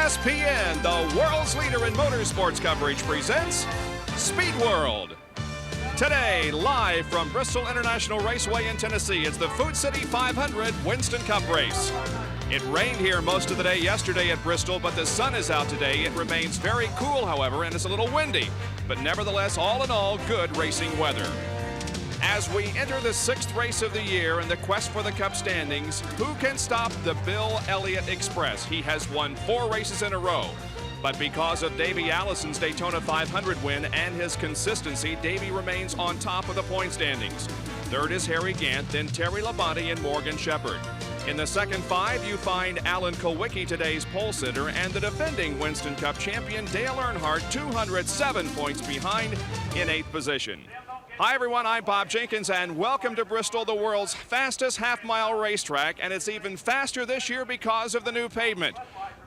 ESPN, the world's leader in motorsports coverage, presents Speed World. Today, live from Bristol International Raceway in Tennessee, it's the Food City 500 Winston Cup race. It rained here most of the day yesterday at Bristol, but the sun is out today. It remains very cool, however, and it's a little windy, but nevertheless, all in all, good racing weather. As we enter the 6th race of the year in the quest for the Cup standings, who can stop the Bill Elliott Express? He has won 4 races in a row. But because of Davey Allison's Daytona 500 win and his consistency, Davey remains on top of the point standings. Third is Harry Gant, then Terry Labonte and Morgan Shepherd. In the second 5, you find Alan Kulwicki, today's pole sitter, and the defending Winston Cup champion Dale Earnhardt, 207 points behind in 8th position. Hi everyone, I'm Bob Jenkins and welcome to Bristol, the world's fastest half-mile racetrack, and it's even faster this year because of the new pavement.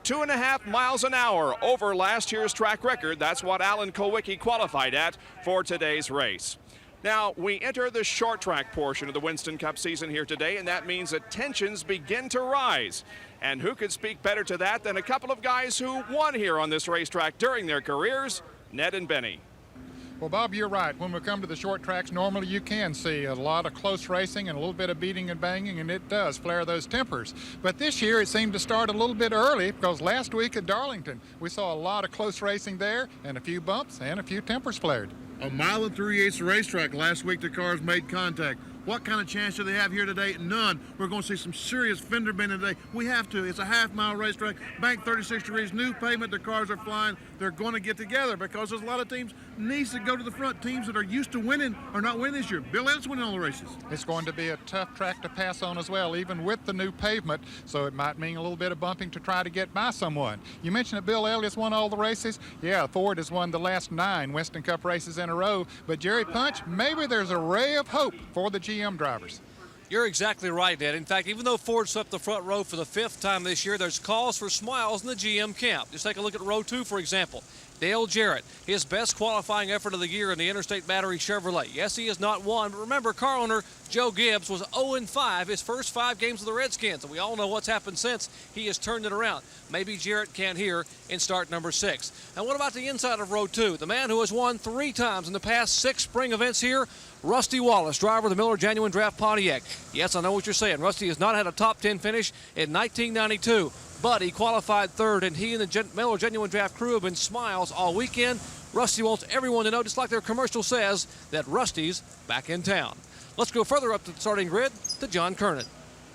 2.5 miles an hour over last year's track record. That's what Alan Kulwicki qualified at for today's race. Now, we enter the short track portion of the Winston Cup season here today, and that means that tensions begin to rise. And who could speak better to that than a couple of guys who won here on this racetrack during their careers, Ned and Benny. Well, Bob, you're right. When we come to the short tracks, normally you can see a lot of close racing and a little bit of beating and banging, and it does flare those tempers. But this year it seemed to start a little bit early because last week at Darlington, we saw a lot of close racing there and a few bumps and a few tempers flared. A mile and 3/8 racetrack. Last week the cars made contact. What kind of chance do they have here today? None. We're going to see some serious fender bending today. We have to. It's a half-mile racetrack. Bank 36 degrees, new pavement. The cars are flying. They're going to get together because there's a lot of teams needs to go to the front. Teams that are used to winning are not winning this year. Bill Elliott's winning all the races. It's going to be a tough track to pass on as well, even with the new pavement, so it might mean a little bit of bumping to try to get by someone. You mentioned that Bill Elliott's won all the races. Yeah, Ford has won the last 9 Winston Cup races in a row, but Jerry Punch, maybe there's a ray of hope for the GM drivers. You're exactly right, Dad. In fact, even though Ford swept the front row for the 5th time this year, there's cause for smiles in the GM camp. Just take a look at row 2, for example. Dale Jarrett, his best qualifying effort of the year in the Interstate Battery Chevrolet. Yes, he has not won, but remember, car owner Joe Gibbs was 0-5 his first 5 games of the Redskins, and we all know what's happened since. He has turned it around. Maybe Jarrett can here in start number 6. And what about the inside of row 2? The man who has won 3 times in the past 6 spring events here, Rusty Wallace, driver of the Miller Genuine Draft Pontiac. Yes, I know what you're saying. Rusty has not had a top 10 finish in 1992. But he qualified 3rd, and he and the Miller Genuine Draft crew have been smiles all weekend. Rusty wants everyone to know, just like their commercial says, that Rusty's back in town. Let's go further up the starting grid to John Kernan.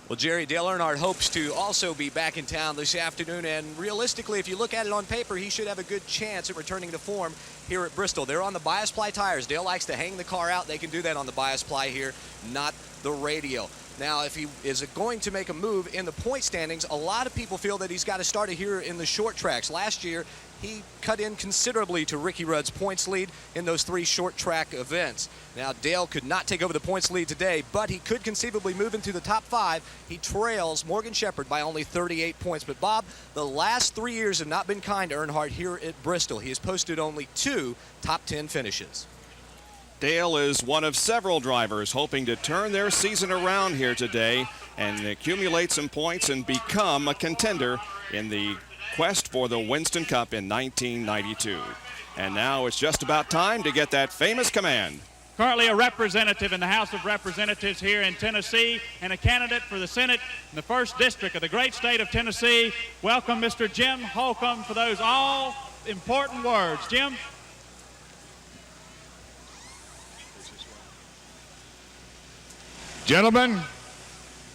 Well, Jerry, Dale Earnhardt hopes to also be back in town this afternoon, and realistically, if you look at it on paper, he should have a good chance at returning to form here at Bristol. They're on the bias ply tires. Dale likes to hang the car out. They can do that on the bias ply here, not the radial. Now, if he is going to make a move in the point standings, a lot of people feel that he's got to start it here in the short tracks. Last year, he cut in considerably to Ricky Rudd's points lead in those 3 short track events. Now, Dale could not take over the points lead today, but he could conceivably move into the top 5. He trails Morgan Shepherd by only 38 points. But, Bob, the last 3 years have not been kind to Earnhardt here at Bristol. He has posted only 2 top 10 finishes. Dale is one of several drivers hoping to turn their season around here today and accumulate some points and become a contender in the quest for the Winston Cup in 1992. And now it's just about time to get that famous command. Currently a representative in the House of Representatives here in Tennessee and a candidate for the Senate in the 1st District of the great state of Tennessee. Welcome, Mr. Jim Holcomb, for those all important words. Jim? Gentlemen,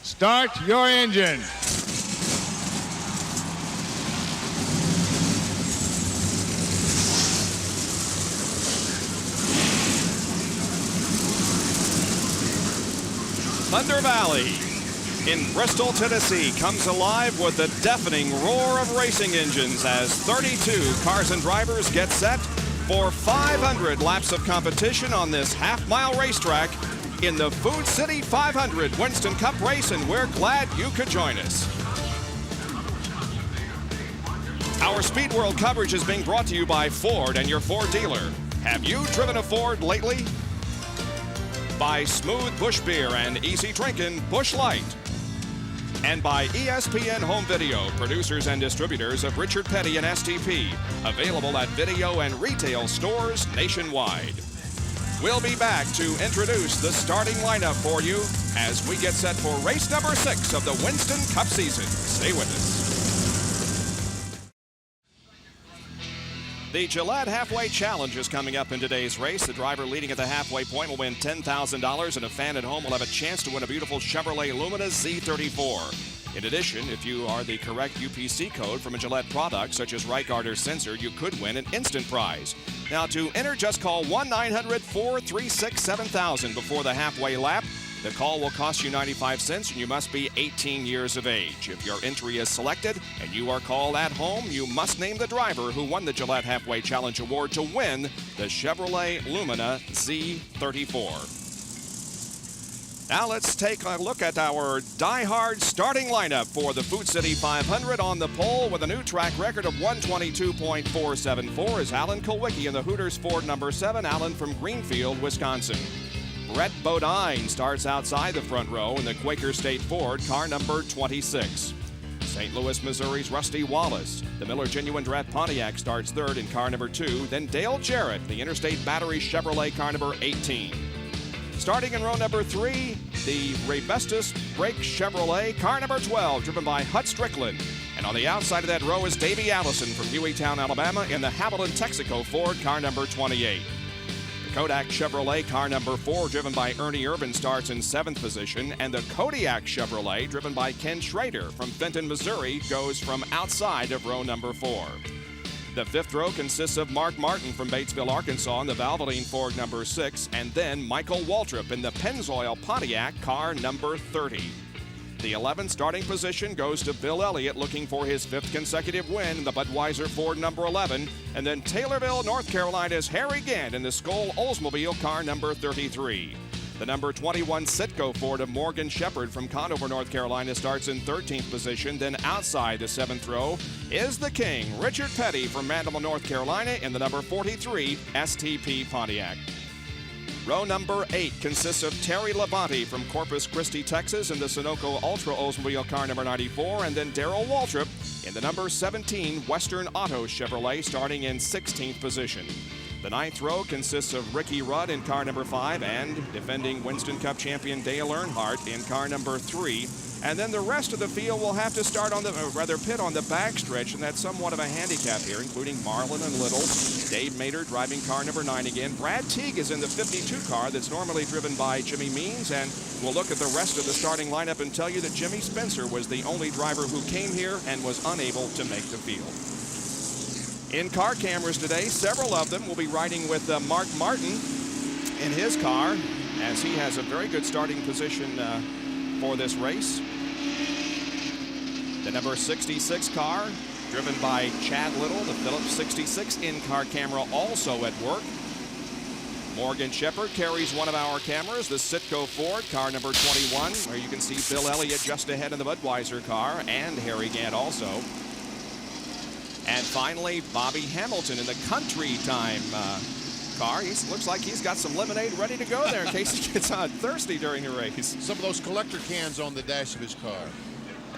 start your engine. Thunder Valley in Bristol, Tennessee comes alive with the deafening roar of racing engines as 32 cars and drivers get set for 500 laps of competition on this half-mile racetrack in the Food City 500 Winston Cup race, and we're glad you could join us. Our Speed World coverage is being brought to you by Ford and your Ford dealer. Have you driven a Ford lately? By Smooth Bush Beer and Easy Drinkin' Bush Light. And by ESPN Home Video, producers and distributors of Richard Petty and STP, available at video and retail stores nationwide. We'll be back to introduce the starting lineup for you as we get set for race number 6 of the Winston Cup season. Stay with us. The Gillette Halfway Challenge is coming up in today's race. The driver leading at the halfway point will win $10,000, and a fan at home will have a chance to win a beautiful Chevrolet Lumina Z34. In addition, if you are the correct UPC code from a Gillette product, such as Reichard or Sensor, you could win an instant prize. Now, to enter, just call 1-900-436-7000 before the halfway lap. The call will cost you 95 cents, and you must be 18 years of age. If your entry is selected and you are called at home, you must name the driver who won the Gillette Halfway Challenge Award to win the Chevrolet Lumina Z34. Now let's take a look at our die-hard starting lineup for the Food City 500. On the pole with a new track record of 122.474 is Alan Kulwicki in the Hooters Ford number 7, Alan from Greenfield, Wisconsin. Brett Bodine starts outside the front row in the Quaker State Ford, car number 26. St. Louis, Missouri's Rusty Wallace. The Miller Genuine Draft Pontiac starts third in car number 2. Then Dale Jarrett, the Interstate Battery Chevrolet, car number 18. Starting in row number 3, the Rebestus Brake Chevrolet, car number 12, driven by Hut Strickland. And on the outside of that row is Davey Allison from Hueytown, Alabama, in the Hamilton Texaco Ford, car number 28. Kodak Chevrolet, car number 4, driven by Ernie Urban, starts in 7th position, and the Kodiak Chevrolet, driven by Ken Schrader from Fenton, Missouri, goes from outside of row number 4. The 5th row consists of Mark Martin from Batesville, Arkansas, in the Valvoline Ford number 6, and then Michael Waltrip in the Pennzoil Pontiac, car number 30. The 11th starting position goes to Bill Elliott, looking for his 5th consecutive win in the Budweiser Ford number 11. And then Taylorville, North Carolina's Harry Gant in the Skoll Oldsmobile, car number 33. The number 21 Citgo Ford of Morgan Shepherd from Conover, North Carolina, starts in 13th position. Then outside the 7th row is the King, Richard Petty from Mandeville, North Carolina, in the number 43 STP Pontiac. Row number 8 consists of Terry Labonte from Corpus Christi, Texas, in the Sunoco Ultra Oldsmobile, car number 94, and then Darrell Waltrip in the number 17 Western Auto Chevrolet, starting in 16th position. The 9th row consists of Ricky Rudd in car number 5 and defending Winston Cup champion Dale Earnhardt in car number 3. And then the rest of the field will have to start on the, pit on the backstretch, and that's somewhat of a handicap here, including Marlin and Little. Dave Mater driving car number 9 again. Brad Teague is in the 52 car that's normally driven by Jimmy Means, and we'll look at the rest of the starting lineup and tell you that Jimmy Spencer was the only driver who came here and was unable to make the field. In car cameras today, several of them will be riding with Mark Martin in his car, as he has a very good starting position for this race. The number 66 car, driven by Chad Little, the Phillips 66 in-car camera also at work. Morgan Shepherd carries one of our cameras, the Citgo Ford, car number 21, where you can see Bill Elliott just ahead in the Budweiser car, and Harry Gant also. And finally, Bobby Hamilton in the Country Time car. Looks like he's got some lemonade ready to go there in case he gets thirsty during the race. Some of those collector cans on the dash of his car.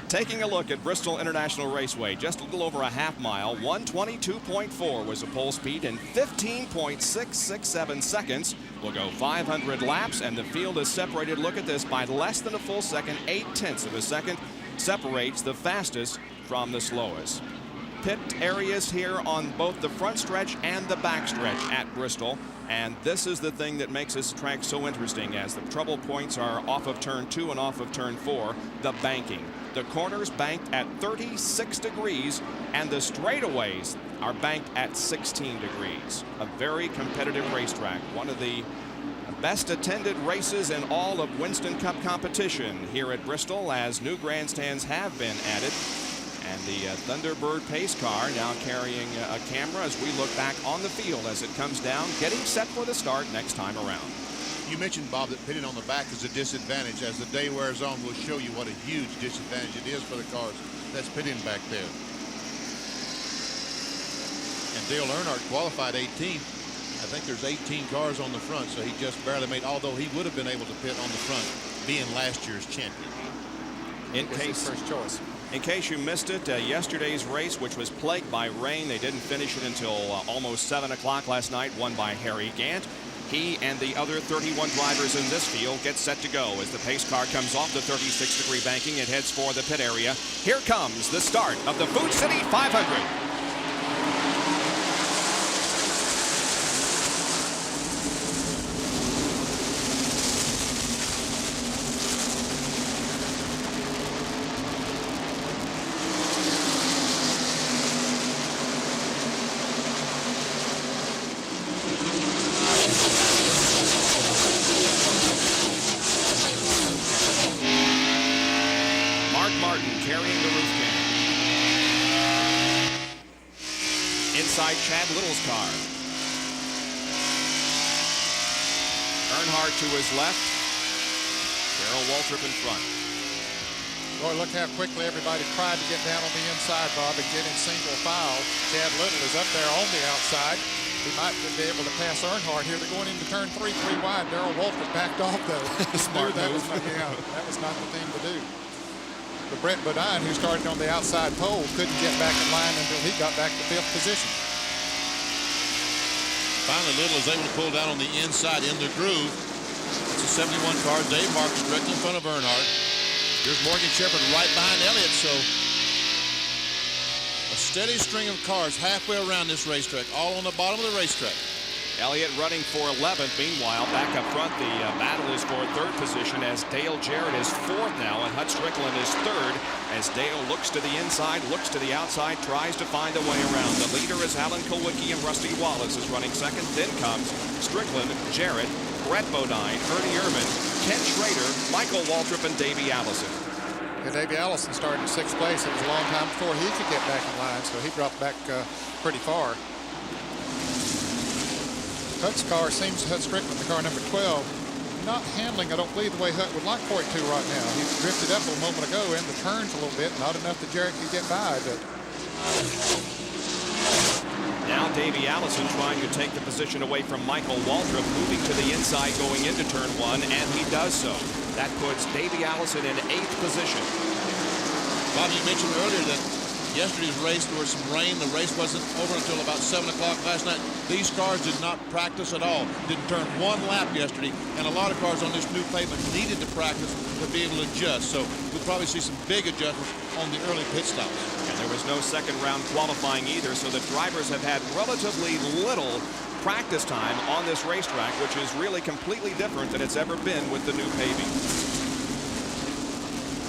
Taking a look at Bristol International Raceway, just a little over a half mile, 122.4 was the pole speed in 15.667 seconds. We'll go 500 laps, and the field is separated, look at this, by less than a full second. 0.8 of a second separates the fastest from the slowest. Pit areas here on both the front stretch and the back stretch at Bristol, and this is the thing that makes this track so interesting, as the trouble points are off of turn 2 and off of turn 4, the banking. The corners banked at 36 degrees, and the straightaways are banked at 16 degrees. A very competitive racetrack, one of the best attended races in all of Winston Cup competition here at Bristol, as new grandstands have been added. And the Thunderbird pace car now carrying a camera as we look back on the field as it comes down, getting set for the start next time around. You mentioned, Bob, that pitting on the back is a disadvantage. As the day wears on, we'll show you what a huge disadvantage it is for the cars that's pitting back there. And Dale Earnhardt qualified 18th. I think there's 18 cars on the front, so he just barely made, although he would have been able to pit on the front, being last year's champion. In It's his first choice. In case you missed it, yesterday's race, which was plagued by rain, they didn't finish it until almost 7 o'clock last night, won by Harry Gant. He and the other 31 drivers in this field get set to go as the pace car comes off the 36-degree banking and heads for the pit area. Here comes the start of the Food City 500. Carrying the roof can. Inside Chad Little's car. Earnhardt to his left. Darrell Waltrip in front. Boy, look how quickly everybody tried to get down on the inside, Bob, and get in single file. Chad Little is up there on the outside. He might be able to pass Earnhardt here. They're going into turn 3 wide. Darrell Waltrip backed off, though. Smart that move. That was not the thing to do. But Brent Bodine, who started on the outside pole, couldn't get back in line until he got back to 5th position. Finally, Little is able to pull down on the inside in the groove. It's a 71 car. Dave Marcus directly in front of Earnhardt. Here's Morgan Shepherd right behind Elliott. So a steady string of cars halfway around this racetrack, all on the bottom of the racetrack. Elliott running for 11th. Meanwhile, back up front, the battle is for 3rd position as Dale Jarrett is 4th now, and Hut Strickland is 3rd as Dale looks to the inside, looks to the outside, tries to find a way around. The leader is Alan Kulwicki, and Rusty Wallace is running 2nd. Then comes Strickland, Jarrett, Brett Bodine, Ernie Ehrman, Ken Schrader, Michael Waltrip, and Davey Allison. And Davey Allison started in 6th place. It was a long time before he could get back in line, so he dropped back pretty far. Hut's car seems Hut Strickland, the car number 12, not handling, I don't believe, the way Hut would like for it to right now. He drifted up a moment ago in the turns a little bit, not enough that Jarrett could get by. But now Davey Allison trying to take the position away from Michael Waltrip, moving to the inside going into turn 1, and he does so. That puts Davey Allison in 8th position. Bob, you mentioned earlier that yesterday's race, there was some rain. The race wasn't over until about 7 o'clock last night. These cars did not practice at all. Didn't turn 1 lap yesterday. And a lot of cars on this new pavement needed to practice to be able to adjust. So we'll probably see some big adjustments on the early pit stops. And there was no second round qualifying either, so the drivers have had relatively little practice time on this racetrack, which is really completely different than it's ever been with the new paving.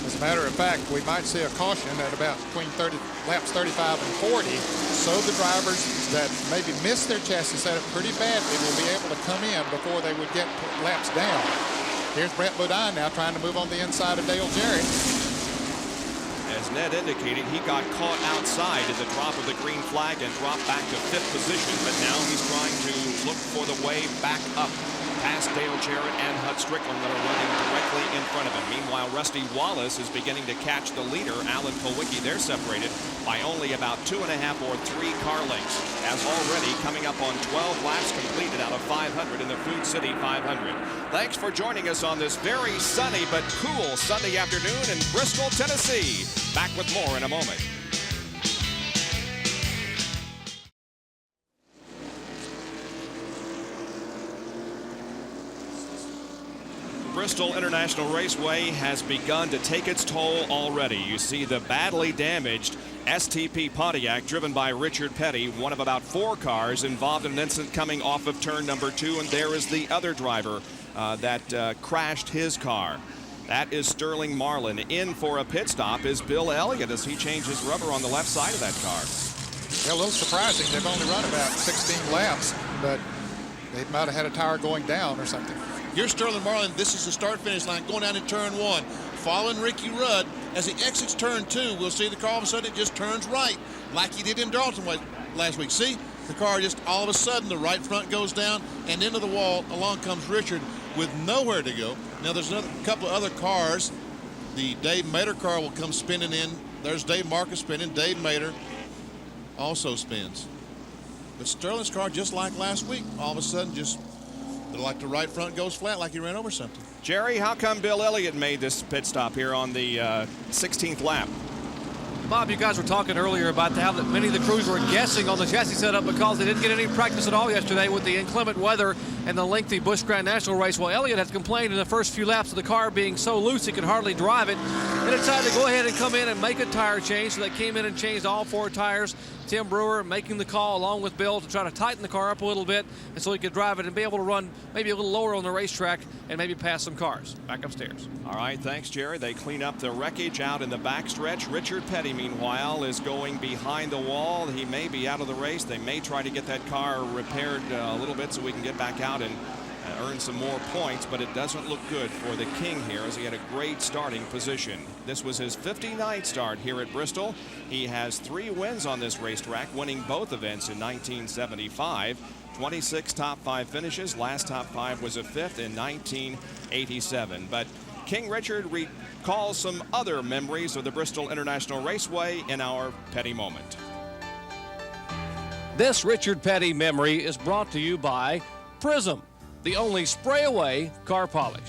as a matter of fact, we might see a caution at about between laps 35 and 40. So the drivers that maybe missed their chassis setup pretty badly will be able to come in before they would get laps down. Here's Brent Bodine now trying to move on the inside of Dale Jarrett. As Ned indicated, he got caught outside in the drop of the green flag and dropped back to 5th position, but now he's trying to look for the way back up past Dale Jarrett and Hut Strickland that are running directly in front of him. Meanwhile, Rusty Wallace is beginning to catch the leader, Alan Kulwicki. They're separated by only about 2.5 or 3 car lengths, as already coming up on 12 laps completed out of 500 in the Food City 500. Thanks for joining us on this very sunny but cool Sunday afternoon in Bristol, Tennessee. Back with more in a moment. Bristol International Raceway has begun to take its toll already. You see the badly damaged STP Pontiac driven by Richard Petty, one of about 4 cars involved in an incident coming off of turn number 2, and there is the other driver that crashed his car. That is Sterling Marlin. In for a pit stop is Bill Elliott as he changes rubber on the left side of that car. Yeah, a little surprising. They've only run about 16 laps, but they might have had a tire going down or something. Here's Sterling Marlin. This is the start-finish line going down to turn 1. Following Ricky Rudd. As he exits turn 2, we'll see the car all of a sudden it just turns right, like he did in Darlington last week. See, the car just all of a sudden, the right front goes down and into the wall. Along comes Richard with nowhere to go. Now there's a couple of other cars. The Dave Mater car will come spinning in. There's Dave Marcus spinning. Dave Mater also spins. But Sterling's car, just like last week, all of a sudden just like the right front goes flat, like he ran over something. Jerry, how come Bill Elliott made this pit stop here on the 16th lap? Bob, you guys were talking earlier about how that many of the crews were guessing on the chassis setup because they didn't get any practice at all yesterday with the inclement weather and the lengthy Busch Grand National race. Well, Elliott has complained in the first few laps of the car being so loose he could hardly drive it. They decided to go ahead and come in and make a tire change, so they came in and changed all 4 tires. Tim Brewer making the call along with Bill to try to tighten the car up a little bit and so he could drive it and be able to run maybe a little lower on the racetrack and maybe pass some cars. Back upstairs. All right, thanks, Jerry. They clean up the wreckage out in the backstretch. Richard Petty, meanwhile, is going behind the wall. He may be out of the race. They may try to get that car repaired a little bit so we can get back out and earn some more points, but it doesn't look good for the King here as he had a great starting position. This was his 59th start here at Bristol. He has 3 wins on this racetrack, winning both events in 1975. 26 top 5 finishes. Last top 5 was a 5th in 1987. But King Richard recalls some other memories of the Bristol International Raceway in our Petty Moment. This Richard Petty memory is brought to you by Prism, the only spray-away car polish.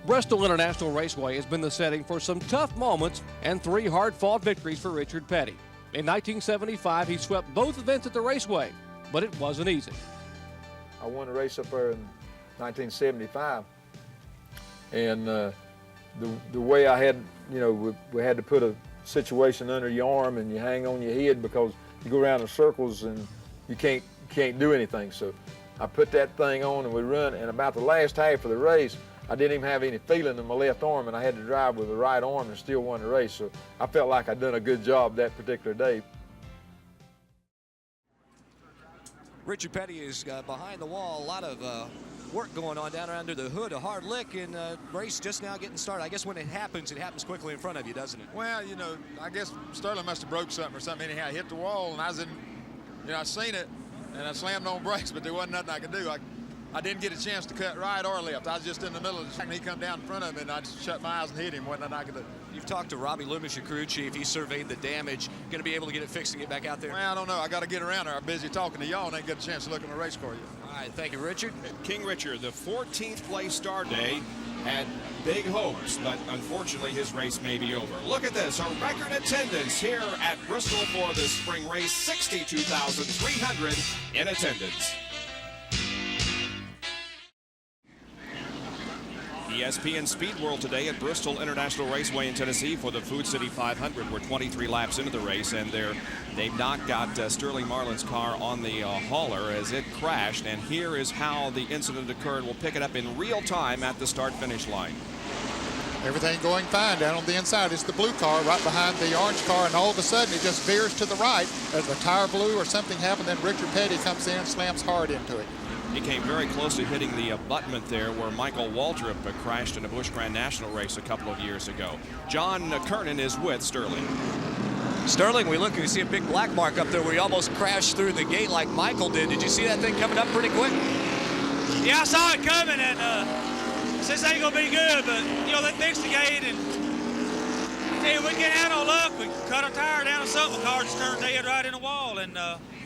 Bristol International Raceway has been the setting for some tough moments and 3 hard-fought victories for Richard Petty. In 1975, he swept both events at the raceway, but it wasn't easy. I won a race up there in 1975, and the way I had, you know, we had to put a situation under your arm and you hang on your head because you go around in circles and you can't do anything. So I put that thing on and we run, and about the last half of the race, I didn't even have any feeling in my left arm, and I had to drive with the right arm and still won the race. So I felt like I'd done a good job that particular day. Richard Petty is behind the wall. A lot of work going on down under the hood. A hard lick, and race just now getting started. I guess when it happens quickly in front of you, doesn't it? Well, you know, I guess Sterling must have broke something or something. Anyhow, he hit the wall, and I was in, you know, I seen it, and I slammed on brakes, but there wasn't nothing I could do. I didn't get a chance to cut right or left. I was just in the middle of the track, and he come down in front of me, and I just shut my eyes and hit him. Wasn't nothing I could do. You've talked to Robbie Loomis, your crew chief. He surveyed the damage. Going to be able to get it fixed and get back out there? Well, I don't know. I got to get around there. I'm busy talking to y'all and ain't get a chance to look in the race car yet. All right, thank you, Richard. King Richard, the 14th place start day, had big hopes, but unfortunately his race may be over. Look at this, a record attendance here at Bristol for the spring race, 62,300 in attendance. ESPN Speed World today at Bristol International Raceway in Tennessee for the Food City 500. We're 23 laps into the race, and they've not got Sterling Marlin's car on the hauler as it crashed. And here is how the incident occurred. We'll pick it up in real time at the start-finish line. Everything going fine down on the inside. It's the blue car right behind the orange car, and all of a sudden it just veers to the right as the tire blew or something happened. Then Richard Petty comes in and slams hard into it. He came very close to hitting the abutment there where Michael Waltrip crashed in a Busch Grand National race a couple of years ago. John Kernan is with Sterling. Sterling, we see a big black mark up there where he almost crashed through the gate like Michael did. Did you see that thing coming up pretty quick? Yeah, I saw it coming, and this ain't gonna be good, but you know, they fixed the gate, and hey, we get out on luck. We cut a tire down or something, the car just turned dead right in the wall, and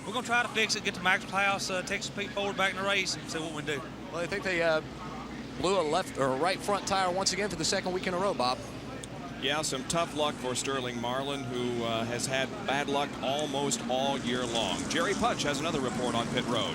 we're going to try to fix it, get to Maxwell's house, take some people forward back in the race and see what we can do. Well, I think they blew a left or right front tire once again for the second week in a row, Bob. Yeah, some tough luck for Sterling Marlin, who has had bad luck almost all year long. Jerry Putch has another report on pit road.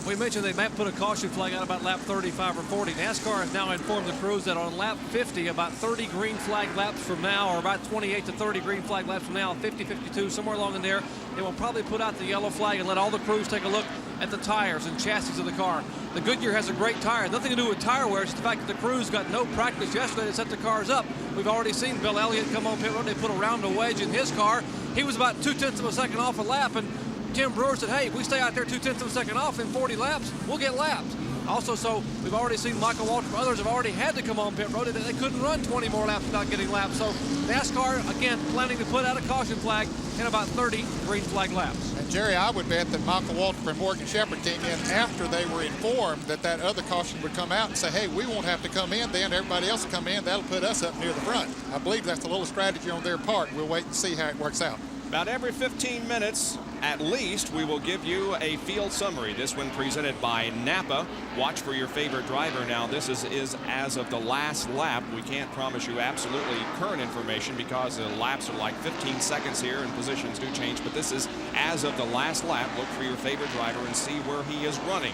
We mentioned they might put a caution flag out about lap 35 or 40. NASCAR has now informed the crews that on lap 50, about 30 green flag laps from now, or about 28 to 30 green flag laps from now, 50, 52, somewhere along in there, they will probably put out the yellow flag and let all the crews take a look at the tires and chassis of the car. The Goodyear has a great tire. Nothing to do with tire wear. It's the fact that the crews got no practice yesterday to set the cars up. We've already seen Bill Elliott come on pit road. They put a round of wedge in his car. He was about 0.2 of a second off a lap, and Tim Brewer said, hey, if we stay out there 0.2 of a second off in 40 laps, we'll get laps. Also, so we've already seen Michael Waltrip. Others have already had to come on pit road, and they couldn't run 20 more laps without getting laps. So NASCAR, again, planning to put out a caution flag in about 30 green flag laps. And Jerry, I would bet that Michael Waltrip and Morgan Shepherd came in after they were informed that other caution would come out and say, hey, we won't have to come in then. Everybody else will come in. That'll put us up near the front. I believe that's a little strategy on their part. We'll wait and see how it works out. About every 15 minutes, at least we will give you a field summary. This one presented by Napa. Watch for your favorite driver. Now, this is as of the last lap. We can't promise you absolutely current information because the laps are like 15 seconds here and positions do change, but this is as of the last lap. Look for your favorite driver and see where he is running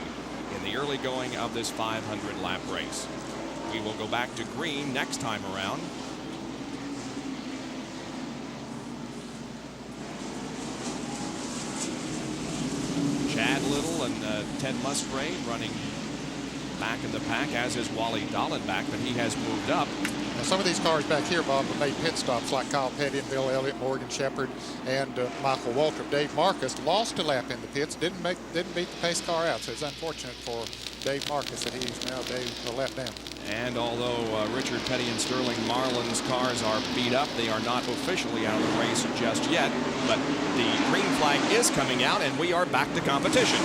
in the early going of this 500 lap race. We will go back to green next time around. Chad Little and Ted Musgrave running back in the pack, as is Wally Dallenbach, but he has moved up. Now, some of these cars back here, Bob, have made pit stops, like Kyle Petty and Bill Elliott, Morgan Shepherd, and Michael Waltrip. Dave Marcus lost a lap in the pits, didn't beat the pace car out, so it's unfortunate for Dave Marcus that he's now a lap down. And although Richard Petty and Sterling Marlin's cars are beat up, they are not officially out of the race just yet. But the green flag is coming out, and we are back to competition.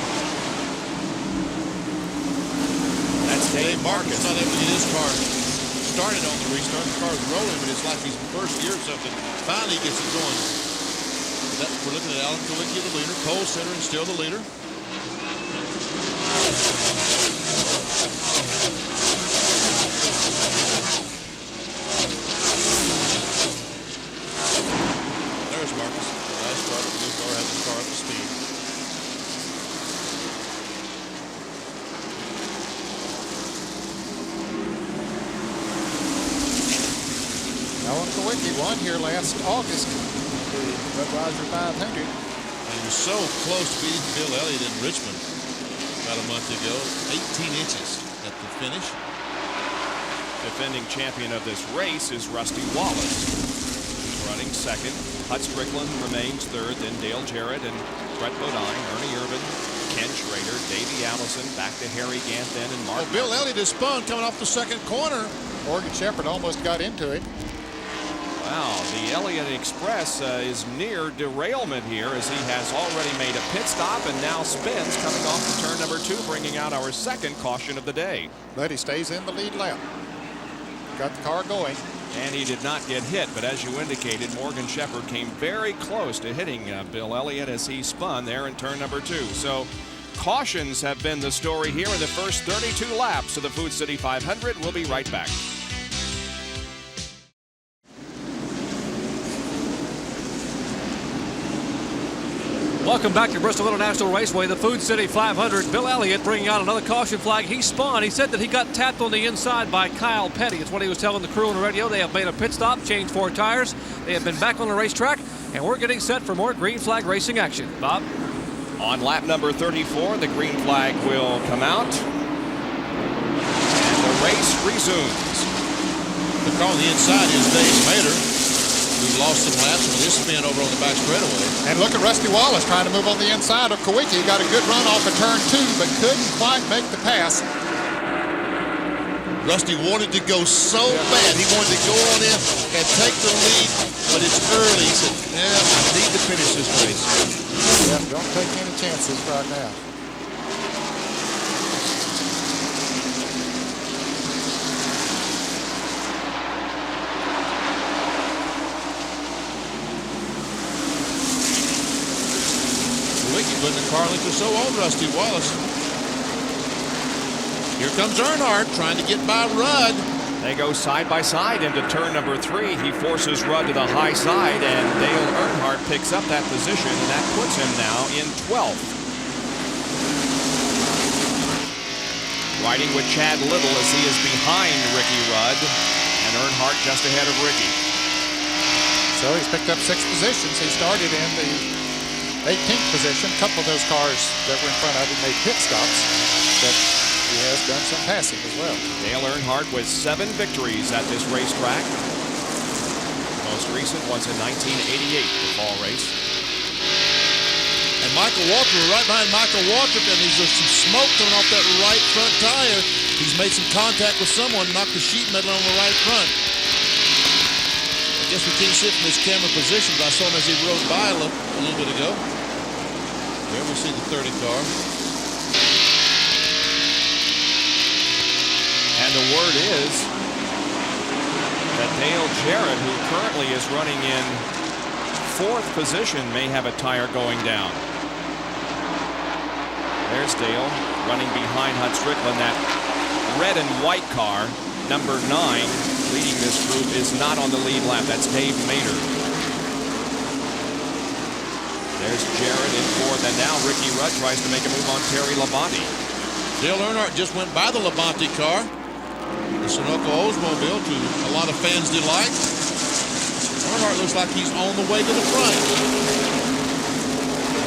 That's Dave Marcus. Not able to get his car started on the restart. The car's rolling, but it's like he's first gear or something. Finally gets it going. We're looking at Alan Kowicki, the leader. Cole Sittering still the leader. There's Marcus. Last start of the new car, has the car up to speed. Alan Kowicki won here last August, the Budweiser 500. And he was so close to beating Bill Elliott in Richmond about a month ago. 18 inches at the finish. Defending champion of this race is Rusty Wallace. He's running second. Hut Strickland remains third, then Dale Jarrett and Brett Bodine, Ernie Irvin, Ken Schrader, Davey Allison, back to Harry Ganthen and Mark. Bill Elliott is spun coming off the second corner. Morgan Shepherd almost got into it. Wow, the Elliott Express is near derailment here as he has already made a pit stop and now spins coming off to turn number 2, bringing out our second caution of the day. But he stays in the lead lap. Got the car going. And he did not get hit, but as you indicated, Morgan Shepherd came very close to hitting Bill Elliott as he spun there in turn number 2. So cautions have been the story here in the first 32 laps of the Food City 500. We'll be right back. Welcome back to Bristol International Raceway, the Food City 500. Bill Elliott bringing out another caution flag. He spun. He said that he got tapped on the inside by Kyle Petty. It's what he was telling the crew on the radio. They have made a pit stop, changed 4 tires. They have been back on the racetrack, and we're getting set for more green flag racing action. Bob? On lap number 34, the green flag will come out, and the race resumes. The car on the inside is Dave Mader, who lost some laps with his spin over on the back straightaway. And look at Rusty Wallace trying to move on the inside of Kowicki. He got a good run off of turn 2, but couldn't quite make the pass. Rusty wanted to go so bad. He wanted to go on in and take the lead, but it's early. He said, I need to finish this race. Yeah, don't take any chances right now. Putting the car length or so on Rusty Wallace. Here comes Earnhardt trying to get by Rudd. They go side by side into turn number 3. He forces Rudd to the high side, and Dale Earnhardt picks up that position, and that puts him now in 12th. Riding with Chad Little as he is behind Ricky Rudd, and Earnhardt just ahead of Ricky. So he's picked up 6 positions. He started in the 18th position. A couple of those cars that were in front of him made pit stops, but he has done some passing as well. Dale Earnhardt with 7 victories at this racetrack. The most recent was in 1988, the fall race. And Michael Waltrip, right behind Michael Waltrip, and there's some smoke coming off that right front tire. He's made some contact with someone, knocked the sheet metal on the right front. I guess we can't see it from his camera position, but I saw him as he rode by a little bit ago. There we see the 30 car. And the word is that Dale Jarrett, who currently is running in 4th position, may have a tire going down. There's Dale running behind Hut Strickland. That red and white car, number 9, leading this group, is not on the lead lap. That's Dave Mader. There's Jarrett in fourth, and now Ricky Rudd tries to make a move on Terry Labonte. Dale Earnhardt just went by the Labonte car. The Sunoco Oldsmobile, to a lot of fans' delight. Earnhardt looks like he's on the way to the front.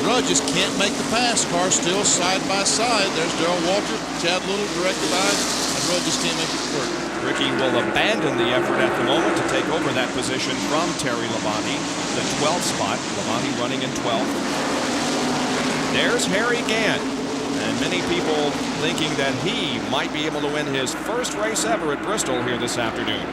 Rudd just can't make the pass. Cars still side by side. There's Darrell Walter, Chad Little directed by, and Rudd just can't make it work. Ricky will abandon the effort at the moment to take over that position from Terry Labonte, the 12th spot. Labonte running in 12th. There's Harry Gant, and many people thinking that he might be able to win his first race ever at Bristol here this afternoon.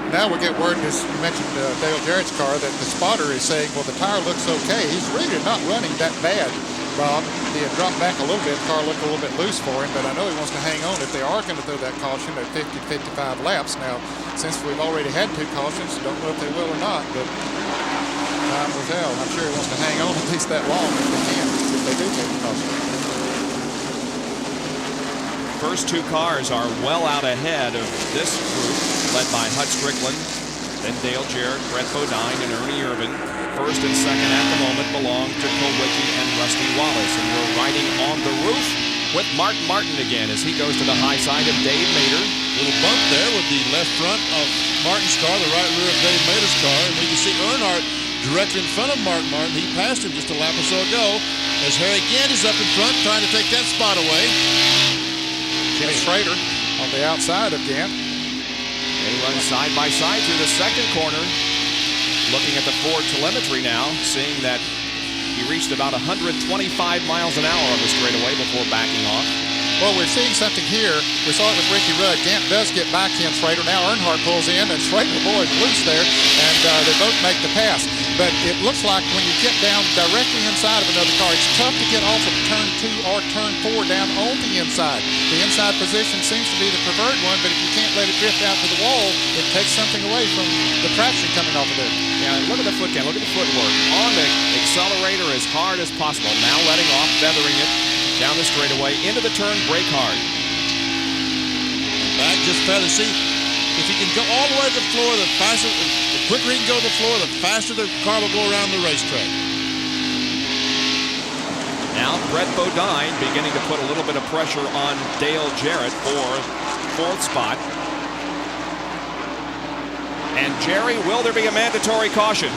Now we get word, as you mentioned Dale Jarrett's car, that the spotter is saying, well, the tire looks okay. He's really not running that bad, Bob. He had dropped back a little bit. The car looked a little bit loose for him, but I know he wants to hang on if they are going to throw that caution at 50 to 55 laps. Now, since we've already had 2 cautions, don't know if they will or not, but time will tell. I'm sure he wants to hang on at least that long if they can, if they do take the caution. First 2 cars are well out ahead of this group, led by Hut Strickland, then Dale Jarrett, Brett Bodine, and Ernie Irvin. First and second at the moment belong to Kulwicki and Rusty Wallace. And we're riding on the roof with Mark Martin again as he goes to the high side of Dave Mader. Little bump there with the left front of Martin's car, the right rear of Dave Mader's car. And we can see Earnhardt directly in front of Mark Martin. He passed him just a lap or so ago as Harry Gant is up in front trying to take that spot away. Kenny Schrader on the outside of Gant. They run side by side through the second corner. Looking at the Ford telemetry now, seeing that he reached about 125 miles an hour on the straightaway before backing off. Well, we're seeing something here. We saw it with Ricky Rudd. Gant does get back in Schrader. Now Earnhardt pulls in, and Schrader, boy, is loose there, and they both make the pass. But it looks like when you get down directly inside of another car, it's tough to get off of turn 2 or turn 4 down on the inside. The inside position seems to be the preferred one, but if you can't let it drift out to the wall, it takes something away from the traction coming off of there. Yeah, look at the foot cam, look at the footwork. On the accelerator as hard as possible. Now letting off, feathering it down the straightaway, into the turn, brake hard. Back just feather. See, if he can go all the way to the floor, the faster, the quicker he can go to the floor, the faster the car will go around the racetrack. Now Brett Bodine beginning to put a little bit of pressure on Dale Jarrett for 4th spot. And Jerry, will there be a mandatory caution?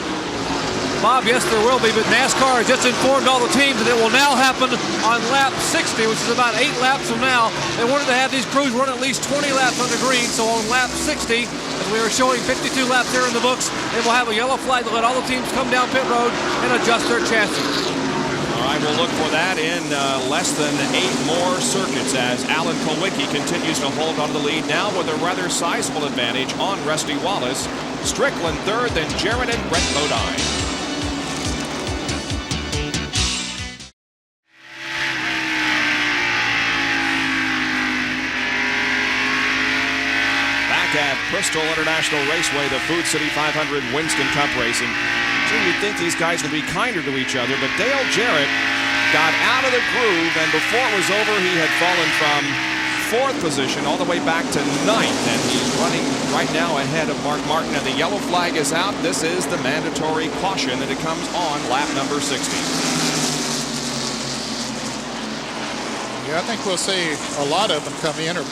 Bob, yes, there will be, but NASCAR has just informed all the teams that it will now happen on lap 60, which is about 8 laps from now. They wanted to have these crews run at least 20 laps on the green, so on lap 60, as we are showing 52 laps here in the books, they will have a yellow flag to let all the teams come down pit road and adjust their chassis. All right, we'll look for that in less than 8 more circuits as Alan Kulwicki continues to hold on to the lead now with a rather sizable advantage on Rusty Wallace. Strickland 3rd, then Jarrett and Brett Bodine. At Bristol International Raceway, the Food City 500 Winston Cup racing. Gee, you'd think these guys would be kinder to each other, but Dale Jarrett got out of the groove, and before it was over, he had fallen from 4th position all the way back to 9th, and he's running right now ahead of Mark Martin. And the yellow flag is out. This is the mandatory caution, and it comes on lap number 60. Yeah, I think we'll see a lot of them come in, or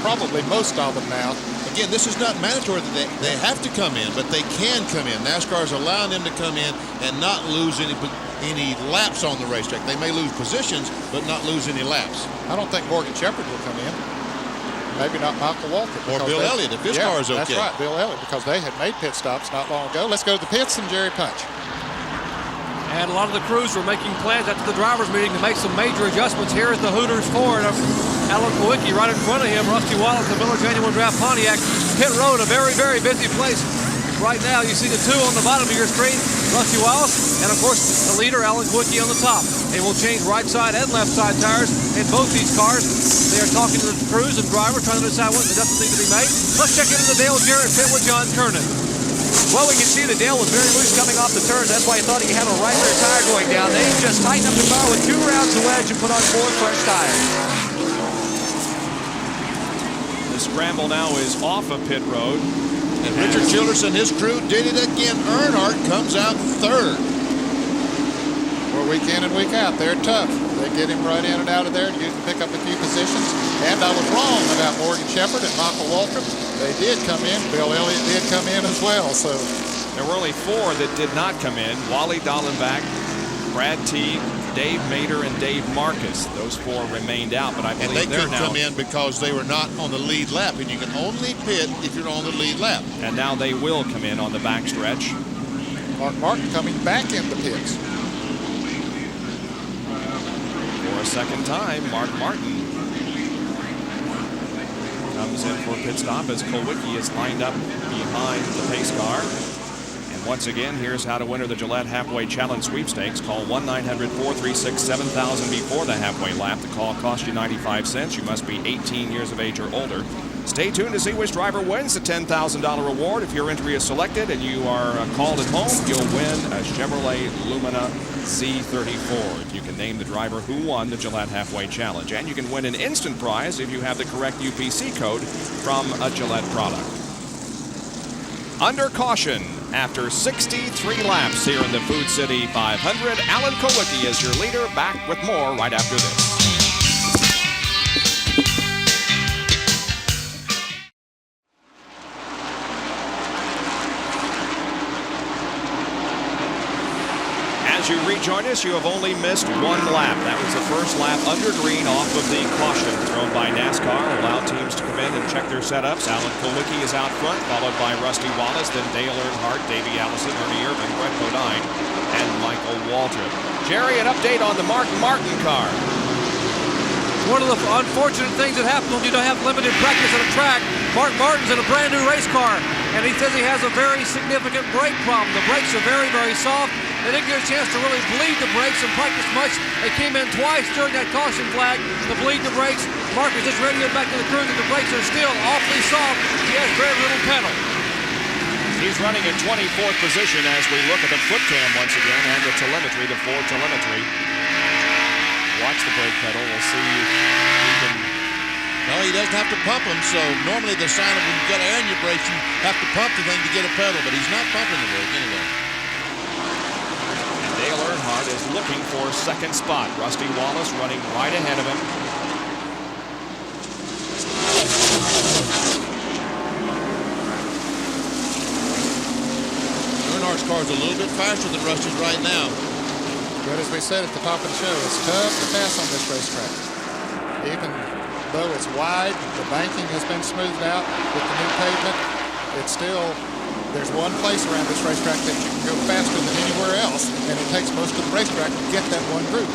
probably most of them now. Again, this is not mandatory that they have to come in, but they can come in. NASCAR is allowing them to come in and not lose any laps on the racetrack. They may lose positions, but not lose any laps. I don't think Morgan Shepherd will come in. Maybe not Michael Walker. Or Bill Elliott, if his car is okay. That's right, Bill Elliott, because they had made pit stops not long ago. Let's go to the pits and Jerry Punch. And a lot of the crews were making plans after the drivers' meeting to make some major adjustments. Here is the Hooters Ford of Alan Kulwicki right in front of him. Rusty Wallace, the Miller Genuine Draft Pontiac. Pit road, a very, very busy place. Right now, you see the 2 on the bottom of your screen, Rusty Wallace, and of course, the leader, Alan Kulwicki, on the top. They will change right side and left side tires in both these cars. They are talking to the crews and drivers, trying to decide what adjustments need to be made. Let's check into the Dale Jarrett pit with John Kernan. Well, we can see that Dale was very loose coming off the turns. That's why he thought he had a right rear tire going down. They just tightened up the car with 2 rounds of wedge and put on 4 fresh tires. The scramble now is off of pit road. And Richard Childress and his crew did it again. Earnhardt comes out third. Well, week in and week out, they're tough. They get him right in and out of there and pick up a few positions. And I was wrong about Morgan Shepherd and Michael Waltrip. They did come in. Bill Elliott did come in as well. So there were only 4 that did not come in. Wally Dallenbach, Brad Teague, Dave Mader, and Dave Marcus. Those 4 remained out, but I believe and they they're couldn't now come in because they were not on the lead lap, and you can only pit if you're on the lead lap. And now they will come in on the backstretch. Mark Martin coming back in the pits. For a second time, Mark Martin comes in for a pit stop as Kulwicki is lined up behind the pace car. And once again, here's how to enter the Gillette Halfway Challenge Sweepstakes. Call 1-900-436-7000 before the halfway lap. The call costs you 95 cents. You must be 18 years of age or older. Stay tuned to see which driver wins the $10,000 reward. If your entry is selected and you are called at home, you'll win a Chevrolet Lumina Z34. If you can name the driver who won the Gillette Halfway Challenge. And you can win an instant prize if you have the correct UPC code from a Gillette product. Under caution, after 63 laps here in the Food City 500, Alan Kulwicki is your leader. Back with more right after this. As you rejoin us, you have only missed 1 lap. That was the first lap under green off of the caution thrown by NASCAR. Allow teams to come in and check their setups. Alan Kulwicki is out front, followed by Rusty Wallace, then Dale Earnhardt, Davey Allison, Ernie Irvin, Brett Bodine, and Michael Waltrip. Jerry, an update on the Mark Martin car. One of the unfortunate things that happen when you don't have limited practice at a track. Mark Martin's in a brand new race car, and he says he has a very significant brake problem. The brakes are very, very soft. They didn't get a chance to really bleed the brakes and practice much. They came in twice during that caution flag to bleed the brakes. Mark is just radioed back to the crew that the brakes are still awfully soft. He has very little pedal. He's running in 24th position as we look at the foot cam once again and the telemetry, the Ford telemetry. Watch the brake pedal. We'll see if he can. No, he doesn't have to pump them, so normally the sign of when you've got air in your brakes, you have to pump the thing to get a pedal, but he's not pumping the brake anyway. And Dale Earnhardt is looking for second spot. Rusty Wallace running right ahead of him. Earnhardt's car is a little bit faster than Rusty's right now. But as we said at the top of the show, it's tough to pass on this racetrack. Even though it's wide, the banking has been smoothed out with the new pavement, it's still, there's one place around this racetrack that you can go faster than anywhere else, and it takes most of the racetrack to get that one group.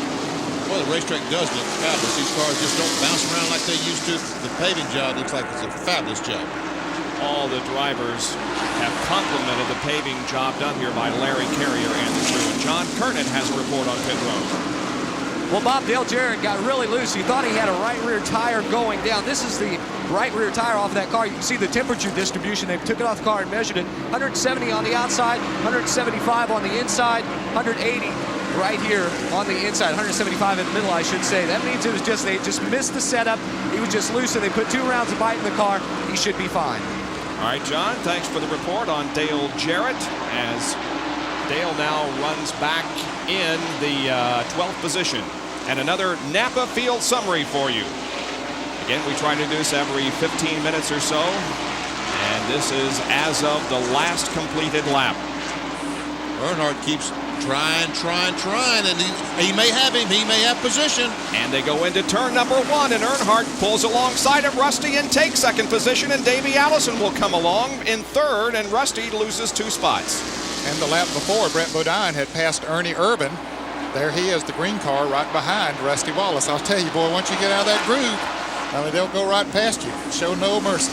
Well, the racetrack does look fabulous. These cars just don't bounce around like they used to. The paving job looks like it's a fabulous job. All the drivers have complimented the paving job done here by Larry Carrier and the crew. And John Kernan has a report on pit road. Well, Bob, Dale Jarrett got really loose. He thought he had a right rear tire going down. This is the right rear tire off of that car. You can see the temperature distribution. They took it off the car and measured it. 170 on the outside, 175 on the inside, 180 right here on the inside, 175 in the middle, I should say. That means it was just, they just missed the setup. He was just loose, and they put 2 rounds of bite in the car. He should be fine. All right, John, thanks for the report on Dale Jarrett as Dale now runs back in the 12th position. And another Napa Field summary for you. Again, we try to do this every 15 minutes or so. And this is as of the last completed lap. Earnhardt keeps trying, and he may have him. He may have position. And they go into turn number 1, and Earnhardt pulls alongside of Rusty and takes second position, and Davey Allison will come along in third, and Rusty loses 2 spots. And the lap before, Brett Bodine had passed Ernie Irvin. There he is, the green car right behind Rusty Wallace. I'll tell you, boy, once you get out of that groove, I mean, they'll go right past you. Show no mercy.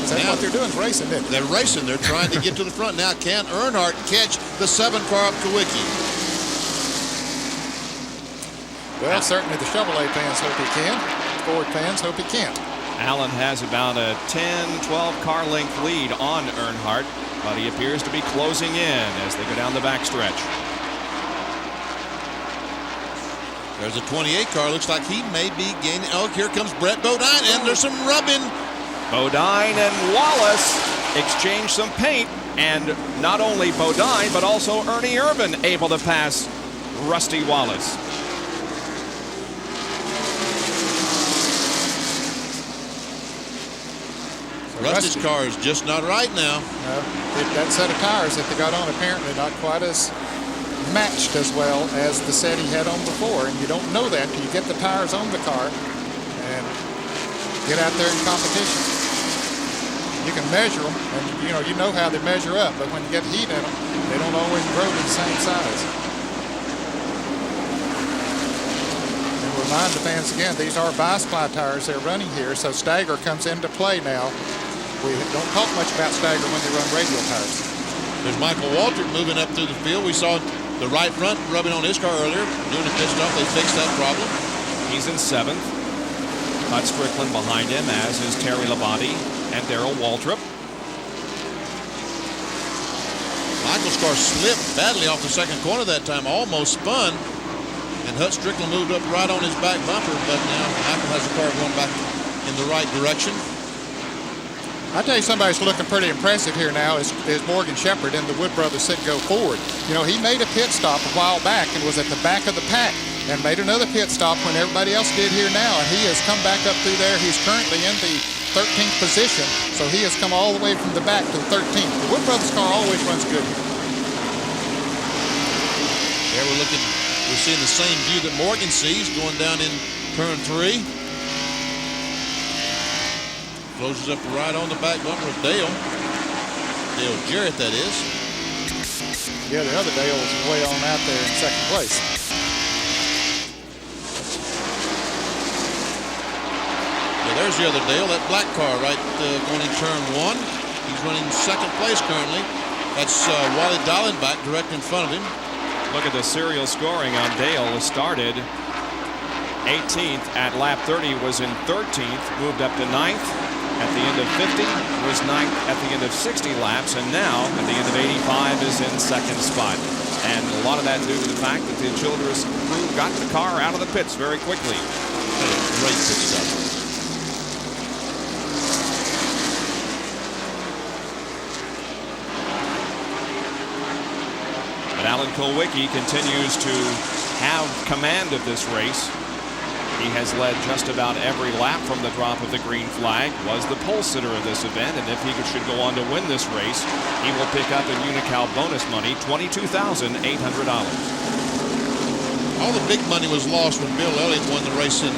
That's what they're doing, is racing, isn't it? They're racing. They're trying to get to the front. Now, can Earnhardt catch the 7 car up to Kulwicki? Well, certainly the Chevrolet fans hope he can. Ford fans hope he can't. Allen has about a 10-12 car length lead on Earnhardt, but he appears to be closing in as they go down the backstretch. There's a 28 car. Looks like he may be gaining. Oh, here comes Brett Bodine, and there's some rubbing. Bodine and Wallace exchange some paint, and not only Bodine, but also Ernie Irvin able to pass Rusty Wallace. Rusty's car is just not right now. That set of tires that they got on apparently not quite as matched as well as the set he had on before, and you don't know that till you get the tires on the car and get out there in competition. You can measure them, and you know how they measure up, but when you get heat in them, they don't always grow to the same size. And remind the fans again, these are bicycle tires they're running here, so stagger comes into play now. We don't talk much about stagger when they run radial tires. There's Michael Waltrip moving up through the field. We saw the right front rubbing on his car earlier, doing a pit stop. They fixed that problem. He's in 7th. Bud Strickland behind him, as is Terry Labonte and Darrell Waltrip. Michael's car slipped badly off the second corner that time, almost spun. And Hut Strickland moved up right on his back bumper, but now Michael has the car going back in the right direction. I tell you, somebody's looking pretty impressive here now is Morgan Shepherd in the Wood Brothers Citgo Ford. You know, he made a pit stop a while back and was at the back of the pack and made another pit stop when everybody else did here now, and he has come back up through there. He's currently in the 13th position, so he has come all the way from the back to the 13th. The Wood Brothers car always runs good here. There we're seeing the same view that Morgan sees going down in turn 3. Closes up right on the back bumper of Dale Jarrett, that is. Yeah, the other Dale is way on out there in second place. Yeah, there's the other Dale, that black car right going in turn 1. He's running second place currently. That's Wally Dallenbach direct in front of him. Look at the serial scoring on Dale. Started 18th at lap 30, was in 13th, moved up to 9th. At the end of 50, was 9th at the end of 60 laps, and now at the end of 85 is in second spot. And a lot of that due to the fact that the Childress crew got the car out of the pits very quickly. Great pit stop. But Alan Kulwicki continues to have command of this race. He has led just about every lap from the drop of the green flag, was the pole sitter of this event, and if he should go on to win this race, he will pick up in Unocal bonus money, $22,800. All the big money was lost when Bill Elliott won the race in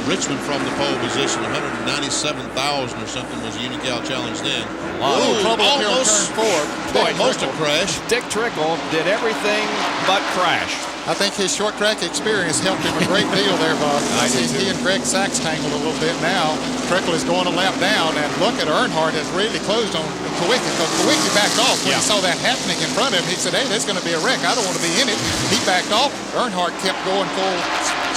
Richmond from the pole position. $197,000 or something was the Unocal challenge then. Trouble here on turn 4. Almost a crash. Dick Trickle did everything but crash. I think his short track experience helped him a great deal there, Bob. He and Greg Sachs tangled a little bit now. Trickle is going a lap down, and look at Earnhardt has really closed on Kulwicki, because Kulwicki backed off when he saw that happening in front of him. He said, hey, there's going to be a wreck. I don't want to be in it. He backed off. Earnhardt kept going full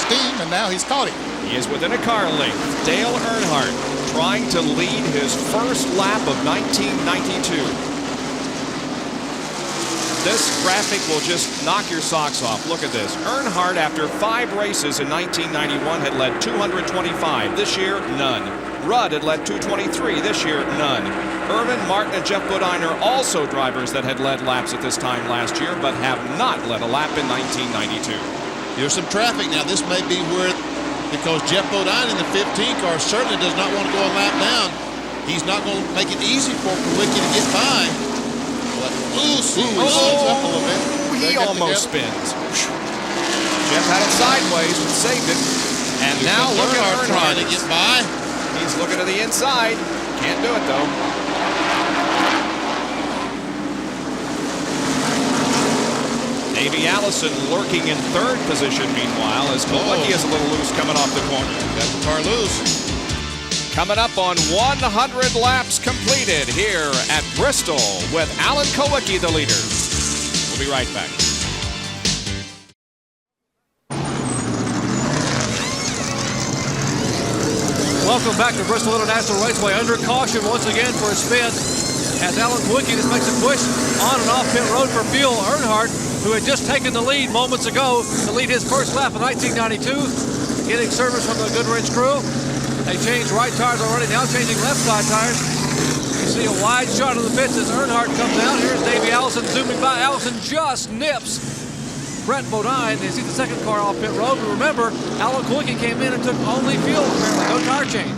steam, and now he's caught him. He is within a car length. Dale Earnhardt trying to lead his first lap of 1992. This graphic will just knock your socks off. Look at this. Earnhardt, after 5 races in 1991, had led 225. This year, none. Rudd had led 223. This year, none. Irvin, Martin, and Jeff Bodine are also drivers that had led laps at this time last year, but have not led a lap in 1992. There's some traffic now. This may be where, because Jeff Bodine in the 15 car certainly does not want to go a lap down. He's not going to make it easy for Kulwicki to get by. He almost spins. Jeff had it sideways, but saved it. And now look at Earnhardt trying to get by. He's looking to the inside. Can't do it, though. Davey Allison lurking in 3rd position, meanwhile, as Kulwicki is a little loose coming off the corner. Got the car loose. Coming up on 100 laps completed here at Bristol with Alan Kulwicki, the leader. We'll be right back. Welcome back to Bristol International Raceway. Under caution once again for a spin as Alan Kawicki just makes a push on and off pit road for fuel. Earnhardt, who had just taken the lead moments ago to lead his first lap of 1992, getting service from the Goodwrench crew. They changed right tires already, now changing left side tires. You see a wide shot of the pits as Earnhardt comes out. Here's Davey Allison zooming by. Allison just nips Brett Bodine. They see the second car off pit road. But remember, Alan Kawicki came in and took only fuel, apparently, no tire change.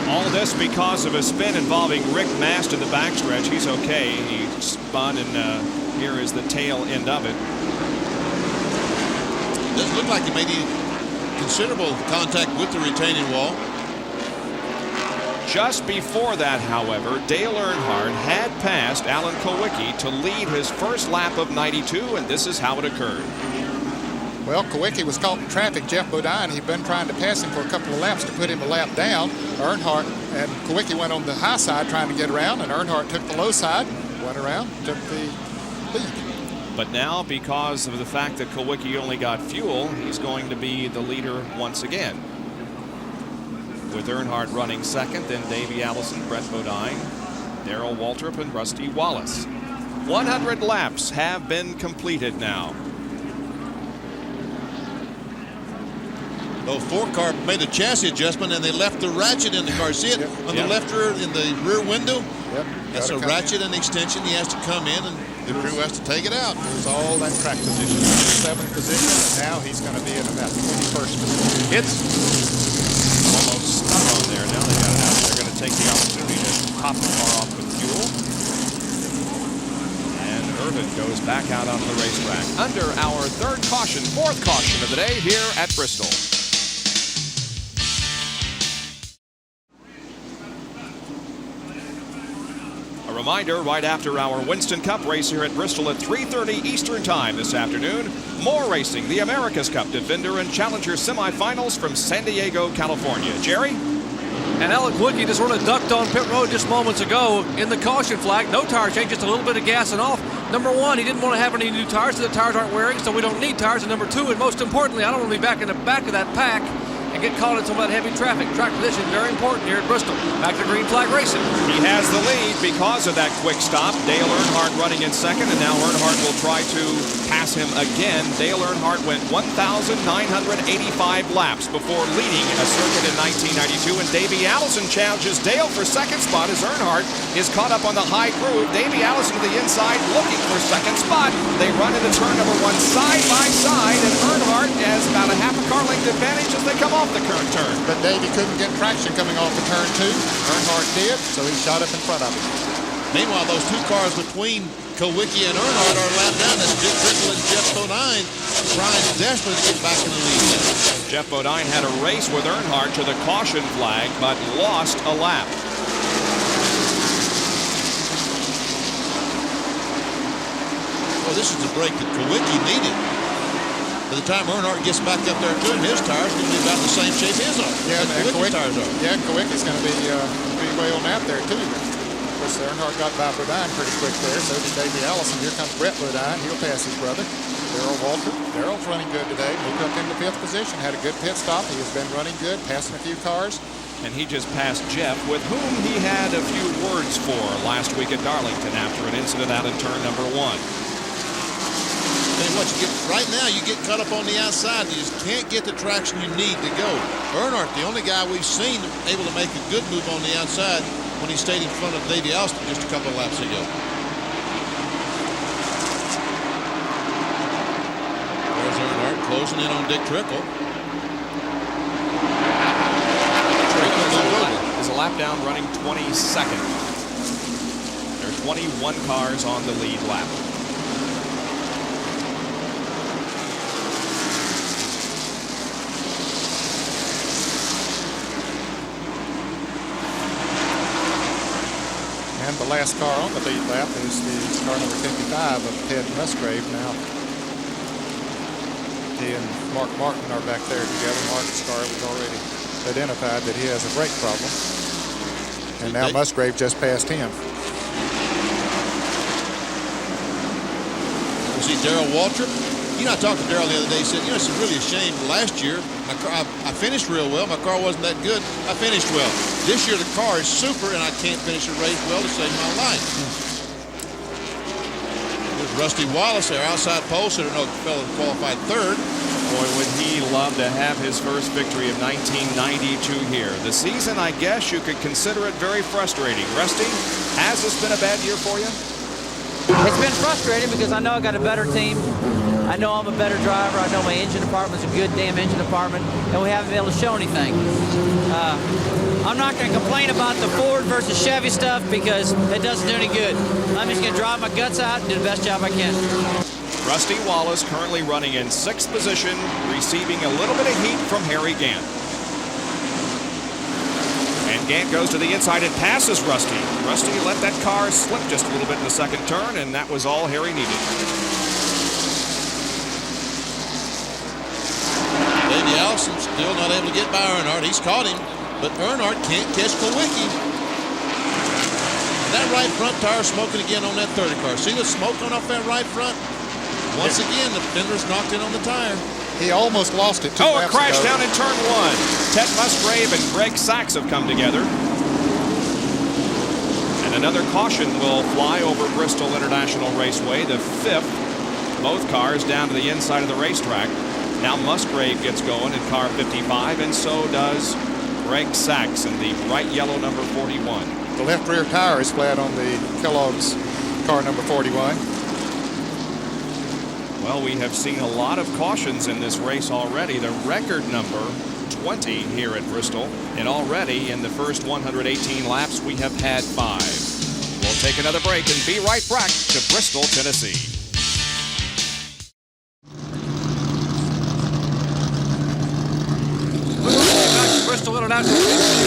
All this because of a spin involving Rick Mast in the backstretch. He's okay. He spun, and here is the tail end of it. It doesn't look like he made any considerable contact with the retaining wall. Just before that, however, Dale Earnhardt had passed Alan Kawicki to lead his first lap of 92, and this is how it occurred. Well, Kawicki was caught in traffic. Jeff Bodine, he'd been trying to pass him for a couple of laps to put him a lap down. Earnhardt and Kawicki went on the high side trying to get around, and Earnhardt took the low side, went around, took the lead. But now, because of the fact that Kawicki only got fuel, he's going to be the leader once again. With Earnhardt running second, then Davey Allison, Brett Bodine, Darrell Waltrip, and Rusty Wallace. 100 laps have been completed now. Well, 4-car made a chassis adjustment, and they left the ratchet in the car. See it on the left rear in the rear window? Yep. That's a ratchet and extension. He has to come in, and the crew has to take it out. It was all that track position, 7th position, and now he's going to be in about 21st position. It's almost stuck on there. Now they got it out. They're going to take the opportunity to top the car off with fuel. And Irvin goes back out onto the racetrack under our third caution, fourth caution of the day here at Bristol. Reminder, right after our Winston Cup race here at Bristol at 3:30 Eastern Time this afternoon, more racing, the America's Cup Defender and Challenger semifinals from San Diego, California. Jerry? And Alan Kawicki just sort of ducked on pit road just moments ago in the caution flag. No tire change, just a little bit of gassing off. Number one, he didn't want to have any new tires, so the tires aren't wearing, so we don't need tires. And number two, and most importantly, I don't want to be back in the back of that pack and get caught in some of that heavy traffic. Track position, very important here at Bristol. Back to green flag racing. He has the lead because of that quick stop. Dale Earnhardt running in second, and now Earnhardt will try to pass him again. Dale Earnhardt went 1,985 laps before leading a circuit in 1992, and Davey Allison challenges Dale for second spot as Earnhardt is caught up on the high groove. Davey Allison to the inside looking for second spot. They run into turn number one side by side, and Earnhardt has about a half a car length advantage as they come off the current turn. But Davey couldn't get traction coming off the turn 2. Earnhardt did, so he shot up in front of him. Meanwhile, those 2 cars between Kawicki and Earnhardt are lapped down. That's Dick Trickle and Jeff Bodine trying desperately to get back in the lead. Jeff Bodine had a race with Earnhardt to the caution flag, but lost a lap. Well, this is the break that Kawicki needed. By the time Earnhardt gets back up there to him, his tires going to be about the same shape his are. Yeah, Kawicki's tires are. Yeah, Kawicki's going to be way on out there too. Of course, Earnhardt got by Bodine pretty quick there. So did Davey Allison. Here comes Brett Bodine. He'll pass his brother, Darrell Waltrip. Darrell's running good today. Moved up into 5th position. Had a good pit stop. He has been running good, passing a few cars. And he just passed Jeff, with whom he had a few words for last week at Darlington after an incident out in turn number 1. And what you get right now, you get caught up on the outside. You just can't get the traction you need to go. Earnhardt, the only guy we've seen able to make a good move on the outside when he stayed in front of Davey Allison just a couple of laps ago. There's Earnhardt closing in on Dick Trickle. Is a lap down, running 22nd. There are 21 cars on the lead lap. And the last car on the lead lap is the car number 55 of Ted Musgrave. Now, he and Mark Martin are back there together. Martin's car was already identified that he has a brake problem. And now Musgrave just passed him. You see Darrell Waltrip You know, I talked to Darrell the other day. He said, you know, it's really a shame. Last year, my car, I finished real well. My car wasn't that good. I finished well. This year, the car is super, and I can't finish a race well to save my life. There's Rusty Wallace, our outside pole sitter, no fellow qualified third. Boy, would he love to have his first victory of 1992 here. The season, I guess you could consider it very frustrating. Rusty, has this been a bad year for you? It's been frustrating because I know I got a better team. I know I'm a better driver. I know my engine department's a good damn engine department, and we haven't been able to show anything. I'm not going to complain about the Ford versus Chevy stuff because it doesn't do any good. I'm just going to drive my guts out and do the best job I can. Rusty Wallace currently running in 6th position, receiving a little bit of heat from Harry Gant. And Gant goes to the inside and passes Rusty. Rusty let that car slip just a little bit in the second turn, and that was all Harry needed. Davey Allison still not able to get by Earnhardt. He's caught him, but Earnhardt can't catch Kowicki. That right front tire smoking again on that 30 car. See the smoke on off that right front? Once again, the fender's knocked in on the tire. He almost lost it 2 Oh, a laps crash ago. down in turn 1. Ted Musgrave and Greg Sachs have come together. And another caution will fly over Bristol International Raceway, the 5th. Both cars down to the inside of the racetrack. Now Musgrave gets going in car 55, and so does Greg Sachs in the bright yellow number 41. The left rear tire is flat on the Kellogg's car number 41. Well, we have seen a lot of cautions in this race already. The record number 20 here at Bristol, and already in the first 118 laps we have had 5. We'll take another break and be right back to Bristol, Tennessee. Bristol International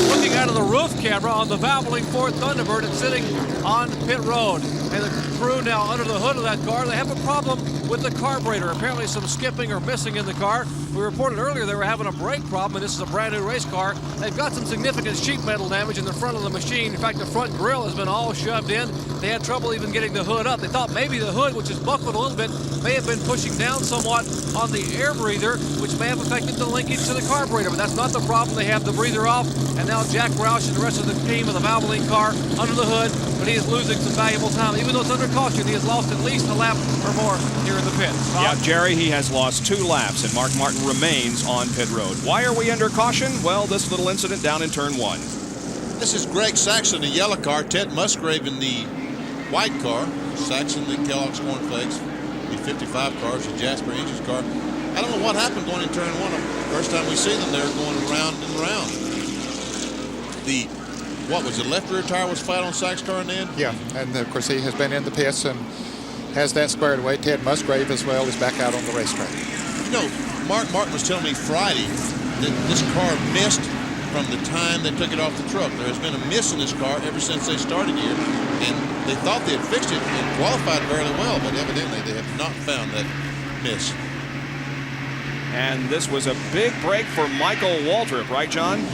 looking out of the roof camera on the Valvoline Ford Thunderbird and sitting on pit road. And the crew now under the hood of that car. They have a problem with the carburetor. Apparently some skipping or missing in the car. We reported earlier they were having a brake problem, and this is a brand new race car. They've got some significant sheet metal damage in the front of the machine. In fact, the front grille has been all shoved in. They had trouble even getting the hood up. They thought maybe the hood, which is buckled a little bit, may have been pushing down somewhat on the air breather, which may have affected the linkage to the carburetor. But that's not the problem. They have the breather off, and now Jack Roush and the rest of the team of the Valvoline car under the hood, but he is losing some valuable time. Even though it's under caution, he has lost at least a lap or more here in the pit. Yeah, Jerry, he has lost 2 laps, and Mark Martin remains on pit road. Why are we under caution? Well, this little incident down in turn 1. This is Greg Sachs in the yellow car, Ted Musgrave in the white car. Sachs in the Kellogg's Cornflakes, the 55 cars, the Jasper Engines car. I don't know what happened going in turn 1. First time we see them, they're going around and around. The left rear tire was flat on Sachs' car in the end? Yeah, and of course he has been in the pits and has that squared away. Ted Musgrave as well is back out on the racetrack. You know, Mark Martin was telling me Friday that this car missed from the time they took it off the truck. There has been a miss in this car ever since they started here, and they thought they had fixed it and qualified fairly well, but evidently they have not found that miss. And this was a big break for Michael Waltrip, right, John?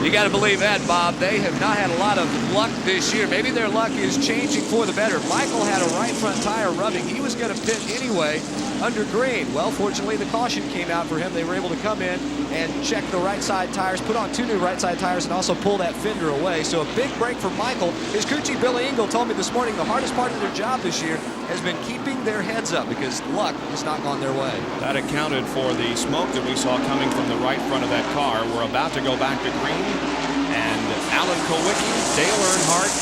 You got to believe that, Bob. They have not had a lot of luck this year. Maybe their luck is changing for the better. Michael had a right front tire rubbing. He was going to pit anyway under green. Well, fortunately, the caution came out for him. They were able to come in and check the right side tires, put on 2 new right side tires, and also pull that fender away. So a big break for Michael. His crew chief, Billy Engel, told me this morning the hardest part of their job this year has been keeping their heads up because luck has not gone their way. That accounted for the smoke that we saw coming from the right front of that car. We're about to go back to green, and Alan Kowicki, Dale Earnhardt,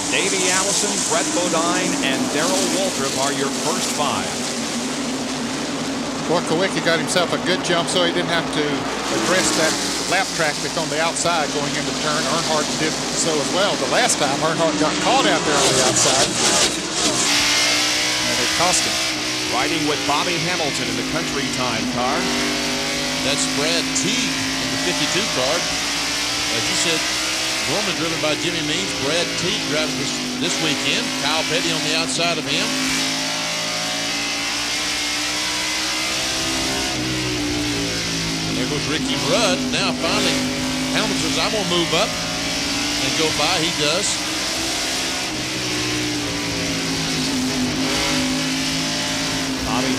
Davey Allison, Brett Bodine, and Darrell Waltrip are your first 5. Well, Kowicki got himself a good jump, so he didn't have to address that lap traffic on the outside going into the turn. Earnhardt did so as well. The last time, Earnhardt got caught out there on the outside, and it cost him. Riding with Bobby Hamilton in the Country Time car. That's Brad Teague in the 52 car. As you said, normally driven by Jimmy Means. Brad Teague driving this weekend. Kyle Petty on the outside of him. And there goes Ricky Rudd. Now finally, Hamilton says, I'm going to move up and go by. He does.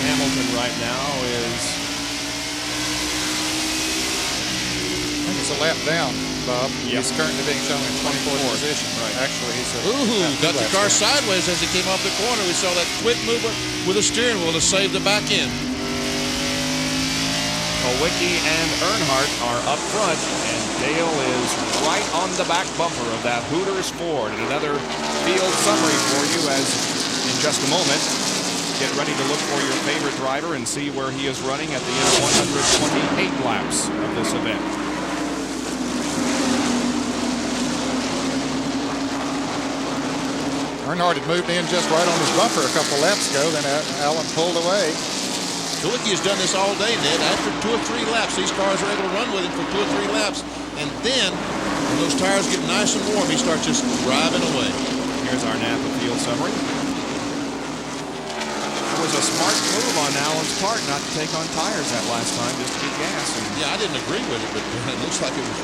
Hamilton right now is... I think it's a lap down, Bob. Yep. He's currently being shown in 24th position. Right. Actually, he's Got the car sideways as he came off the corner. We saw that quick movement with the steering wheel to save the back end. Kowicki and Earnhardt are up front, and Dale is right on the back bumper of that Hooters Ford. And another field summary for you as in just a moment. Get ready to look for your favorite driver and see where he is running at the end of 128 laps of this event. Earnhardt had moved in just right on his bumper a couple laps ago. Then Allen pulled away. Kowicki has done this all day, Ned. After 2 or 3 laps, these cars are able to run with him for 2 or 3 laps. And then, when those tires get nice and warm, he starts just driving away. Here's our Napa field summary. It was a smart move on Allen's part not to take on tires that last time, just to get gas. Yeah, I didn't agree with it, but it looks like it was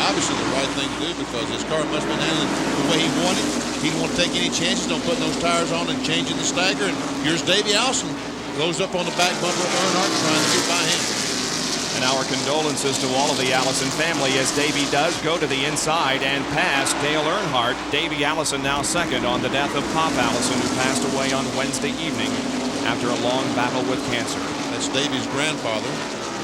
obviously the right thing to do because his car must have been handling the way he wanted. He didn't want to take any chances on putting those tires on and changing the stagger. And here's Davey Allison. Goes up on the back bumper of Earnhardt trying to get by him. And our condolences to all of the Allison family as Davey does go to the inside and pass Dale Earnhardt. Davey Allison now second on the death of Pop Allison, who passed away on Wednesday evening after a long battle with cancer. That's Davey's grandfather,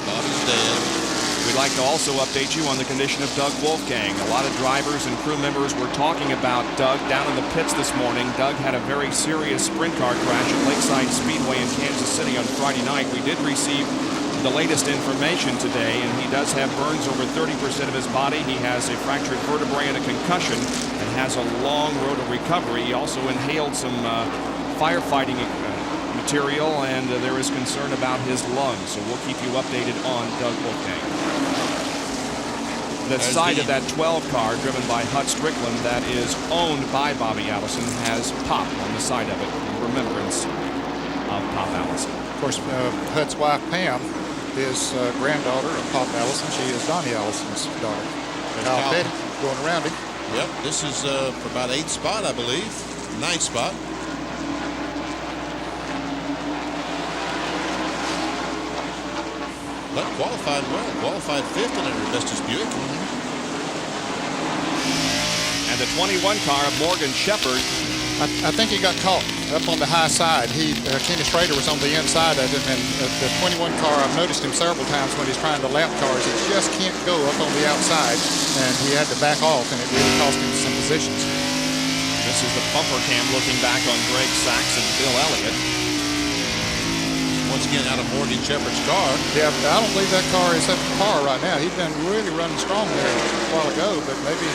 Bobby's dad. We'd like to also update you on the condition of Doug Wolfgang. A lot of drivers and crew members were talking about Doug down in the pits this morning. Doug had a very serious sprint car crash at Lakeside Speedway in Kansas City on Friday night. We did receive the latest information today, and he does have burns over 30% of his body. He has a fractured vertebrae and a concussion and has a long road to recovery. He also inhaled some firefighting material, and there is concern about his lungs. So we'll keep you updated on Doug Wolfgang. The side of that 12 car driven by Hut Strickland that is owned by Bobby Allison has Pop on the side of it in remembrance of Pop Allison. Of course, Hut's wife, Pam, is granddaughter of Pop Allison. She is Donnie Allison's daughter. Kyle Petty going around him. Yep, this is for about 8th spot, I believe. 9th spot. But qualified well. Qualified 5th in a Vestas Buick. And the 21 car of Morgan Shepherd. I think he got caught up on the high side. Kenny Schrader was on the inside of him, and the 21 car, I've noticed him several times when he's trying to lap cars. He just can't go up on the outside, and he had to back off, and it really cost him some positions. This is the bumper cam looking back on Greg Sachs and Bill Elliott. Once again, out of Morgan Shepherd's car. Yeah, I don't believe that car is up to par right now. He's been really running strong there a while ago, but maybe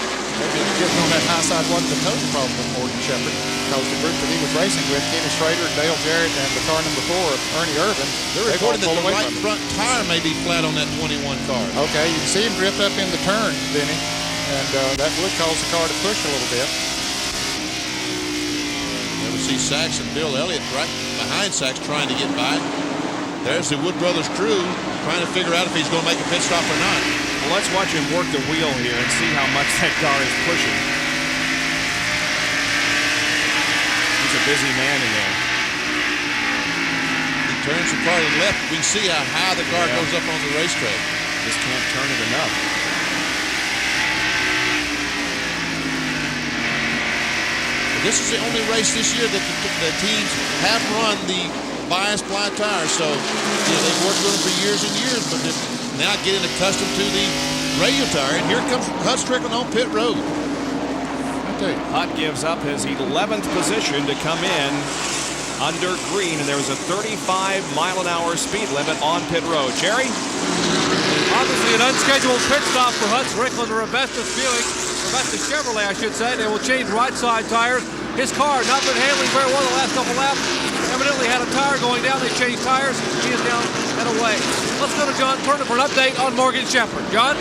getting on that high side wasn't the total problem with Morgan Shepherd, because the group that he was racing with, Kenny Schrader, Dale Jarrett, and the car number 4, Ernie Irvin, they're reporting that the right front tire may be flat on that 21 car. Okay, you can see him drift up in the turn, Denny, and that would cause the car to push a little bit. There we see Sachs and Bill Elliott right behind Sachs trying to get by. There's the Wood Brothers crew trying to figure out if he's going to make a pit stop or not. Well, let's watch him work the wheel here and see how much that car is pushing. He's a busy man in there. He turns the car to the left. We can see how high the car goes up on the racetrack. Just can't turn it enough. This is the only race this year that the teams have run the bias ply tires, so they've worked with them for years and years, but they're now getting accustomed to the radio tire. And here comes Hut Strickland on pit road. Hut gives up his 11th position to come in under green, and there was a 35-mile-an-hour speed limit on pit road. Jerry? Obviously an unscheduled pit stop for Hut Strickland or Vestas Buick, or Vestas Chevrolet, I should say. They will change right side tires. His car not been handling very well the last couple laps. Evidently had a tire going down. They changed tires. He is down and away. Let's go to John Turner for an update on Morgan Shepherd. John?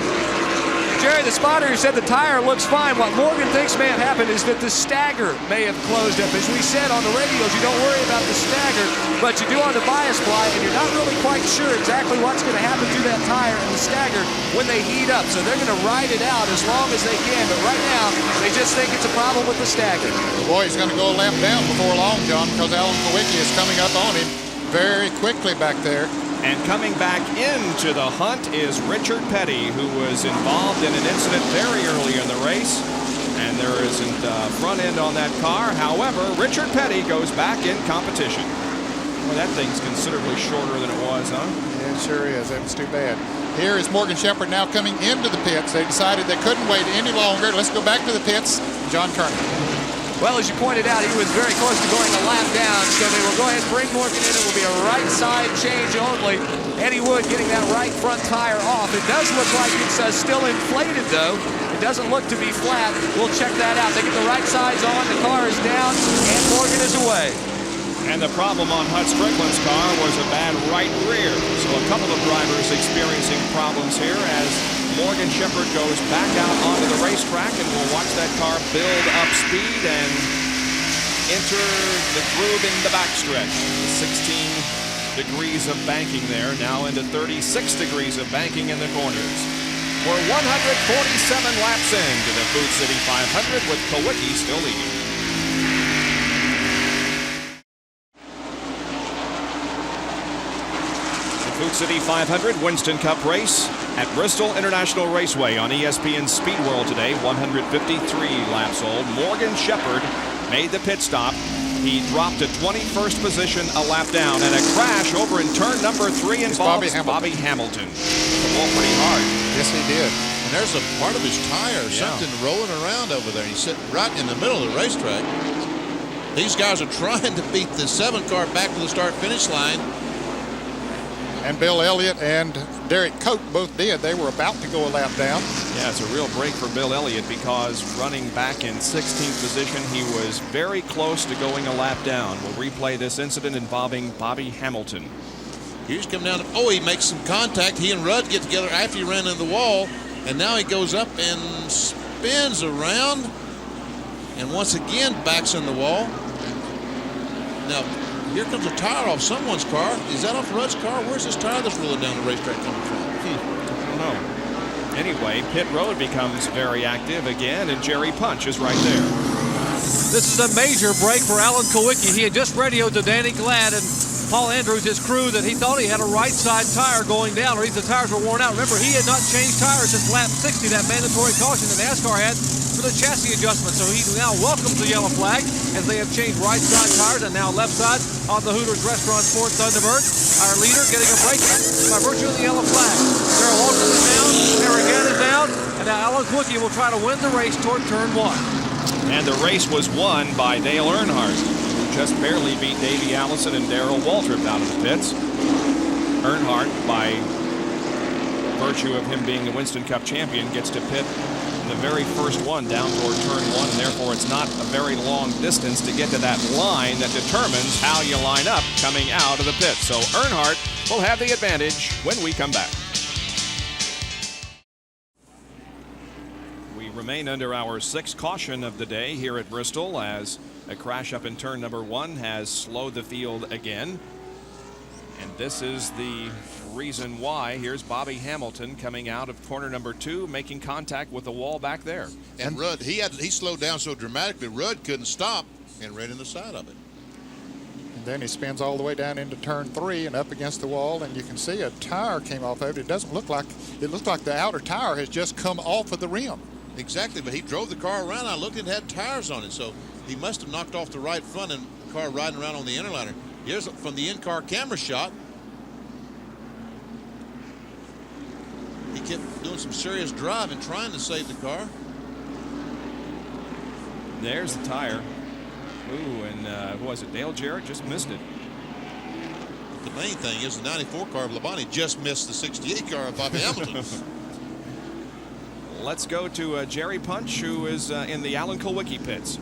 Jerry, the spotter said the tire looks fine. What Morgan thinks may have happened is that the stagger may have closed up. As we said on the radios, you don't worry about the stagger, but you do on the bias ply, and you're not really quite sure exactly what's going to happen to that tire and the stagger when they heat up. So they're going to ride it out as long as they can. But right now, they just think it's a problem with the stagger. Boy, he's going to go a lap down before long, John, because Alan Kowicki is coming up on him. very quickly back there. And coming back into the hunt is Richard Petty, who was involved in an incident very early in the race. And there isn't front end on that car. However, Richard Petty goes back in competition. Well, that thing's considerably shorter than it was, huh? Yeah, it sure is. That was too bad. Here is Morgan Shepherd now coming into the pits. They decided they couldn't wait any longer. Let's go back to the pits. John Turner. Well, as you pointed out, he was very close to going a lap down, so they will go ahead and bring Morgan in. It will be a right side change only. Eddie Wood getting that right front tire off. It does look like it's still inflated, though. It doesn't look to be flat. We'll check that out. They get the right sides on, the car is down, and Morgan is away. And the problem on Hut Strickland's car was a bad right rear. So a couple of drivers experiencing problems here as Morgan Shepherd goes back out onto the racetrack, and we'll watch that car build up speed and enter the groove in the backstretch. 16 degrees of banking there, now into 36 degrees of banking in the corners. We're 147 laps into the Food City 500 with Kowicki still leading. Food City 500 Winston Cup race at Bristol International Raceway on ESPN Speed World today. 153 laps old. Morgan Shepherd made the pit stop. He dropped to 21st position a lap down, and a crash over in turn number 3 involves Bobby Hamilton. He rolled pretty hard. Yes, he did. And there's a part of his tire, something rolling around over there. He's sitting right in the middle of the racetrack. These guys are trying to beat the 7 car back to the start-finish line. And Bill Elliott and Derek Cope both did. They were about to go a lap down. Yeah, it's a real break for Bill Elliott because running back in 16th position, he was very close to going a lap down. We'll replay this incident involving Bobby Hamilton. Here's coming down. Oh, he makes some contact. He and Rudd get together after he ran into the wall. And now he goes up and spins around. And once again backs in the wall. Now, here comes a tire off someone's car. Is that off Rudd's car? Where's this tire that's rolling down the racetrack coming from? I don't know. Anyway, pit road becomes very active again, and Jerry Punch is right there. This is a major break for Alan Kowicki. He had just radioed to Danny Glad and Paul Andrews, his crew, that he thought he had a right side tire going down, or the tires were worn out. Remember, he had not changed tires since lap 60, that mandatory caution that NASCAR had for the chassis adjustment. So he now welcomes the yellow flag as they have changed right side tires and now left side on the Hooters Restaurant Ford Thunderbird. Our leader getting a break by virtue of the yellow flag. Darrell Walton is down, Eric Gann is down, and now Alan Kowicki will try to win the race toward turn 1. And the race was won by Dale Earnhardt, who just barely beat Davey Allison and Darrell Waltrip out of the pits. Earnhardt, by virtue of him being the Winston Cup champion, gets to pit in the very first one down toward turn 1, and therefore it's not a very long distance to get to that line that determines how you line up coming out of the pit. So Earnhardt will have the advantage when we come back. We remain under our 6th caution of the day here at Bristol as a crash up in turn number 1 has slowed the field again. And this is the reason why. Here's Bobby Hamilton coming out of corner number 2, making contact with the wall back there. And Rudd, he slowed down so dramatically, Rudd couldn't stop and ran in the side of it. And then he spins all the way down into turn 3 and up against the wall, and you can see a tire came off of it. It doesn't look like, it looks like the outer tire has just come off of the rim. Exactly, but he drove the car around. I looked and it had tires on it, so he must have knocked off the right front and the car riding around on the interliner. Here's from the in-car camera shot. He kept doing some serious driving, trying to save the car. There's the tire. Ooh, and who was it? Dale Jarrett just missed it. The main thing is the 94 car of Labonte just missed the 68 car of Bobby Hamilton. Let's go to Jerry Punch, who is in the Alan Kowicki pits.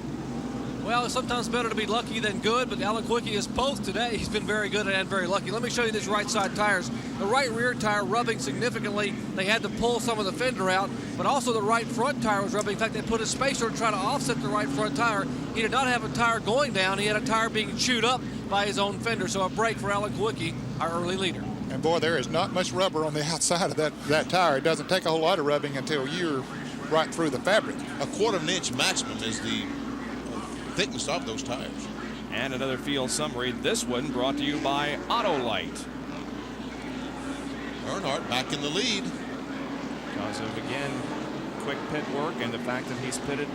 Well, it's sometimes better to be lucky than good, but Alan Kowicki is both today. He's been very good and very lucky. Let me show you these right side tires. The right rear tire rubbing significantly. They had to pull some of the fender out, but also the right front tire was rubbing. In fact, they put a spacer to try to offset the right front tire. He did not have a tire going down. He had a tire being chewed up by his own fender. So a break for Alan Kowicki, our early leader. And boy, there is not much rubber on the outside of that tire. It doesn't take a whole lot of rubbing until you're right through the fabric. A 1/4 inch maximum is the thickness of those tires. And another field summary, this one brought to you by Autolite. Earnhardt back in the lead. Because of, again, quick pit work and the fact that he's pitted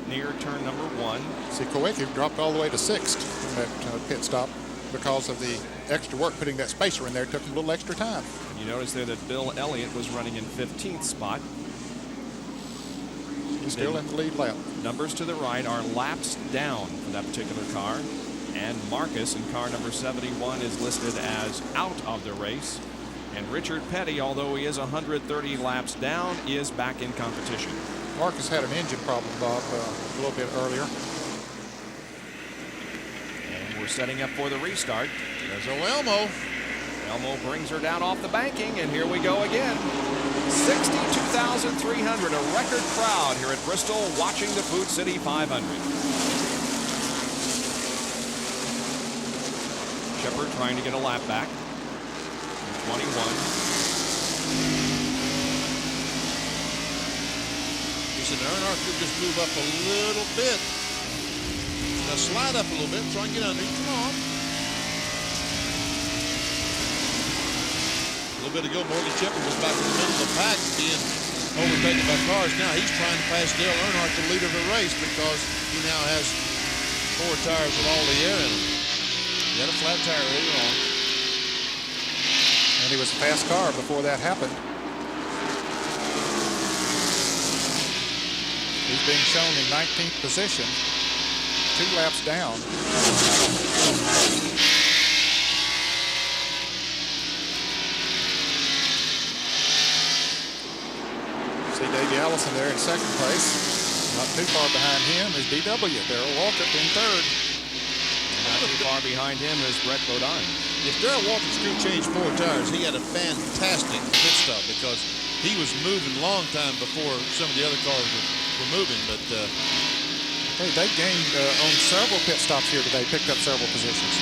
near turn number 1. See, Kowicki dropped all the way to 6th in that pit stop because of the extra work putting that spacer in there. It took him a little extra time. You notice there that Bill Elliott was running in 15th spot. He's still in the lead lap. Numbers to the right are laps down for that particular car. And Marcus in car number 71 is listed as out of the race. And Richard Petty, although he is 130 laps down, is back in competition. Marcus had an engine problem, Bob, a little bit earlier. And we're setting up for the restart. There's Elmo. Elmo brings her down off the banking, and here we go again. 62,300, a record crowd here at Bristol watching the Food City 500. Shepard trying to get a lap back. 21. He said Earnhardt could just move up a little bit. Now slide up a little bit, try and get under. Come on. A little bit ago, Morgan Shepard was back in the middle of the pack being overtaken by cars. Now he's trying to pass Dale Earnhardt, the leader of the race, because he now has 4 tires with all the air in them. He had a flat tire earlier on. And he was a fast car before that happened. He's being shown in 19th position, 2 laps down. See Davey Allison there in 2nd place. Not too far behind him is DW. Darrell Waltrip in 3rd. Not too far behind him is Brett Bodine. If Darrell Waltrip's crew changed 4 tires, he had a fantastic pit stop because he was moving long time before some of the other cars were moving. But hey, they gained on several pit stops here today, picked up several positions.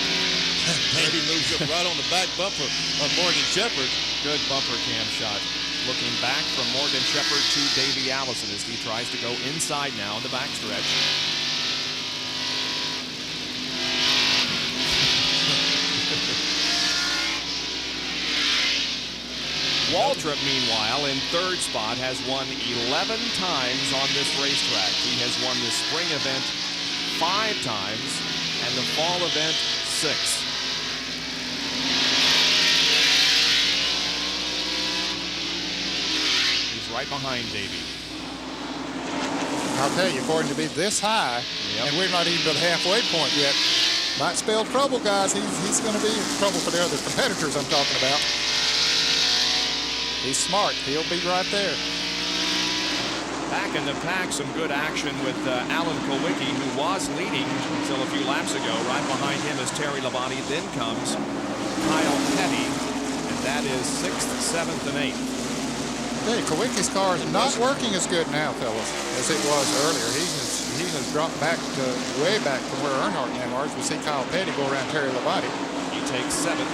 Davey moves up right on the back bumper on Morgan Shepard. Good bumper cam shot. Looking back from Morgan Shepard to Davey Allison as he tries to go inside now in the backstretch. Waltrip, meanwhile, in 3rd spot, has won 11 times on this racetrack. He has won the spring event 5 times and the fall event 6. He's right behind Davey. I'll tell you, for him to be this high, and we're not even to the halfway point yet, might spell trouble, guys. He's going to be in trouble for the other competitors I'm talking about. He's smart. He'll be right there. Back in the pack, some good action with Alan Kowicki, who was leading until a few laps ago. Right behind him is Terry Labonte. Then comes Kyle Petty, and that is 6th, 7th, and 8th. Hey, Kowicki's car is not working as good now, fellas, as it was earlier. He has dropped back to way back from where Earnhardt now was. We see Kyle Petty go around Terry Labonte. He takes 7th.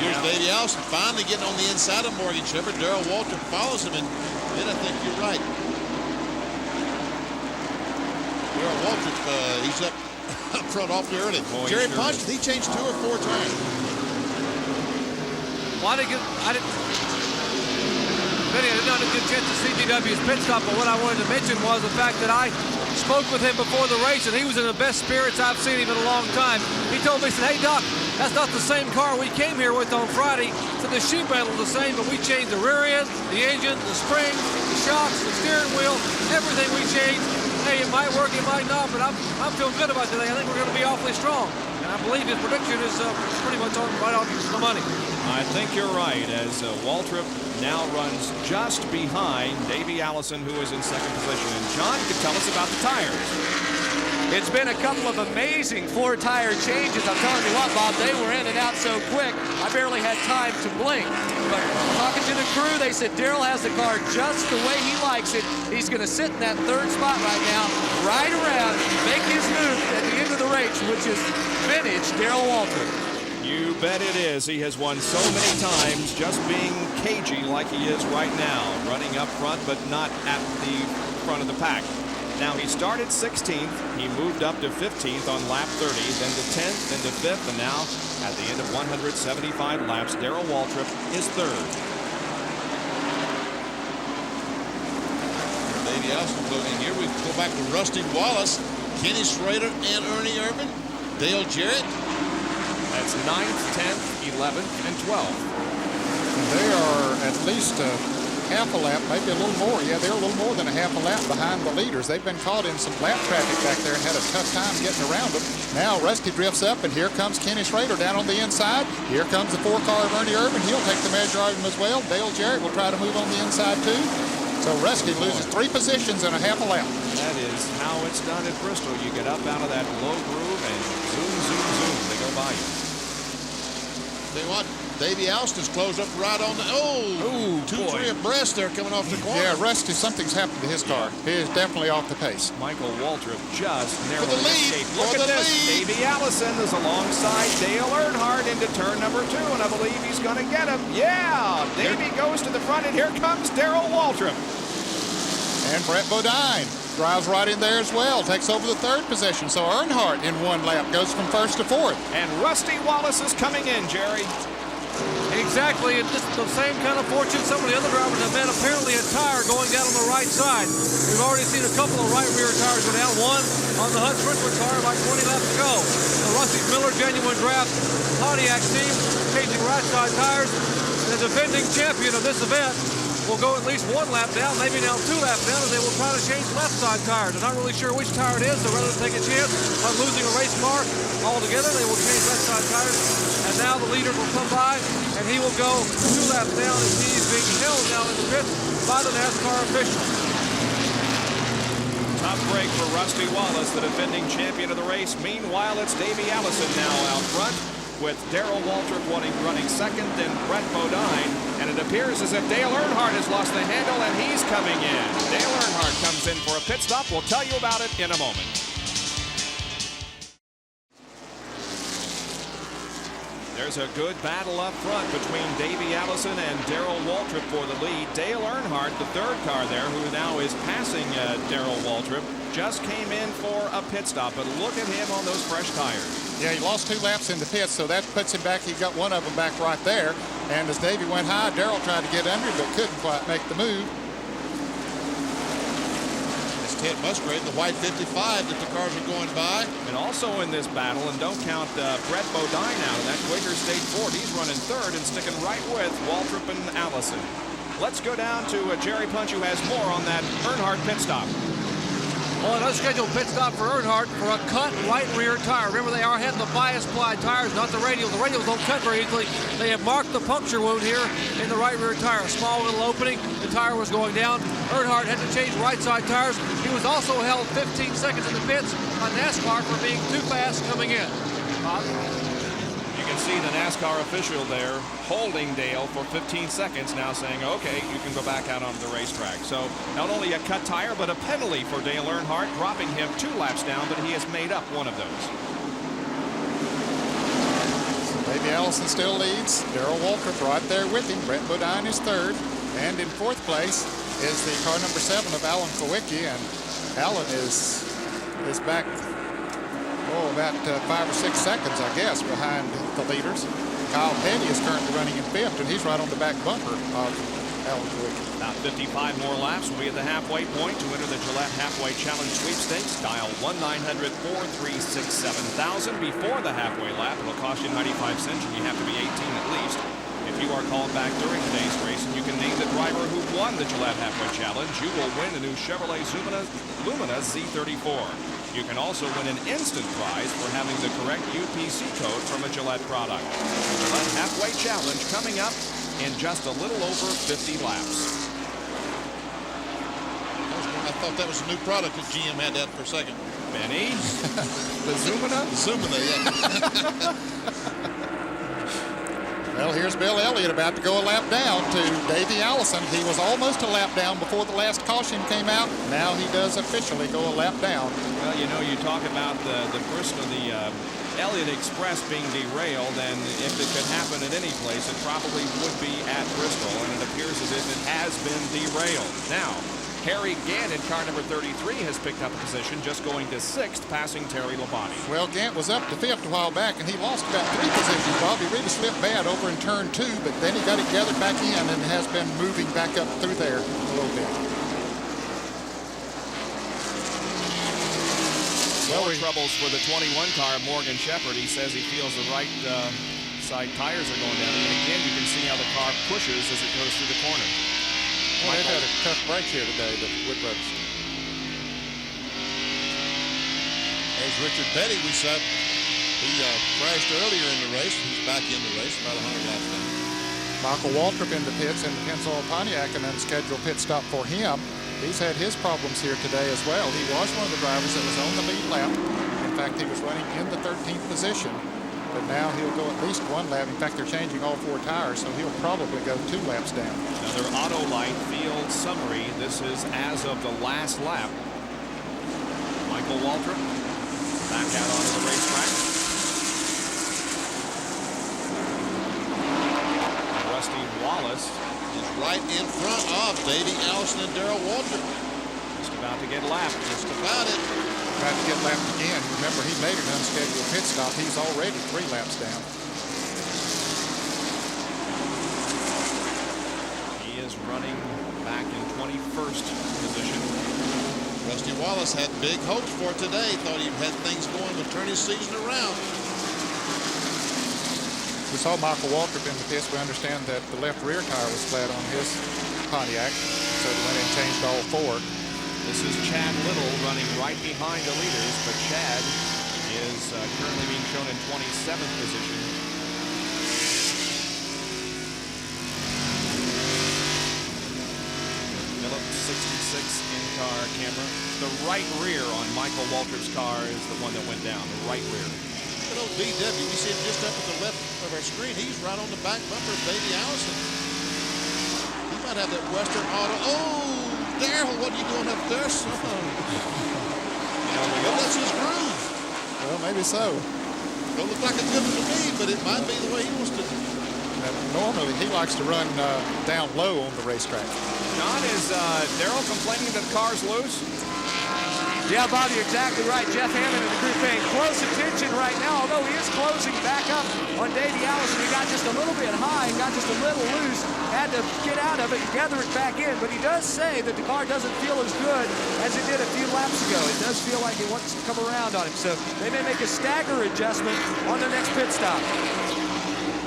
Here's Davey Allison finally getting on the inside of Morgan Shepard. Darrell Waltrip follows him, and then I think you're right. Darrell Waltrip, he's up front awfully early. Boy, Jerry sure Punch, he changed 2 or 4 times. Well, Vinny, I did not get a chance to see DW's pit stop, but what I wanted to mention was the fact that I spoke with him before the race, and he was in the best spirits I've seen him in a long time. He told me, he said, hey, Doc, that's not the same car we came here with on Friday. So the sheet metal's the same, but we changed the rear end, the engine, the springs, the shocks, the steering wheel, everything we changed. Hey, it might work, it might not, but I'm feeling good about today. I think we're going to be awfully strong. And I believe his prediction is pretty much right on the money. I think you're right, as Waltrip now runs just behind Davey Allison, who is in 2nd position. And John can tell us about the tires. It's been a couple of amazing 4 tire changes. I'm telling you what, Bob, they were in and out so quick, I barely had time to blink. But talking to the crew, they said Darrell has the car just the way he likes it. He's going to sit in that 3rd spot right now, ride around, make his move at the end of the race, which is vintage Darrell Waltrip. You bet it is. He has won so many times just being cagey like he is right now, running up front but not at the front of the pack. Now, he started 16th. He moved up to 15th on lap 30, then to 10th, then to 5th, and now at the end of 175 laps, Darrell Waltrip is 3rd. Davey Allison included in here. We go back to Rusty Wallace, Kenny Schrader, and Ernie Irvin. Dale Jarrett. That's 9th, 10th, 11th, and 12th. They are at least half a lap, maybe a little more. Yeah, they're a little more than a half a lap behind the leaders. They've been caught in some lap traffic back there and had a tough time getting around them. Now Rusty drifts up, and here comes Kenny Schrader down on the inside. Here comes the 4-car of Ernie Irvin. He'll take the measure of him as well. Dale Jarrett will try to move on the inside too. So Rusty loses 3 positions in a half a lap. That is how it's done at Bristol. You get up out of that low groove and zoom, zoom, zoom. They go by you. Tell you what, Davey Alston's closed up right on the, two, boy. 3 abreast there coming off the corner. Yeah, Rusty, something's happened to his car. He is definitely off the pace. Michael Waltrip just narrowly For the lead, escaped. for Look at the this. lead. Davey Allison is alongside Dale Earnhardt into turn number 2, and I believe he's going to get him. Yeah, Davey goes to the front, and here comes Darrell Waltrip. And Brett Bodine drives right in there as well, takes over the 3rd position. So Earnhardt in 1 lap goes from 1st to 4th. And Rusty Wallace is coming in, Jerry. Exactly, and just the same kind of fortune some of the other drivers have had. Apparently a tire going down on the right side. We've already seen a couple of right rear tires go down. One on the Hutch Richmond car about 20 laps ago. The Rusty Miller Genuine Draft Pontiac team changing right side tires. The defending champion of this event will go at least 1 lap down, maybe now 2 laps down, and they will try to change left side tires. They're not really sure which tire it is, so rather than take a chance on losing a race car altogether, they will change left side tires. And now the leader will come by, and he will go 2 laps down as he's being held down in the pits by the NASCAR official. Tough break for Rusty Wallace, the defending champion of the race. Meanwhile, it's Davey Allison now out front, with Darrell Waltrip running 2nd, then Brett Bodine. And it appears as if Dale Earnhardt has lost the handle, and he's coming in. Dale Earnhardt comes in for a pit stop. We'll tell you about it in a moment. There's a good battle up front between Davey Allison and Darrell Waltrip for the lead. Dale Earnhardt, the 3rd car there, who now is passing Darrell Waltrip, just came in for a pit stop, but look at him on those fresh tires. Yeah, he lost 2 laps in the pits, so that puts him back. He got 1 of them back right there. And as Davey went high, Darrell tried to get under, but couldn't quite make the move. It's Ted Musgrave, the white 55 that the cars are going by. And also in this battle, and don't count Brett Bodine out of that, Quaker State Ford. He's running 3rd and sticking right with Waltrip and Allison. Let's go down to Jerry Punch, who has more on that Earnhardt pit stop. Well, an unscheduled pit stop for Earnhardt for a cut right rear tire. Remember, they are having the bias ply tires, not the radial. The radials don't cut very easily. They have marked the puncture wound here in the right rear tire. A small little opening. The tire was going down. Earnhardt had to change right side tires. He was also held 15 seconds in the pits on NASCAR for being too fast coming in. Bob? You can see the NASCAR official there holding Dale for 15 seconds, now saying, okay, you can go back out onto the racetrack. So not only a cut tire, but a penalty for Dale Earnhardt, dropping him 2 laps down, but he has made up 1 of those. Davey Allison still leads. Darrell Waltrip right there with him. Brett Bodine is 3rd. And in 4th place is the car number 7 of Alan Kowicki. And Alan is back about 5 or 6 seconds, I guess, behind the leaders. Kyle Petty is currently running in 5th, and he's right on the back bumper of Alan Kowicki. About 55 more laps. We'll be at the halfway point to enter the Gillette Halfway Challenge Sweepstakes. Dial 1-900-436-7000 before the halfway lap. It'll cost you 95 cents, and you have to be 18 at least. If you are called back during today's race and you can name the driver who won the Gillette Halfway Challenge, you will win the new Chevrolet Lumina Z34. You can also win an instant prize for having the correct UPC code from a Gillette product. The Gillette Halfway Challenge coming up in just a little over 50 laps. I thought that was a new product that GM had that for a second. Benny? The Zumina? Zumina, yeah. Well, here's Bill Elliott about to go a lap down to Davey Allison. He was almost a lap down before the last caution came out. Now he does officially go a lap down. Well, you know, you talk about the Bristol, the Elliott Express being derailed, and if it could happen at any place, it probably would be at Bristol, and it appears as if it has been derailed. Now, Harry Gant in car number 33 has picked up a position, just going to 6th, passing Terry Labonte. Well, Gant was up to 5th a while back, and he lost about 3 positions. Bob, he really slipped bad over in turn 2, but then he got it gathered back in and has been moving back up through there a little bit. Well, troubles for the 21 car, Morgan Shepherd. He says he feels the right side tires are going down. And again, you can see how the car pushes as it goes through the corner. Well, they've had a tough break here today, the Wood Brothers. There's Richard Petty. We saw he crashed earlier in the race. He's back in the race, about 100 laps down. Michael Waltrip in the pits in the Pennzoil Pontiac, an unscheduled pit stop for him. He's had his problems here today as well. He was one of the drivers that was on the lead lap. In fact, he was running in the 13th position. But now he'll go at least 1 lap. In fact, they're changing all 4 tires, so he'll probably go 2 laps down. Another Autolite field summary. This is as of the last lap. Michael Waltrip back out onto the racetrack. Rusty Wallace is right in front of Davey Allison and Darrell Waltrip. Just about to get lapped. Just about it. Tried to get lapped again. Remember, he made an unscheduled pit stop. He's already 3 laps down. He is running back in 21st position. Rusty Wallace had big hopes for today. Thought he had things going to turn his season around. We saw Michael Waltrip in the pits. We understand that the left rear tire was flat on his Pontiac, so they went and changed all 4. This is Chad Little running right behind the leaders, but Chad is currently being shown in 27th position. Phillips 66 in-car camera. The right rear on Michael Waltrip's car is the one that went down, the right rear. Good old DW, we see him just up at the left of our screen. He's right on the back bumper of Davey Allison. He might have that Western Auto. Oh! Darrell, what are you doing up there, son? Well, that's his groove. Well, maybe so. Don't look like a good one to me, but it might be the way he wants to. Normally, he likes to run down low on the racetrack. John, is Darrell complaining that the car's loose? Yeah, Bob, you're exactly right. Jeff Hammond and the crew paying close attention right now, although he is closing back up on Davey Allison. He got just a little bit high and got just a little loose. Had to get out of it and gather it back in. But he does say that the car doesn't feel as good as it did a few laps ago. It does feel like it wants to come around on him. So they may make a stagger adjustment on their next pit stop.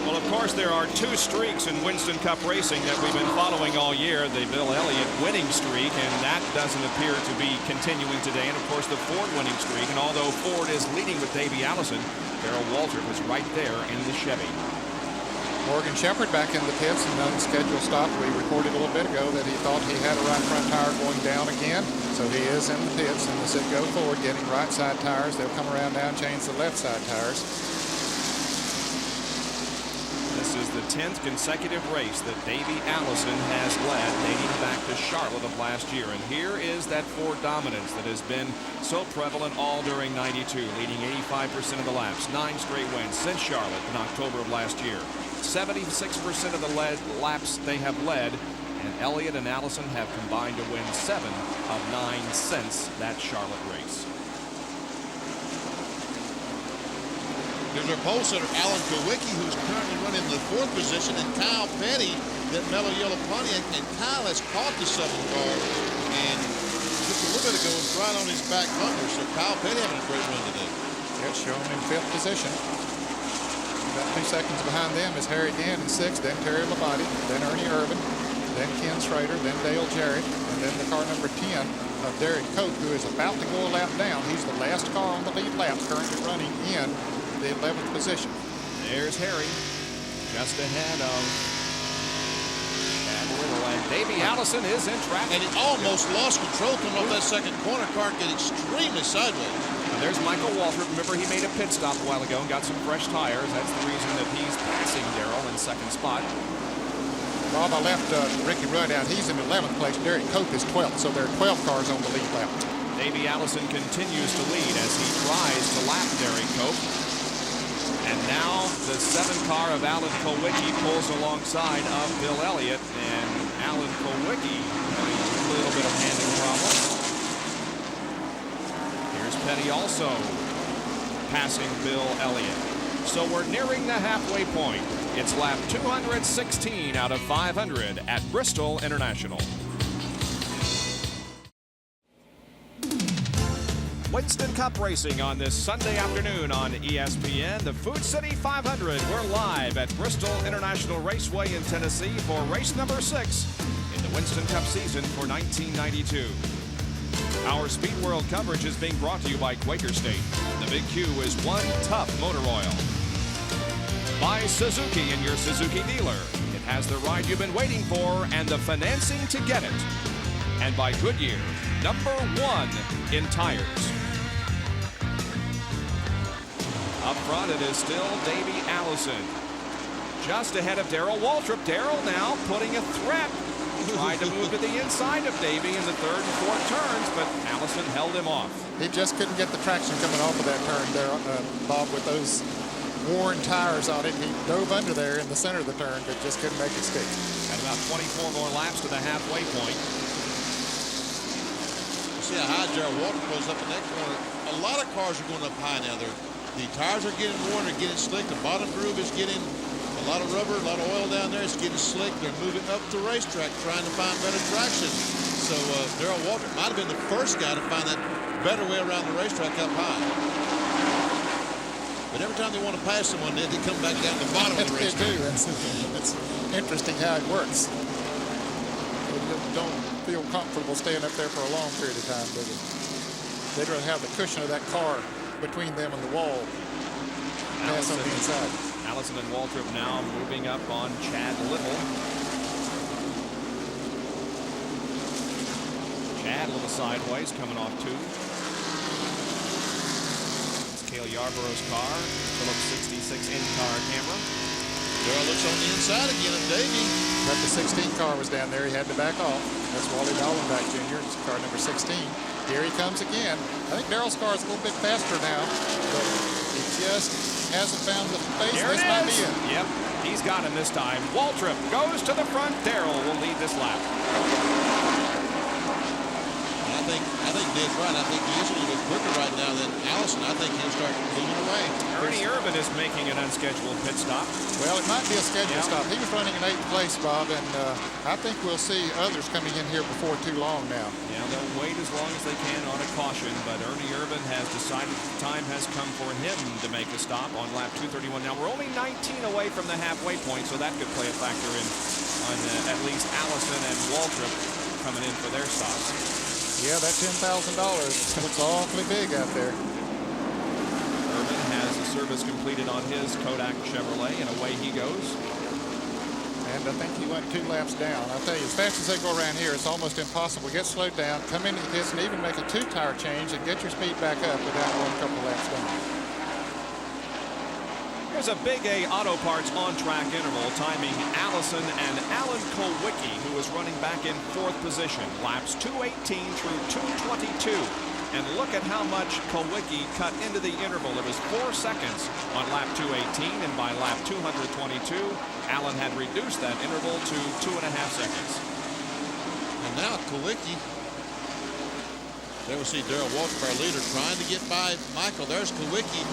Well, of course, there are 2 streaks in Winston Cup racing that we've been following all year. The Bill Elliott winning streak, and that doesn't appear to be continuing today. And, of course, the Ford winning streak. And although Ford is leading with Davey Allison, Darrell Waltrip is right there in the Chevy. Morgan Shepherd back in the pits, and unscheduled stop. We reported a little bit ago that he thought he had a right front tire going down again. So he is in the pits, and as it go forward, getting right side tires. They'll come around now and change the left side tires. This is the 10th consecutive race that Davey Allison has led, dating back to Charlotte of last year. And here is that Ford dominance that has been so prevalent all during 92, leading 85% of the laps, 9 straight wins since Charlotte in October of last year. 76% of the laps they have led, and Elliott and Allison have combined to win 7 of 9 since that Charlotte race. There's our pole setter, Alan Kowicki, who's currently running the 4th position, and Kyle Petty, that mellow yellow Pontiac, and Kyle has caught the 7th car, and just a little bit ago was right on his back bumper, so Kyle Petty having a great run today. Yes, shown in 5th position. About 2 seconds behind them is Harry Gant in 6th, then Terry Labonte, then Ernie Irvin, then Ken Schrader, then Dale Jarrett, and then the car number 10 of Derek Cope, who is about to go a lap down. He's the last car on the lead lap, currently running in the 11th position. There's Harry, just ahead of Chad Little, and Davey Allison is in traffic. And he almost lost control coming off that second corner. Car get extremely sideways. And there's Michael Waltrip. Remember, he made a pit stop a while ago and got some fresh tires. That's the reason that he's passing Darrell in 2nd spot. Bob, I left Ricky Rudd out. He's in 11th place. Derek Cope is 12th, so there are 12 cars on the lead lap. Davey Allison continues to lead as he tries to lap Derek Cope. And now the 7th car of Alan Kowicki pulls alongside of Bill Elliott, and Alan Kowicki little bit of handling problem. Here's Petty also passing Bill Elliott. So we're nearing the halfway point. It's lap 216 out of 500 at Bristol International. Winston Cup racing on this Sunday afternoon on ESPN. The Food City 500. We're live at Bristol International Raceway in Tennessee for race number 6 in the Winston Cup season for 1992. Our Speed World coverage is being brought to you by Quaker State. The Big Q is one tough motor oil. By Suzuki and your Suzuki dealer. It has the ride you've been waiting for and the financing to get it. And by Goodyear, number 1 in tires. Up front, it is still Davey Allison. Just ahead of Darrell Waltrip. Darrell now putting a threat. Tried to move to the inside of Davey in the 3rd and 4th turns, but Allison held him off. He just couldn't get the traction coming off of that turn there, Bob, with those worn tires on it. He dove under there in the center of the turn, but just couldn't make it stick. And about 24 more laps to the halfway point. See how high Darrell Waltrip goes up in that corner. A lot of cars are going up high now. The tires are getting worn, they're getting slick. The bottom groove is getting a lot of rubber, a lot of oil down there. It's getting slick. They're moving up the racetrack trying to find better traction. So Darrell Waltrip might have been the first guy to find that better way around the racetrack up high. But every time they want to pass someone, they come back down the bottom of the racetrack. They do. It's interesting how it works. They don't feel comfortable staying up there for a long period of time, do they? They'd rather have the cushion of that car between them and the wall. Pass on the inside. Allison and Waltrip now moving up on Chad Little. Chad a little sideways, coming off 2. It's Cale Yarborough's car. Phillips 66 in-car camera. Darrell looks on the inside again of Davey. But the 16 car was down there. He had to back off. That's Wally Dallenbach Jr. It's car number 16. Here he comes again. I think Darrell's car is a little bit faster now, but he just hasn't found the space. There this it might is. be it. Yep, he's got him this time. Waltrip goes to the front. Darrell will lead this lap. I think Ned's right. I think he is a little bit quicker right now than Allison. I think he'll start moving away. Ernie Irvin is making an unscheduled pit stop. Well, it might be a scheduled stop. He was running in 8th place, Bob, and I think we'll see others coming in here before too long now. Yeah, they'll wait as long as they can on a caution, but Ernie Irvin has decided the time has come for him to make a stop on lap 231. Now, we're only 19 away from the halfway point, so that could play a factor in on at least Allison and Waltrip coming in for their stops. Yeah, that $10,000 looks awfully big out there. Irvin has the service completed on his Kodak Chevrolet, and away he goes. And I think he went 2 laps down. I'll tell you, as fast as they go around here, it's almost impossible. Get slowed down, come into the pits, and even make a 2-tire change and get your speed back up without going a couple laps down. Here's a Big A Auto Parts on-track interval timing Allison and Alan Kulwicki, who is running back in 4th position. Laps 218 through 222. And look at how much Kulwicki cut into the interval. It was 4 seconds on lap 218, and by lap 222, Allen had reduced that interval to 2.5 seconds. And now Kulwicki, there we see Darrell Waltrip, our leader, trying to get by Michael. There's Kulwicki,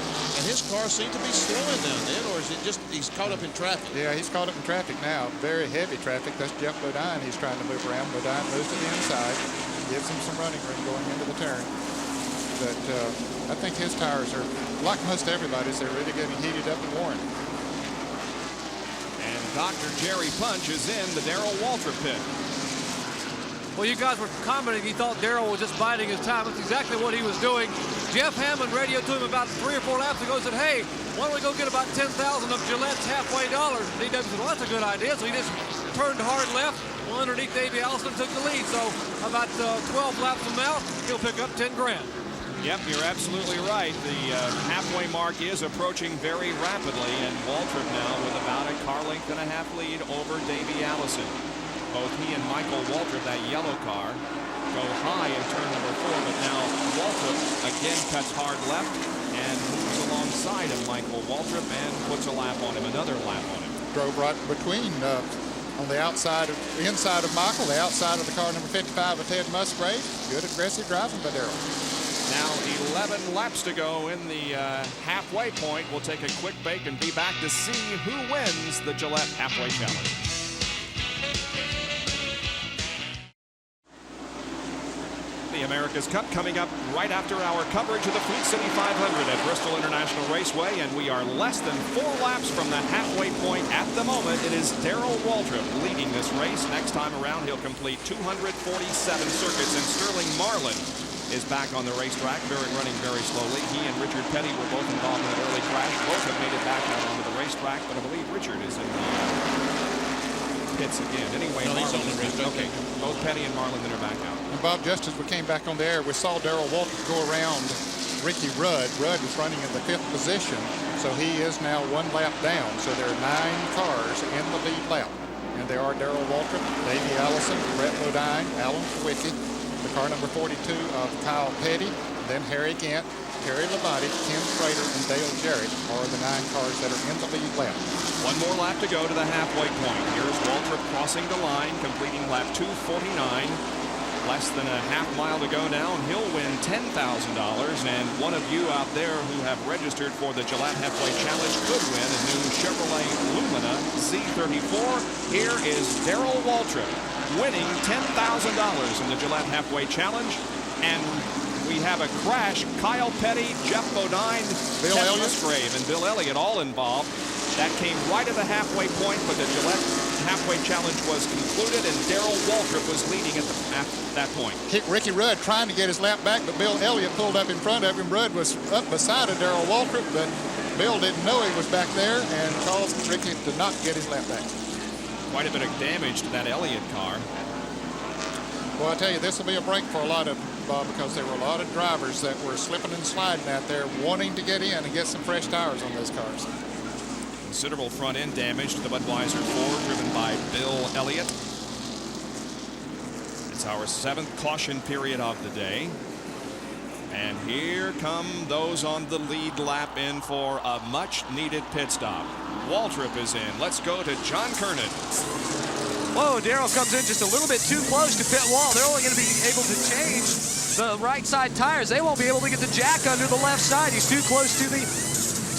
and his car seems to be slowing down then, or is it just he's caught up in traffic? Yeah, he's caught up in traffic now. Very heavy traffic. That's Jeff Bodine he's trying to move around. Bodine moves to the inside, gives him some running room going into the turn. But I think his tires are, like most everybody's, they're really getting heated up and worn. And Dr. Jerry Punch is in the Darrell Waltrip pit. Well, you guys were commenting he thought Darrell was just biding his time. That's exactly what he was doing. Jeff Hammond radioed to him about 3 or 4 laps ago and said, hey, why don't we go get about 10,000 of Gillette's halfway dollars? And DW said, well, that's a good idea. So he just turned hard left. Well, underneath Davey Allison took the lead. So about 12 laps from now, he'll pick up 10 grand. Yep, you're absolutely right. The halfway mark is approaching very rapidly, and Waltrip now with about a car length and a half lead over Davey Allison. Both he and Michael Waltrip, that yellow car, go high in turn number 4, but now Waltrip again cuts hard left and moves alongside of Michael Waltrip and puts a lap on him, another lap on him. Drove right between on the inside of Michael, the outside of the car number 55 of Ted Musgrave. Good aggressive driving by Darrell. Now 11 laps to go in the halfway point. We'll take a quick break and be back to see who wins the Gillette Halfway Challenge. The America's Cup coming up right after our coverage of the Food City 500 at Bristol International Raceway, and we are less than 4 laps from the halfway point at the moment. It is Darrell Waltrip leading this race. Next time around, he'll complete 247 circuits, and Sterling Marlin is back on the racetrack, running very slowly. He and Richard Petty were both involved in an early crash. Both have made it back out onto the racetrack, but I believe Richard is in the pits again. Anyway, no, he's on the racetrack. Okay, both Petty and Marlin then are back out. And Bob, just as we came back on the air, we saw Darrell Waltrip go around Ricky Rudd. Rudd was running in the 5th position, so he is now 1 lap down. So there are 9 cars in the lead lap. And there are Darrell Waltrip, Davey Allison, Brett Bodine, Alan Kwicky, the car number 42 of Kyle Petty, then Harry Gant, Terry Labonte, Ken Schrader, and Dale Jarrett are the 9 cars that are in the lead lap. 1 more lap to go to the halfway point. Here's Waltrip crossing the line, completing lap 249. Less than a half mile to go now, and he'll win $10,000. And one of you out there who have registered for the Gillette Halfway Challenge could win a new Chevrolet Lumina Z34. Here is Darrell Waltrip winning $10,000 in the Gillette Halfway Challenge. And we have a crash. Kyle Petty, Jeff Bodine, Bill Ted Elliott. Musgrave, and Bill Elliott all involved. That came right at the halfway point, but the Gillette Halfway Challenge was concluded, and Darrell Waltrip was leading at that point. Ricky Rudd trying to get his lap back, but Bill Elliott pulled up in front of him. Rudd was up beside of Darrell Waltrip, but Bill didn't know he was back there and caused Ricky to not get his lap back. Quite a bit of damage to that Elliott car. Well, I tell you, this will be a break for a lot of Bob, because there were a lot of drivers that were slipping and sliding out there wanting to get in and get some fresh tires on those cars. Considerable front end damage to the Budweiser 4, driven by Bill Elliott. It's our 7th caution period of the day. And here come those on the lead lap in for a much needed pit stop. Waltrip is in. Let's go to John Kernan. Whoa, Darrell comes in just a little bit too close to pit wall. They're only going to be able to change the right side tires. They won't be able to get the jack under the left side. He's too close to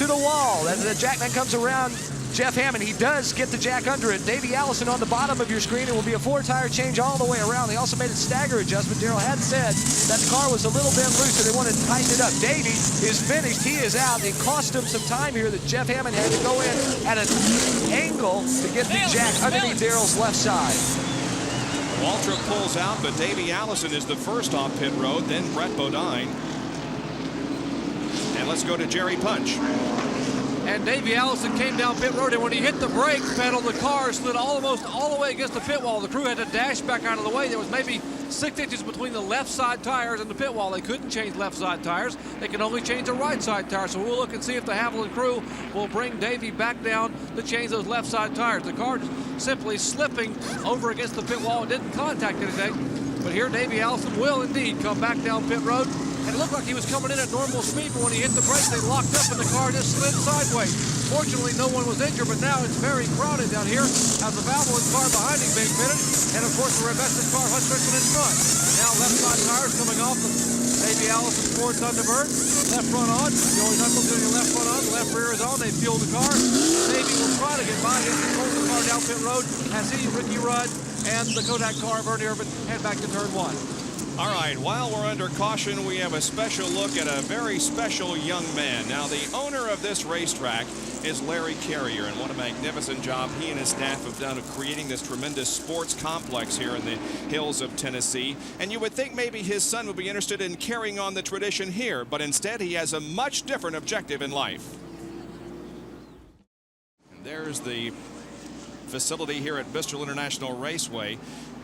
the wall. As the jack then comes around Jeff Hammond, he does get the jack under it. Davey Allison on the bottom of your screen. It will be a 4-tire change all the way around. They also made a stagger adjustment. Darrell had said that the car was a little bit loose, so they wanted to tighten it up. Davey is finished. He is out. It cost him some time here that Jeff Hammond had to go in at an angle to get the jack underneath Darrell's left side. Waltrip pulls out, but Davey Allison is the first off pit road, then Brett Bodine. And let's go to Jerry Punch. And Davey Allison came down pit road, and when he hit the brake pedal, the car slid almost all the way against the pit wall. The crew had to dash back out of the way. There was maybe 6 inches between the left side tires and the pit wall. They couldn't change left side tires. They can only change the right side tires. So we'll look and see if the Haviland crew will bring Davey back down to change those left side tires. The car just simply slipping over against the pit wall and didn't contact anything. But here Davey Allison will indeed come back down pit road. And it looked like he was coming in at normal speed, but when he hit the brakes, they locked up and the car just slid sideways. Fortunately, no one was injured, but now it's very crowded down here as the Valvoline car behind him being pitted, and of course the Revested car, Hunt Strickland in front. Now left side tires coming off the Davey Allison Ford Thunderbird. Left front on, Joey Knuckles doing the left front on, left rear is on, they fuel the car. Davey will try to get by him and pull the car down pit road as he, Ricky Rudd, and the Kodak car, Bernie Irvin, head back to turn 1. All right, while we're under caution, we have a special look at a very special young man. Now, the owner of this racetrack is Larry Carrier, and what a magnificent job he and his staff have done of creating this tremendous sports complex here in the hills of Tennessee. And you would think maybe his son would be interested in carrying on the tradition here, but instead he has a much different objective in life. And there's the facility here at Bristol International Raceway,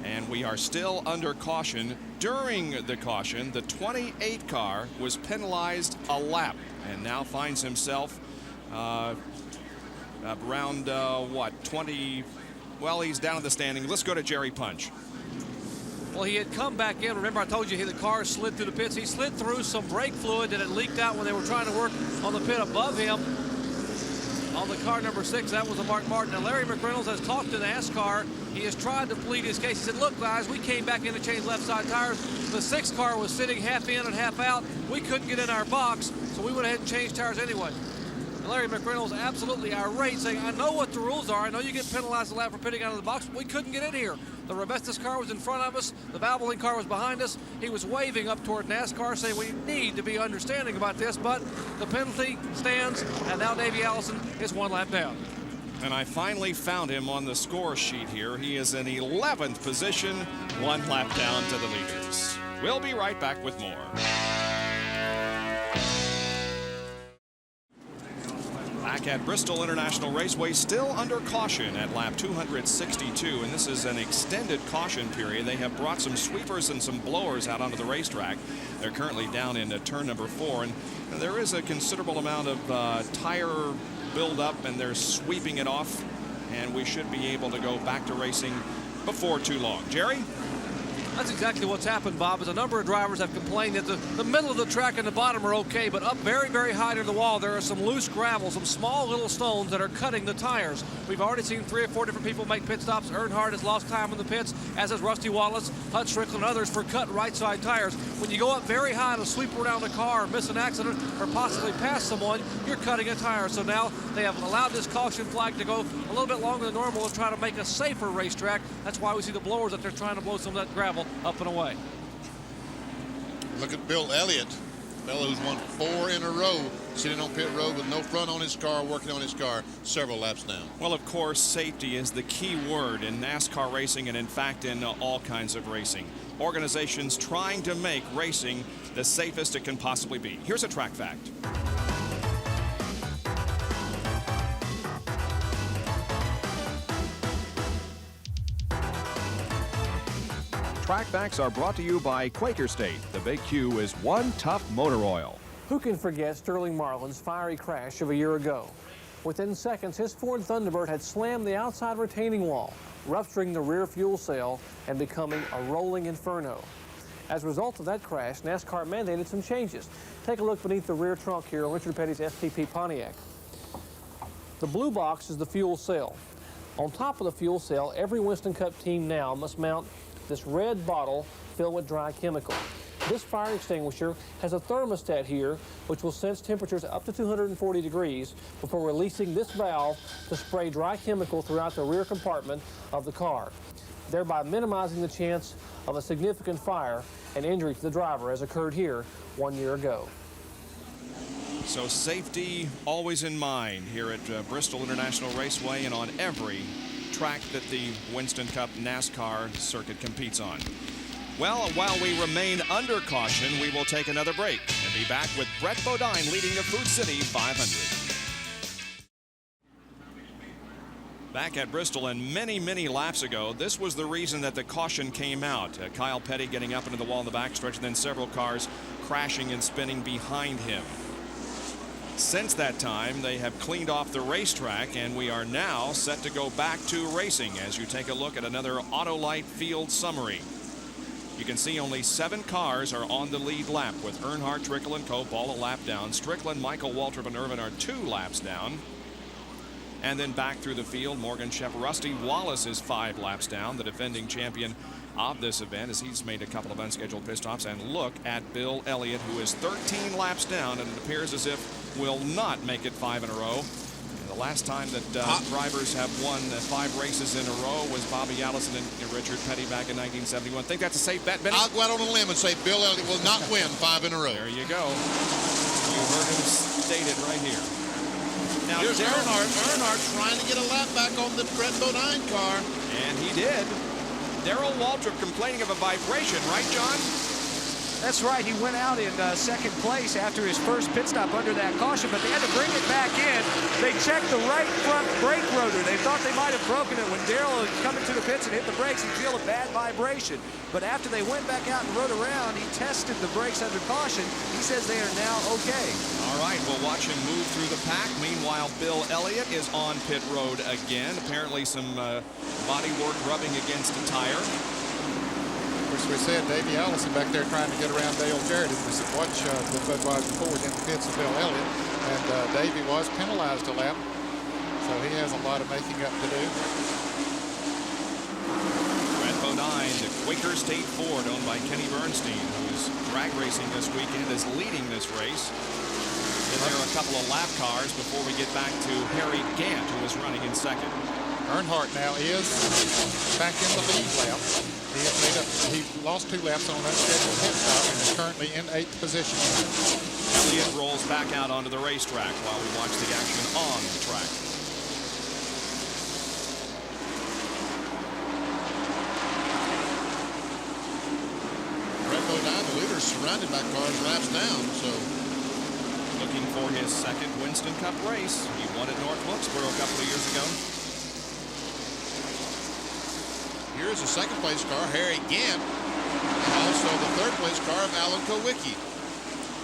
and we are still under caution. During the caution, the 28 car was penalized a lap and now finds himself around 20. Well, he's down in the standing. Let's go to Jerry Punch. Well, he had come back in. Remember, I told you the car slid through the pits. He slid through some brake fluid that had leaked out when they were trying to work on the pit above him. on the car number 6. That was a Mark Martin. And Larry McReynolds has talked to NASCAR. He has tried to plead his case. He said, look, guys, we came back in to change left side tires. The 6 car was sitting half in and half out. We couldn't get in our box, so we went ahead and changed tires anyway. And Larry McReynolds absolutely irate, saying, I know what the rules are. I know you get penalized a lot for pitting out of the box, but we couldn't get in here. The Robestas car was in front of us. The Valvoline car was behind us. He was waving up toward NASCAR, saying we need to be understanding about this, but the penalty stands, and now Davey Allison is 1 lap down. And I finally found him on the score sheet here. He is in 11th position, 1 lap down to the leaders. We'll be right back with more. Back at Bristol International Raceway, still under caution at lap 262, and this is an extended caution period. They have brought some sweepers and some blowers out onto the racetrack. They're currently down in turn number 4, and there is a considerable amount of tire buildup, and they're sweeping it off, and we should be able to go back to racing before too long. Jerry? That's exactly what's happened, Bob, is a number of drivers have complained that the middle of the track and the bottom are okay, but up very, very high to the wall, there are some loose gravel, some small little stones that are cutting the tires. We've already seen 3 or 4 different people make pit stops. Earnhardt has lost time in the pits, as has Rusty Wallace, Hut Strickland, and others for cut right side tires. When you go up very high to sweep around a car or miss an accident or possibly pass someone, you're cutting a tire. So now they have allowed this caution flag to go a little bit longer than normal to try to make a safer racetrack. That's why we see the blowers up there trying to blow some of that gravel up and away. Look at Bill Elliott, fellow who's won 4 in a row, sitting on pit road with no front on his car, working on his car several laps now. Well, of course, safety is the key word in NASCAR racing and, in fact, in all kinds of racing. Organizations trying to make racing the safest it can possibly be. Here's a track fact. Track facts are brought to you by Quaker State. The Big Q is one tough motor oil. Who can forget Sterling Marlin's fiery crash of a year ago? Within seconds, his Ford Thunderbird had slammed the outside retaining wall, rupturing the rear fuel cell and becoming a rolling inferno. As a result of that crash, NASCAR mandated some changes. Take a look beneath the rear trunk here on Richard Petty's STP Pontiac. The blue box is the fuel cell. On top of the fuel cell, every Winston Cup team now must mount this red bottle filled with dry chemical. This fire extinguisher has a thermostat here which will sense temperatures up to 240 degrees before releasing this valve to spray dry chemical throughout the rear compartment of the car, thereby minimizing the chance of a significant fire and injury to the driver, as occurred here 1 year ago. So safety always in mind here at Bristol International Raceway and on every track that the Winston Cup NASCAR circuit competes on. Well, while we remain under caution, we will take another break and be back with Brett Bodine leading the Food City 500. Back at Bristol, and many laps ago, this was the reason that the caution came out. Kyle Petty getting up into the wall in the backstretch, and then several cars crashing and spinning behind him. Since that time, they have cleaned off the racetrack, and we are now set to go back to racing as you take a look at another Autolite field summary. You can see only 7 cars are on the lead lap, with Earnhardt, Trickle, and Cope all a lap down. Strickland, Michael Waltrip, and Irvin are 2 laps down. And then back through the field, Morgan Shepp. Rusty Wallace is 5 laps down, the defending champion of this event, as he's made a couple of unscheduled pit stops. And look at Bill Elliott, who is 13 laps down, and it appears as if will not make it 5 in a row. And the last time that drivers have won 5 races in a row was Bobby Allison and Richard Petty back in 1971. Think that's a safe bet, Benny? I'll go out on a limb and say Bill Elliott will not win 5 in a row. There you go. You heard him stated right here. Now, here's Earnhardt trying to get a lap back on the Brett Bodine car. And he did. Darrell Waltrip complaining of a vibration, right, John? That's right. He went out in second place after his first pit stop under that caution, but they had to bring it back in. They checked the right front brake rotor. They thought they might have broken it. When Darrell had come into the pits and hit the brakes, he'd feel a bad vibration. But after they went back out and rode around, he tested the brakes under caution. He says they are now okay. All right, we'll watch him move through the pack. Meanwhile, Bill Elliott is on pit road again. Apparently some body work rubbing against a tire. As we said, Davey Allison back there trying to get around Dale Jarrett. And we said, watch the Budweiser Ford in the pits of Bill Elliott. And Davey was penalized a lap So he has a lot of making up to do. Brett Bodine, the Quaker State Ford owned by Kenny Bernstein, who's drag racing this weekend, is leading this race. And there are a couple of lap cars before we get back to Harry Gant, who is running in second. Earnhardt now is back in the lead lap. He lost 2 laps on an unscheduled pit stop and is currently in 8th position. Elliott rolls back out onto the racetrack while we watch the action on the track. Brett Bodine, the leader, is surrounded by cars laps down, so Looking for his second Winston Cup race. He won at North Wilkesboro a couple of years ago. here is the second place car, Harry Gant, and also the third place car of Alan Kowicki.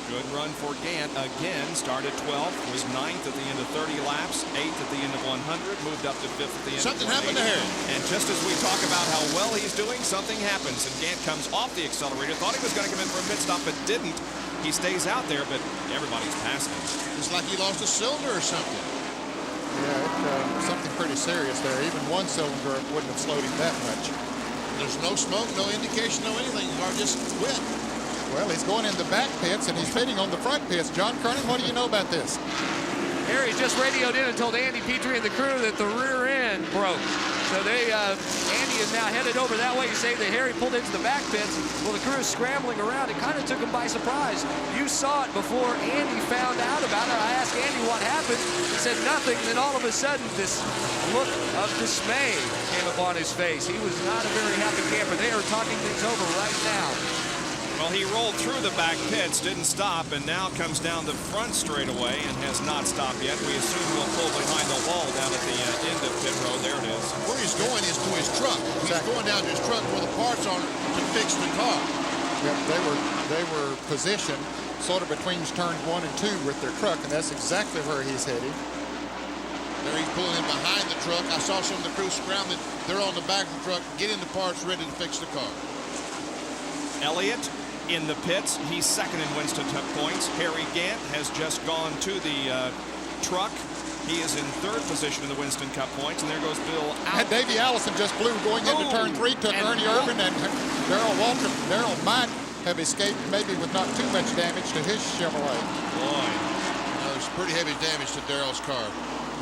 Good run for Gant again. Started 12th, was 9th at the end of 30 laps, 8th at the end of 100, moved up to 5th at the end Something of 180. happened to Harry. And just as we talk about how well he's doing, something happens, and Gant comes off the accelerator. Thought he was going to come in for a pit stop, but didn't. He stays out there, but everybody's passing him. It's like he lost a cylinder or something. Yeah, something pretty serious there. Even one cylinder wouldn't have slowed him that much. There's no smoke, no indication, no anything. The car just quit. Well, he's going in the back pits and he's pitting on the front pits. John Kernan, what do you know about this? Harry just radioed in and told Andy Petrie and the crew that the rear end broke. So Andy is now headed over that way. You say that Harry pulled into the back pits. Well, the crew is scrambling around. It kind of took him by surprise. You saw it before Andy found out about it. I asked Andy what happened. He said nothing. And then all of a sudden, this look of dismay came upon his face. He was not a very happy camper. They are talking things over right now. Well, he rolled through the back pits, didn't stop, and now comes down the front straightaway and has not stopped yet. We assume he'll pull behind the wall down at the end of pit road. There it is. Where he's going is to his truck. He's going down to his truck where the parts are to fix the car. Yep, they were positioned sort of between turns 1 and 2 with their truck, and that's exactly where he's heading. There he's pulling in behind the truck. I saw some of the crew scrambling. They're on the back of the truck, getting the parts ready to fix the car. Elliott in the pits. He's second in Winston Cup points. Harry Gant has just gone to the truck. He is in third position in the Winston Cup points, and there goes Bill And out. Davey Allison just blew going into turn 3, took Ernie Irvin and Darrell Waltrip. Darrell might have escaped maybe with not too much damage to his Chevrolet. Boy. There's pretty heavy damage to Darrell's car.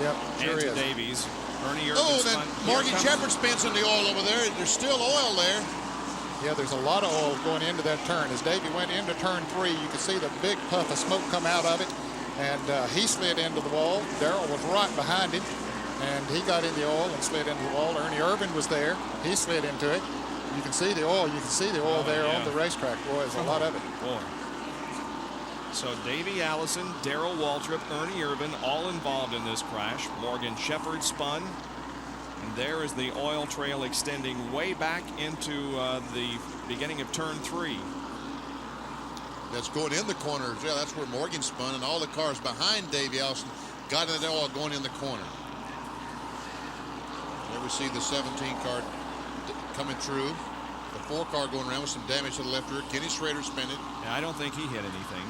Yep, sure and to is. Davies. Ernie Irvin. Oh, then Morgan Shepard spent some of the oil over there. There's still oil there. Yeah, there's a lot of oil going into that turn. As Davey went into turn 3, you could see the big puff of smoke come out of it, and he slid into the wall. Darrell was right behind him, and he got in the oil and slid into the wall. Ernie Irvin was there. He slid into it. You can see the oil. You can see the oil there on the racetrack. Boy, there's a lot of it. Boy. So Davey Allison, Darrell Waltrip, Ernie Irvin, all involved in this crash. Morgan Shepard spun. And there is the oil trail extending way back into the beginning of turn 3. That's going in the corner. Yeah, that's where Morgan spun, and all the cars behind Davey Allison got in the oil going in the corner. There we see the 17 car coming through. The 4 car going around with some damage to the left rear. Kenny Schrader spinning. Yeah, I don't think he hit anything.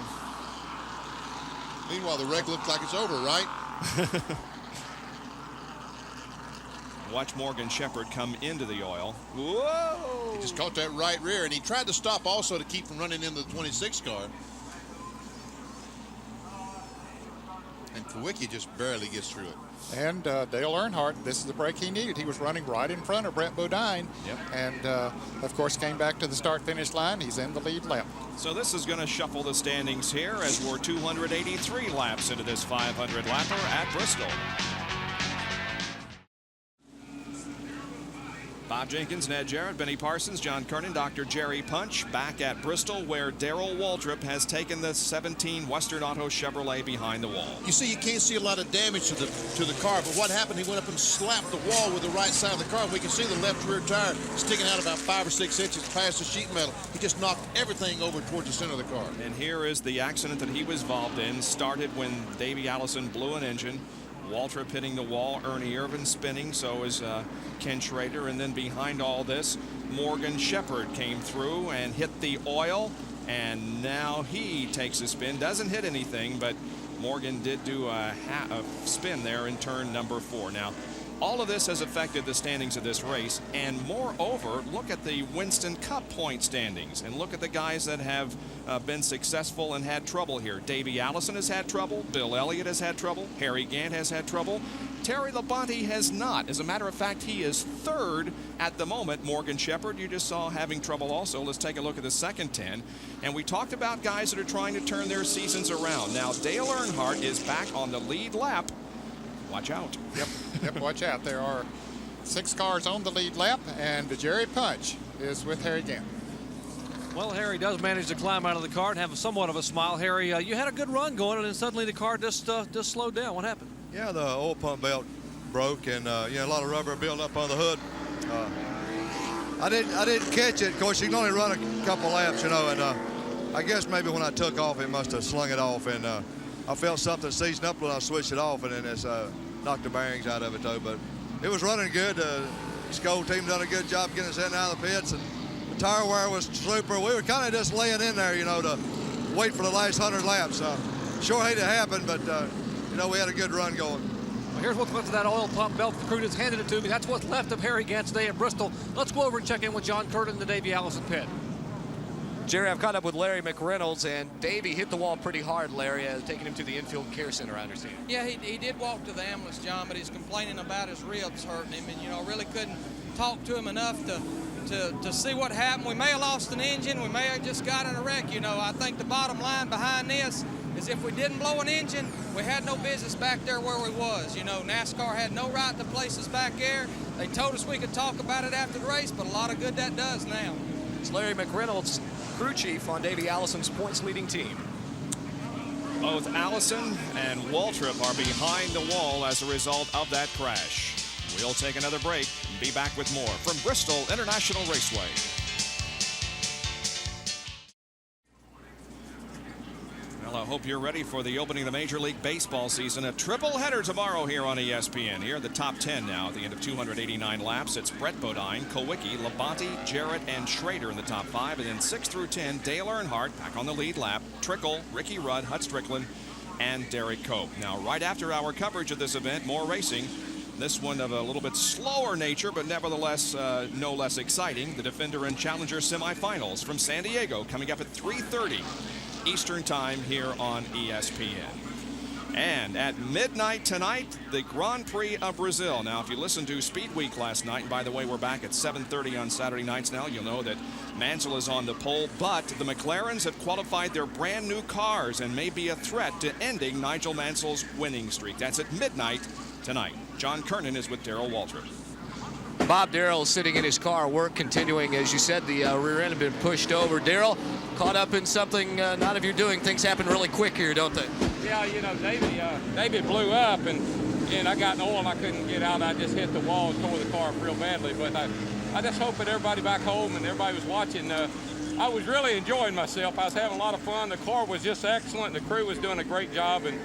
Meanwhile, the wreck looks like it's over, right? Watch Morgan Shepard come into the oil. Whoa! He just caught that right rear, and he tried to stop also to keep from running into the 26 car. And Kowicki just barely gets through it. And Dale Earnhardt, this is the break he needed. He was running right in front of Brett Bodine. Yep. And, of course, came back to the start-finish line. He's in the lead lap. So this is going to shuffle the standings here as we're 283 laps into this 500 lapper at Bristol. Bob Jenkins, Ned Jarrett, Benny Parsons, John Kernan, Dr. Jerry Punch back at Bristol, where Darrell Waltrip has taken the 17 Western Auto Chevrolet behind the wall. You see, you can't see a lot of damage to the car, but what happened, he went up and slapped the wall with the right side of the car. We can see the left rear tire sticking out about 5 or 6 inches past the sheet metal. He just knocked everything over towards the center of the car. And here is the accident that he was involved in. Started when Davey Allison blew an engine. Waltrip hitting the wall, Ernie Irvin spinning, so is Ken Schrader, and then behind all this, Morgan Shepard came through and hit the oil And now he takes a spin, doesn't hit anything, but Morgan did do a spin there in turn number 4. Now, all of this has affected the standings of this race, and moreover, look at the Winston Cup point standings and look at the guys that have been successful and had trouble here. Davey Allison has had trouble, Bill Elliott has had trouble, Harry Gant has had trouble, Terry Labonte has not. As a matter of fact, he is 3rd at the moment. Morgan Shepherd, you just saw having trouble also. Let's take a look at the second 10. And we talked about guys that are trying to turn their seasons around. Now, Dale Earnhardt is back on the lead lap. Watch out. Yep, watch out. There are 6 cars on the lead lap, and Jerry Punch is with Harry Gant. Well, Harry does manage to climb out of the car and have somewhat of a smile. Harry, you had a good run going, and then suddenly the car just slowed down. What happened? Yeah, the oil pump belt broke, and a lot of rubber built up on the hood. I didn't catch it. Of course, you can only run a couple laps, and I guess maybe when I took off, it must have slung it off, and I felt something seizing up when I switched it off, and then it's knocked the bearings out of it, though. But it was running good. The Skoll team done a good job getting us in and out of the pits, and the tire wear was super. We were kind of just laying in there, to wait for the last 100 laps. Sure hate it happened, but we had a good run going. Well, here's what's left of that oil pump belt. The crew just handed it to me. That's what's left of Harry Gant's day at Bristol. Let's go over and check in with John Curtin in the Davey Allison pit. Jerry, I've caught up with Larry McReynolds, and Davey hit the wall pretty hard, Larry, taking him to the infield care center, I understand. Yeah, he did walk to the ambulance, John, but he's complaining about his ribs hurting him, and, really couldn't talk to him enough to see what happened. We may have lost an engine. We may have just got in a wreck, I think the bottom line behind this is if we didn't blow an engine, we had no business back there where we was. NASCAR had no right to place us back there. They told us we could talk about it after the race, but a lot of good that does now. It's Larry McReynolds, crew chief on Davey Allison's points leading team. Both Allison and Waltrip are behind the wall as a result of that crash. We'll take another break and be back with more from Bristol International Raceway. Well, I hope you're ready for the opening of the Major League Baseball season. A triple header tomorrow here on ESPN. Here are the top 10 now at the end of 289 laps. It's Brett Bodine, Kowicki, Labonte, Jarrett, and Schrader in the top 5. And then 6 through 10, Dale Earnhardt back on the lead lap, Trickle, Ricky Rudd, Hut Strickland, and Derek Cope. Now, right after our coverage of this event, more racing. This one of a little bit slower nature, but nevertheless no less exciting. The Defender and Challenger semifinals from San Diego coming up at 3:30 Eastern Time here on ESPN. And at midnight tonight, the Grand Prix of Brazil. Now, if you listened to Speed Week last night, and by the way, we're back at 7:30 on Saturday nights now, you'll know that Mansell is on the pole, but the McLarens have qualified their brand new cars and may be a threat to ending Nigel Mansell's winning streak. That's at midnight tonight. John Kernan is with Darrell Waltrip. Bob Darrell sitting in his car, work continuing. As you said, the rear end had been pushed over. Darrell, caught up in something not of your doing. Things happen really quick here, don't they? Yeah, David blew up, and I got in oil and I couldn't get out. I just hit the wall and tore the car up real badly. But I just hope that everybody back home and everybody was watching. I was really enjoying myself. I was having a lot of fun. The car was just excellent. The crew was doing a great job. And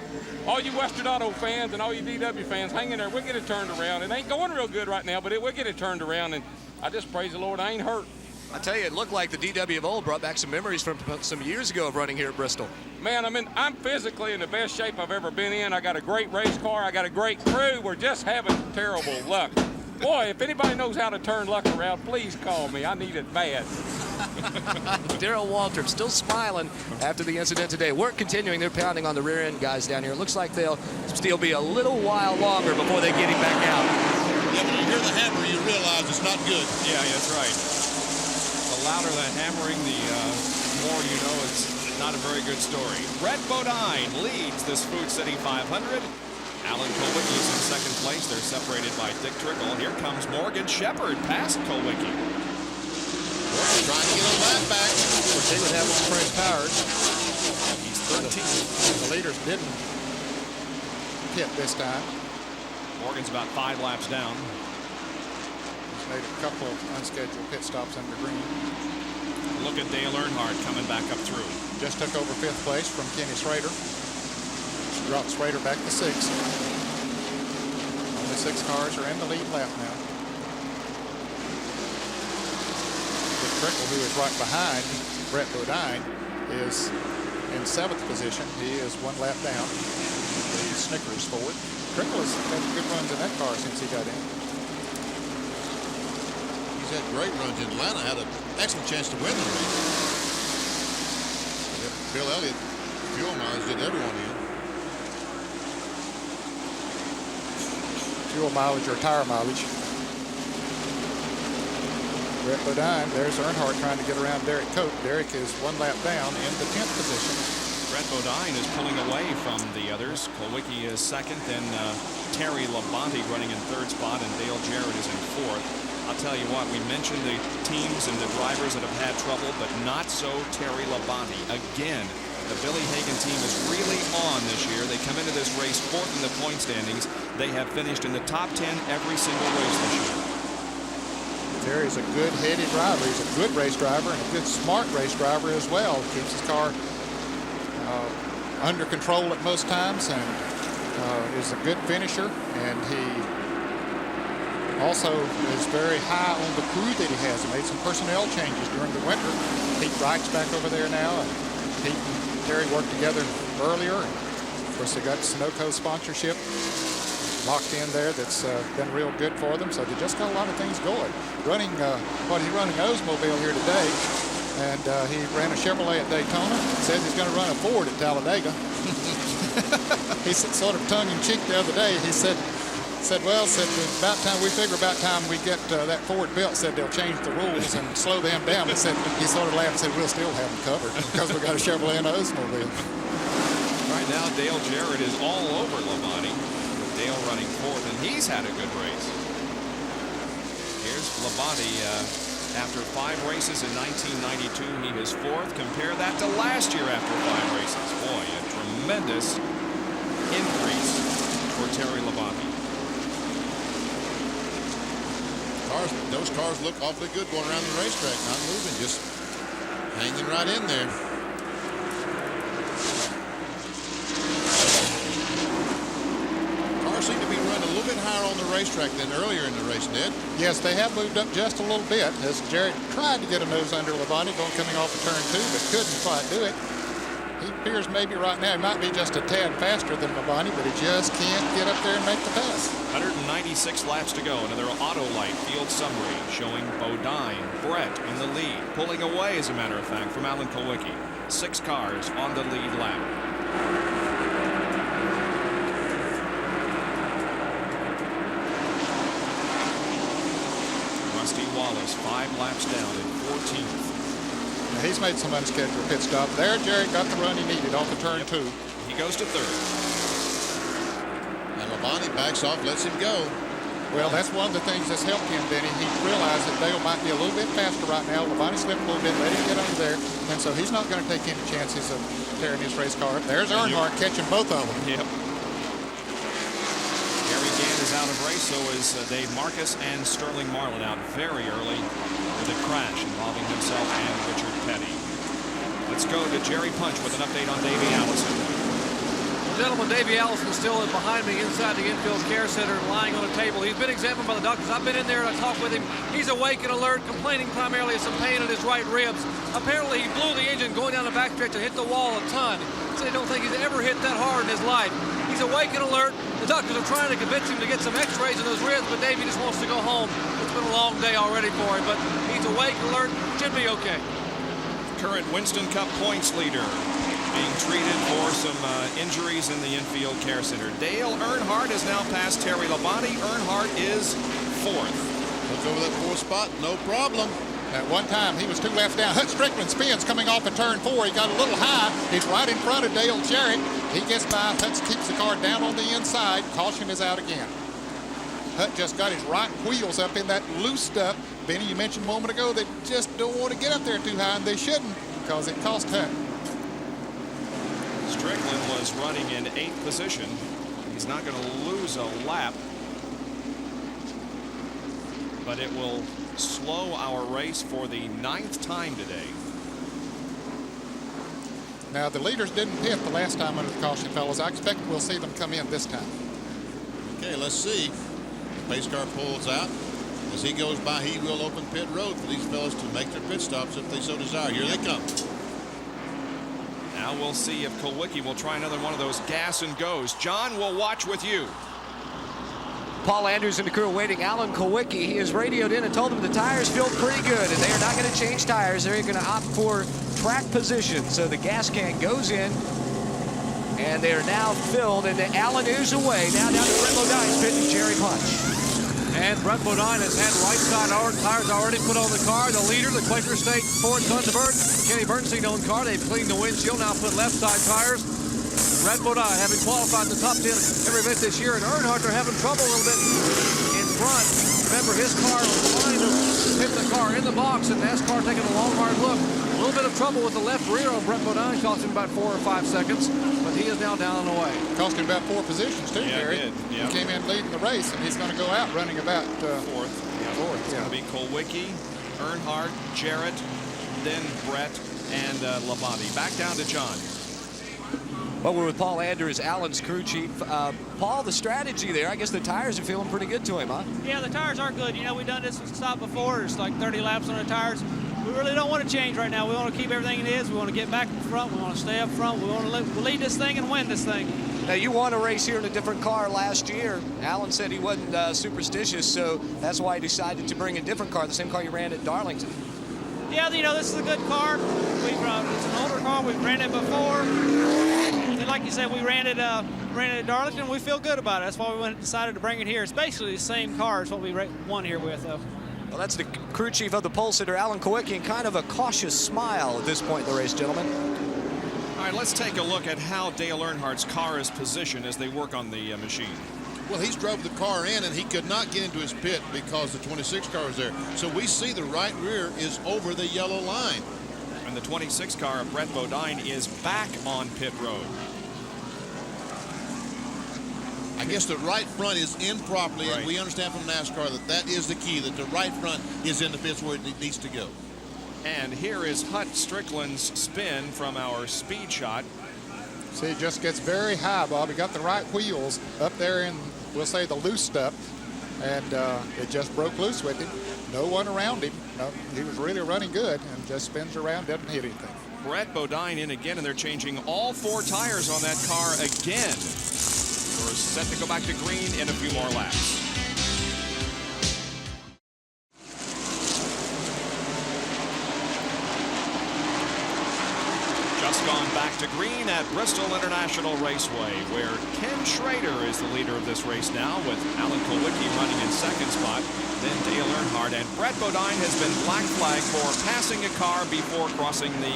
all you Western Auto fans and all you DW fans, hang in there. We'll get it turned around. It ain't going real good right now, but we'll get it turned around. And I just praise the Lord I ain't hurt. I tell you, it looked like the DW of old brought back some memories from some years ago of running here at Bristol. Man, I'm physically in the best shape I've ever been in. I got a great race car. I got a great crew. We're just having terrible luck. Boy, if anybody knows how to turn luck around, please call me. I need it bad. Darrell Waltrip still smiling after the incident today. Work continuing. They're pounding on the rear end guys down here. It looks like they'll still be a little while longer before they get him back out. Yeah, when you hear the hammer, you realize it's not good. Yeah, that's right. The louder the hammering, the more you know it's not a very good story. Brett Bodine leads this Food City 500. Alan Kowicki is in second place. They're separated by Dick Trickle. Here comes Morgan Shepherd past Kowicki. Trying to get on that back. Of course, he would have on fresh tires. He's 13th. The leaders didn't pit this time. Morgan's about 5 laps down. He's made a couple of unscheduled pit stops under green. Look at Dale Earnhardt coming back up through. Just took over 5th place from Kenny Schrader. Dropped Schrader back to 6th. Only 6 cars are in the lead lap now. Trickle, who is right behind Brett Bodine, is in 7th position. He is 1 lap down. The Snickers Ford. Trickle has had good runs in that car since he got in. He's had great runs in Atlanta. Had an excellent chance to win the race. Bill Elliott, fuel mileage did everyone in. Fuel mileage or tire mileage. Brett Bodine, there's Earnhardt trying to get around Derek Cope. Derek is 1 lap down in the 10th position. Brett Bodine is pulling away from the others. Kulwicki is 2nd, then Terry Labonte running in 3rd spot, and Dale Jarrett is in 4th. I'll tell you what, we mentioned the teams and the drivers that have had trouble, but not so Terry Labonte. Again, the Billy Hagan team is really on this year. They come into this race 4th in the point standings. They have finished in the top 10 every single race this year. Terry's a good heady driver. He's a good race driver and a good smart race driver as well. Keeps his car under control at most times and is a good finisher. And he also is very high on the crew that he has. He made some personnel changes during the winter. Pete Wright's back over there now. And Pete and Terry worked together earlier. And of course, they got Sunoco sponsorship locked in there that's been real good for them. So they just got a lot of things going. Running, he's running Oldsmobile here today. And he ran a Chevrolet at Daytona. Says he's going to run a Ford at Talladega. He said, sort of tongue-in-cheek the other day. He said, about time we get that Ford built, said they'll change the rules and slow them down. He sort of laughed and said, we'll still have them covered because we got a Chevrolet and an Oldsmobile. Right now, Dale Jarrett is all over Labonte, with Dale running 4th, and he's had a good race. Here's Labonte after 5 races in 1992. He is 4th. Compare that to last year after 5 races. Boy, a tremendous increase for Terry Labonte. Those cars look awfully good going around the racetrack, not moving, just hanging right in there. Cars seem to be running a little bit higher on the racetrack than earlier in the race, Ned. Yes, they have moved up just a little bit as Jarrett tried to get a nose under Labonte coming off of turn 2, but couldn't quite do it. He appears maybe right now he might be just a tad faster than Labonte, but he just can't get up there and make the pass. 196 laps to go. Another Autolite field summary showing Bodine, Brett in the lead, pulling away, as a matter of fact, from Alan Kulwicki. 6 cars on the lead lap. Rusty Wallace, 5 laps down in 14th. He's made some unscheduled pit stop. There, Jarrett got the run he needed off of turn 2. He goes to 3rd. And Labonte backs off, lets him go. Well, that's one of the things that's helped him, Benny. He realized that Dale might be a little bit faster right now. Labonte slipped a little bit, let him get under there. And so he's not going to take any chances of tearing his race car up. There's Earnhardt catching both of them. Yep. Gary Gann is out of race, so is Dave Marcus and Sterling Marlin out very early with a crash involving himself and Richard Petty. Let's go to Jerry Punch with an update on Davey Allison. Gentlemen, Davey Allison still is behind me inside the infield care center, lying on a table. He's been examined by the doctors. I've been in there and I talked with him. He's awake and alert, complaining primarily of some pain in his right ribs. Apparently, he blew the engine going down the backstretch and hit the wall a ton. He said he don't think he's ever hit that hard in his life. He's awake and alert. The doctors are trying to convince him to get some x-rays of those ribs, but Davey just wants to go home. It's been a long day already for him, but he's awake, alert, should be okay. Current Winston Cup points leader being treated for some injuries in the infield care center. Dale Earnhardt has now passed Terry Labonte. Earnhardt is 4th. Looks over that 4th spot, no problem. At one time, he was 2 laps down. Hut Strickland spins coming off of turn 4. He got a little high. He's right in front of Dale Jarrett. He gets by. Hut keeps the car down on the inside. Caution is out again. Hut just got his right wheels up in that loose stuff. Benny, you mentioned a moment ago they just don't want to get up there too high, and they shouldn't because it cost Hut. Strickland was running in 8th position. He's not going to lose a lap, but it will slow our race for the 9th time today. Now, the leaders didn't pit the last time under the caution, fellas. I expect we'll see them come in this time. Okay, let's see. The pace car pulls out. As he goes by, he will open pit road for these fellas to make their pit stops if they so desire. Here they come. Now we'll see if Kulwicki will try another one of those gas and goes. John, we'll watch with you. Paul Andrews and the crew waiting. Alan Kulwicki, he has radioed in and told them the tires feel pretty good, and they are not going to change tires. They're going to opt for track position. So the gas can goes in, and they are now filled, and Alan is away. Now down to Brett Bodine's pit and Jerry Punch. And Brett Bodine has had right side tires already put on the car. The leader, the Quaker State Ford Thunderbird, Kenny Bernstein-owned car. They've cleaned the windshield, now put left side tires. Brett Bodine having qualified in the top 10 every event this year, and Earnhardt are having trouble a little bit in front. Remember, his car was trying to hit the car in the box, and NASCAR taking a long, hard look. A little bit of trouble with the left rear on Brett Bodine, cost him about 4 or 5 seconds, but he is now down and away. Cost him about 4 positions, too, Yeah, Gary. it did. Yep. He came in leading the race, and he's going to go out running about fourth. Fourth, It's going to be Kulwicki, Earnhardt, Jarrett, then Brett, and Labonte. Back down to John. Well, we're with Paul Andrews, Alan's crew chief. Paul, the strategy there, I guess the tires are feeling pretty good to him, huh? Yeah, the tires are good. You know, we've done this stop before. It's like 30 laps on the tires. We really don't want to change right now. We want to keep everything it is. We want to get back in front. We want to stay up front. We want to lead this thing and win this thing. Now, you won a race here in a different car last year. Alan said he wasn't superstitious, so that's why he decided to bring a different car, the same car you ran at Darlington. Yeah, you know, this is a good car. It's an older car. We've ran it before. And like you said, we ran it at Darlington. We feel good about it. That's why we decided to bring it here. It's basically the same car as what we won here with, though. Well, that's the crew chief of the pole sitter, Alan Kulwicki, and kind of a cautious smile at this point in the race, gentlemen. All right, let's take a look at how Dale Earnhardt's car is positioned as they work on the machine. Well, he's drove the car in, and he could not get into his pit because the 26 car was there. So we see the right rear is over the yellow line. And the 26 car of Brett Bodine is back on pit road. I guess the right front is in properly, Right. and we understand from NASCAR that that is the key, that the right front is in the pits where it needs to go. And here is Hut Strickland's spin from our speed shot. See, it just gets very high, Bob. He got the right wheels up there in, we'll say, the loose stuff, and it just broke loose with him. No one around him. No, he was really running good and just spins around, doesn't hit anything. Brett Bodine in again, and they're changing all 4 tires on that car again. We're set to go back to green in a few more laps. Just gone back to green at Bristol International Raceway, where Ken Schrader is the leader of this race now, with Alan Kulwicki running in second spot, then Dale Earnhardt, and Brett Bodine has been black flagged for passing a car before crossing the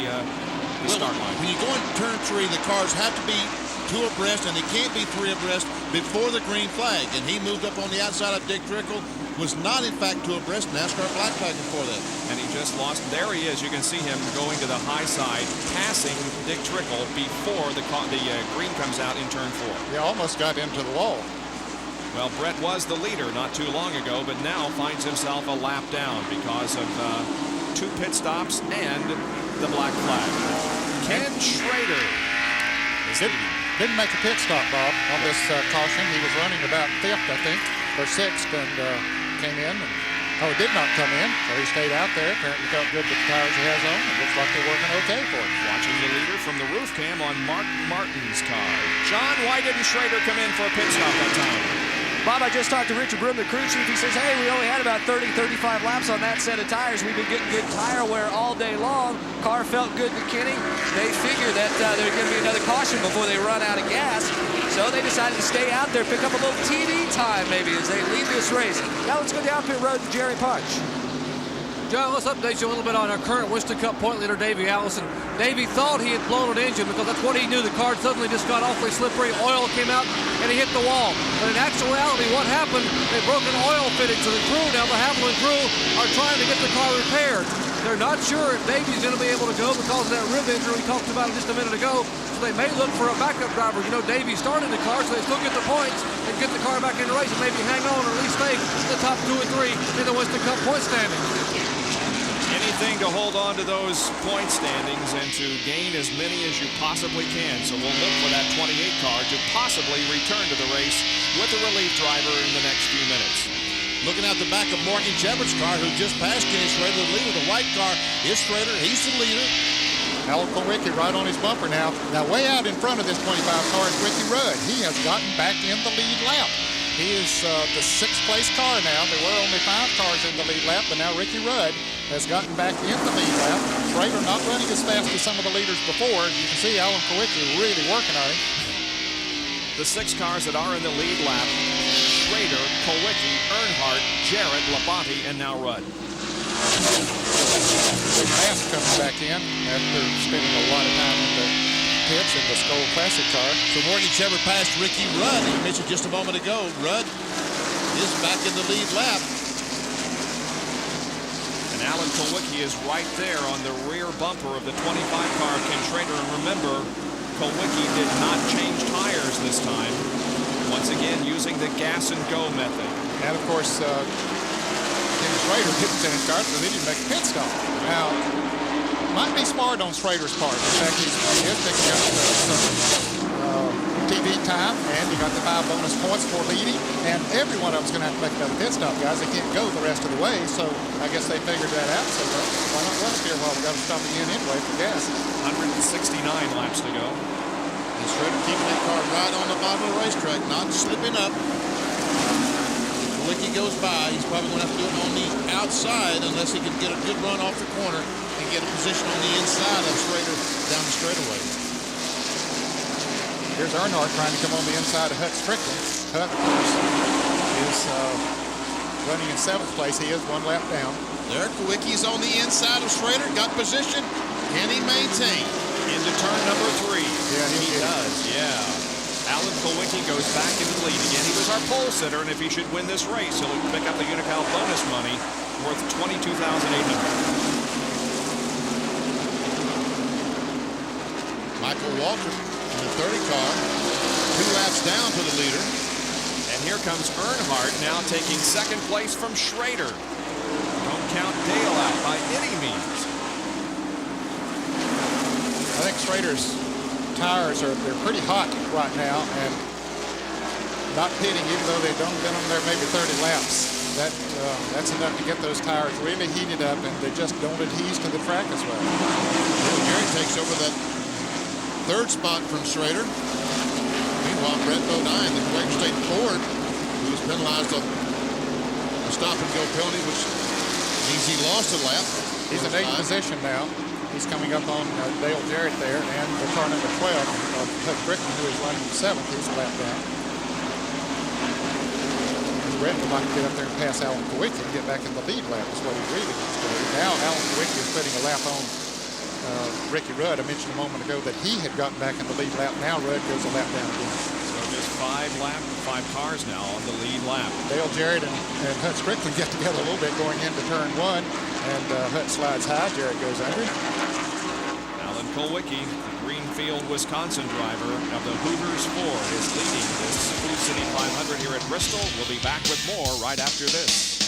start line. When you go into turn 3, the cars have to be 2 abreast, and they can't be 3 abreast before the green flag. And he moved up on the outside of Dick Trickle, was not in fact 2 abreast. NASCAR black flagged him for that. And he just lost. There he is. You can see him going to the high side, passing Dick Trickle before the green comes out in turn 4. He almost got into the wall. Well, Brett was the leader not too long ago, but now finds himself a lap down because of 2 pit stops and the black flag. Ken Schrader is leading. Didn't make a pit stop, Bob, on this caution. He was running about 5th, I think, or 6th, and came in. And, did not come in, so he stayed out there. Apparently felt good with the tires he has on. It looks like they're working okay for him. Watching the leader from the roof cam on Mark Martin's car. John, why didn't Schrader come in for a pit stop that time? Bob, I just talked to Richard Broom, the crew chief. He says, hey, we only had about 30, 35 laps on that set of tires. We've been getting good tire wear all day long. Car felt good to Kenny. They figure that there's going to be another caution before they run out of gas. So they decided to stay out there, pick up a little TV time maybe as they lead this race. Now let's go down pit road to Jerry Punch. John, let's update you a little bit on our current Winston Cup point leader, Davey Allison. Davey thought he had blown an engine because that's what he knew. The car suddenly just got awfully slippery. Oil came out and he hit the wall. But in actuality, what happened, they broke an oil fitting. So the crew, now the Haviland crew, are trying to get the car repaired. They're not sure if Davey's going to be able to go because of that rib injury we talked about just a minute ago. So they may look for a backup driver. You know, Davey started the car, so they still get the points and get the car back in the race and maybe hang on or at least stay in the top 2 or 3 in the Winston Cup point standing. Anything to hold on to those point standings and to gain as many as you possibly can. So we'll look for that 28 car to possibly return to the race with a relief driver in the next few minutes. Looking out the back of Morgan Shepherd's car, who just passed Kenny Schrader, the leader. The white car is Schrader. He's the leader. Alan Kulwicki right on his bumper now. Now, way out in front of this 25 car is Ricky Rudd. He has gotten back in the lead lap. He is the 6th place car now. There were only 5 cars in the lead lap, but now Ricky Rudd has gotten back in the lead lap. Schrader not running as fast as some of the leaders before. You can see Alan Kulwicki really working on him. The 6 cars that are in the lead lap: Schrader, Kulwicki, Earnhardt, Jarrett, Labonte, and now Rudd. Big Mask coming back in after spending a lot of time in the pits in the Skoll Classic car. So Morgan Shepard passed Ricky Rudd. He mentioned just a moment ago. Rudd is back in the lead lap. And Alan Kulwicki is right there on the rear bumper of the 25 car of Ken Schrader. And remember, Kulwicki did not change tires this time. Once again, using the gas and go method. And of course, Ken Schrader didn't change cars, so they didn't make a pit stop. Now, might be smart on Schrader's part. In fact, he is picking up some TV time, and he got the 5 bonus points for leading. And every one of them's going to have to make another pit stop, guys. They can't go the rest of the way, so I guess they figured that out. So why not run up here while we got to stop again anyway for gas? 169 laps to go. And Schrader keeping that car right on the bottom of the racetrack, not slipping up. Kulwicki goes by. He's probably going to have to do it on the outside unless he can get a good run off the corner and get a position on the inside of Schrader down the straightaway. Here's Earnhardt trying to come on the inside of Hut Strickland. Hut, of course, is running in 7th place. He is 1 lap down. There, Kulwicki's on the inside of Schrader. Got position. Can he maintain? Into turn number 3. Yeah, he does, yeah. Alan Kulwicki goes back into the lead again. He was our pole sitter, and if he should win this race, he'll pick up the Unocal bonus money worth $22,800. Michael Walker in the 30 car, 2 laps down to the leader. And here comes Earnhardt now taking 2nd place from Schrader. Don't count Dale out by any means. I think Schrader's tires they're pretty hot right now, and not pitting even though they've only been on there maybe 30 laps. That's enough to get those tires really heated up, and they just don't adhere to the track as well. Gary takes over that 3rd spot from Schrader. Meanwhile, Brett Bodine, the Quaker State Ford, who's penalized a stop-and-go penalty, which means he lost a lap. He's in 8th position now. He's coming up on Dale Jarrett there, and the car number 12 of Hut Strickland, who is running 7th. He's a lap down. Brett would like to get up there and pass Alan Kulwicki and get back in the lead lap is what he really wants to do. Now Alan Kulwicki is putting a lap on Ricky Rudd. I mentioned a moment ago that he had gotten back in the lead lap. Now Rudd goes a lap down again. So just 5 cars now on the lead lap. Dale Jarrett and Hut Strickland get together a little bit going into turn 1, and Hut slides high. Jarrett goes under. Alan Kulwicki, the Greenfield, Wisconsin driver of the Hooters Ford, is leading this Food City 500 here at Bristol. We'll be back with more right after this.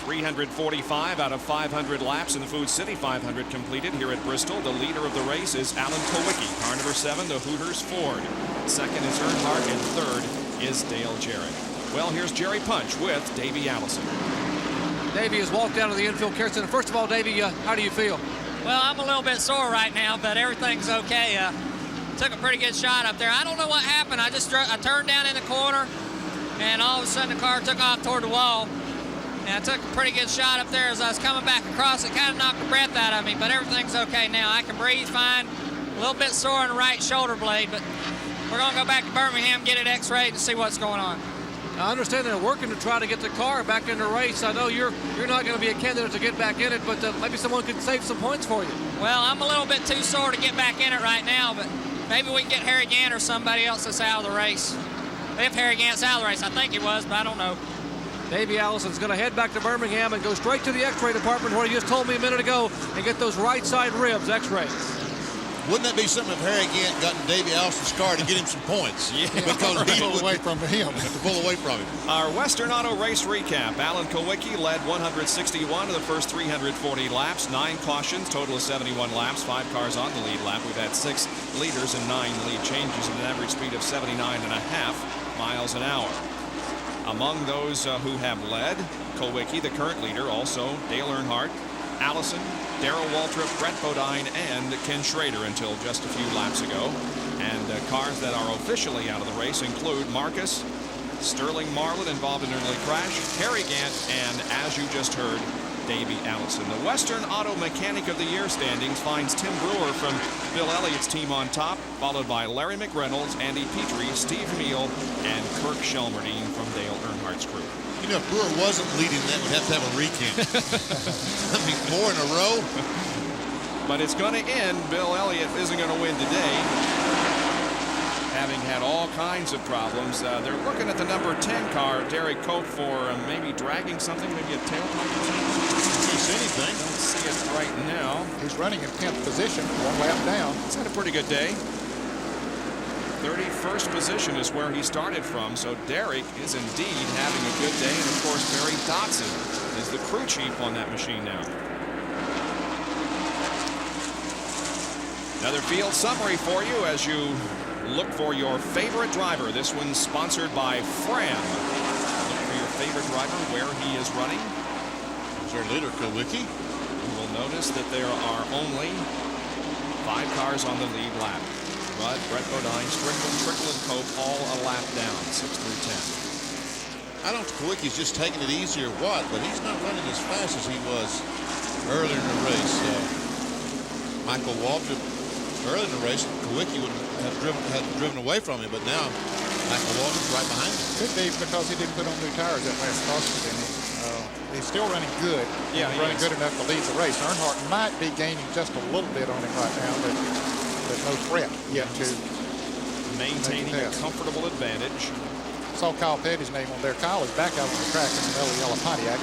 .345 out of 500 laps in the Food City 500 completed here at Bristol. The leader of the race is Alan Kulwicki. Car number 7, the Hooters Ford. 2nd is Earnhardt, and 3rd is Dale Jarrett. Well, here's Jerry Punch with Davey Allison. Davey has walked out of the infield care center. First of all, Davey, how do you feel? Well, I'm a little bit sore right now, but everything's okay. Took a pretty good shot up there. I don't know what happened. I turned down in the corner, and all of a sudden the car took off toward the wall. And I took a pretty good shot up there as I was coming back across. It kind of knocked the breath out of me, but everything's okay now. I can breathe fine. A little bit sore in the right shoulder blade, but we're going to go back to Birmingham, get it x-rayed, and see what's going on. I understand they're working to try to get the car back in the race. I know you're not going to be a candidate to get back in it, but maybe someone could save some points for you. Well, I'm a little bit too sore to get back in it right now, but maybe we can get Harry Gant or somebody else that's out of the race. If Harry Gant's out of the race, I think he was, but I don't know. Davey Allison's going to head back to Birmingham and go straight to the x-ray department where he just told me a minute ago and get those right side ribs x-rayed. Wouldn't that be something if Harry Gant got in Davey Allison's car to get him some points? Yeah, because right. he pull away from him. To pull away from him. Our Western Auto Race recap. Alan Kulwicki led 161 of the first 340 laps, 9 cautions, total of 71 laps, 5 cars on the lead lap. We've had 6 leaders and 9 lead changes at an average speed of 79.5 miles an hour. Among those who have led, Kulwicki, the current leader, also Dale Earnhardt, Allison, Darrell Waltrip, Brett Bodine, and Ken Schrader until just a few laps ago. And cars that are officially out of the race include Marcus, Sterling Marlin involved in an early crash, Harry Gant, and as you just heard, Davey Allison. The Western Auto Mechanic of the Year standings finds Tim Brewer from Bill Elliott's team on top, followed by Larry McReynolds, Andy Petrie, Steve Meal, and Kirk Shelmerdine from Dale Earnhardt's crew. You know, if Brewer wasn't leading, that would have to have a recount. I mean, 4 in a row. But it's going to end. Bill Elliott isn't going to win today, having had all kinds of problems. They're looking at the number 10 car, Derek Cope, for maybe dragging something, maybe a tailpipe or something. Don't see anything. Don't see it right now. He's running in 10th position, 1 lap down. He's had a pretty good day. 31st position is where he started from, so Derek is indeed having a good day. And of course, Barry Dotson is the crew chief on that machine now. Another field summary for you as you look for your favorite driver. This one's sponsored by Fram. Look for your favorite driver, where he is running. There's our leader, Kulwicki. You will notice that there are only 5 cars on the lead lap. Rudd, Brett Bodine, Strickland, Trickle, and Cope all a lap down, 6 through 10. I don't know if Kulwicki's just taking it easy or what, but he's not running as fast as he was earlier in the race. Michael Waltrip, early in the race, Kulwicki would have driven away from him, but now Michael Waltrip's right behind him. Could be because he didn't put on new tires that last caution, didn't he? He's still running good. Yeah, he's running good enough to lead the race. Earnhardt might be gaining just a little bit on him right now, but there's no threat yet to maintaining a comfortable advantage. Saw Kyle Petty's name on there. Kyle is back out on the track in the yellow Pontiac.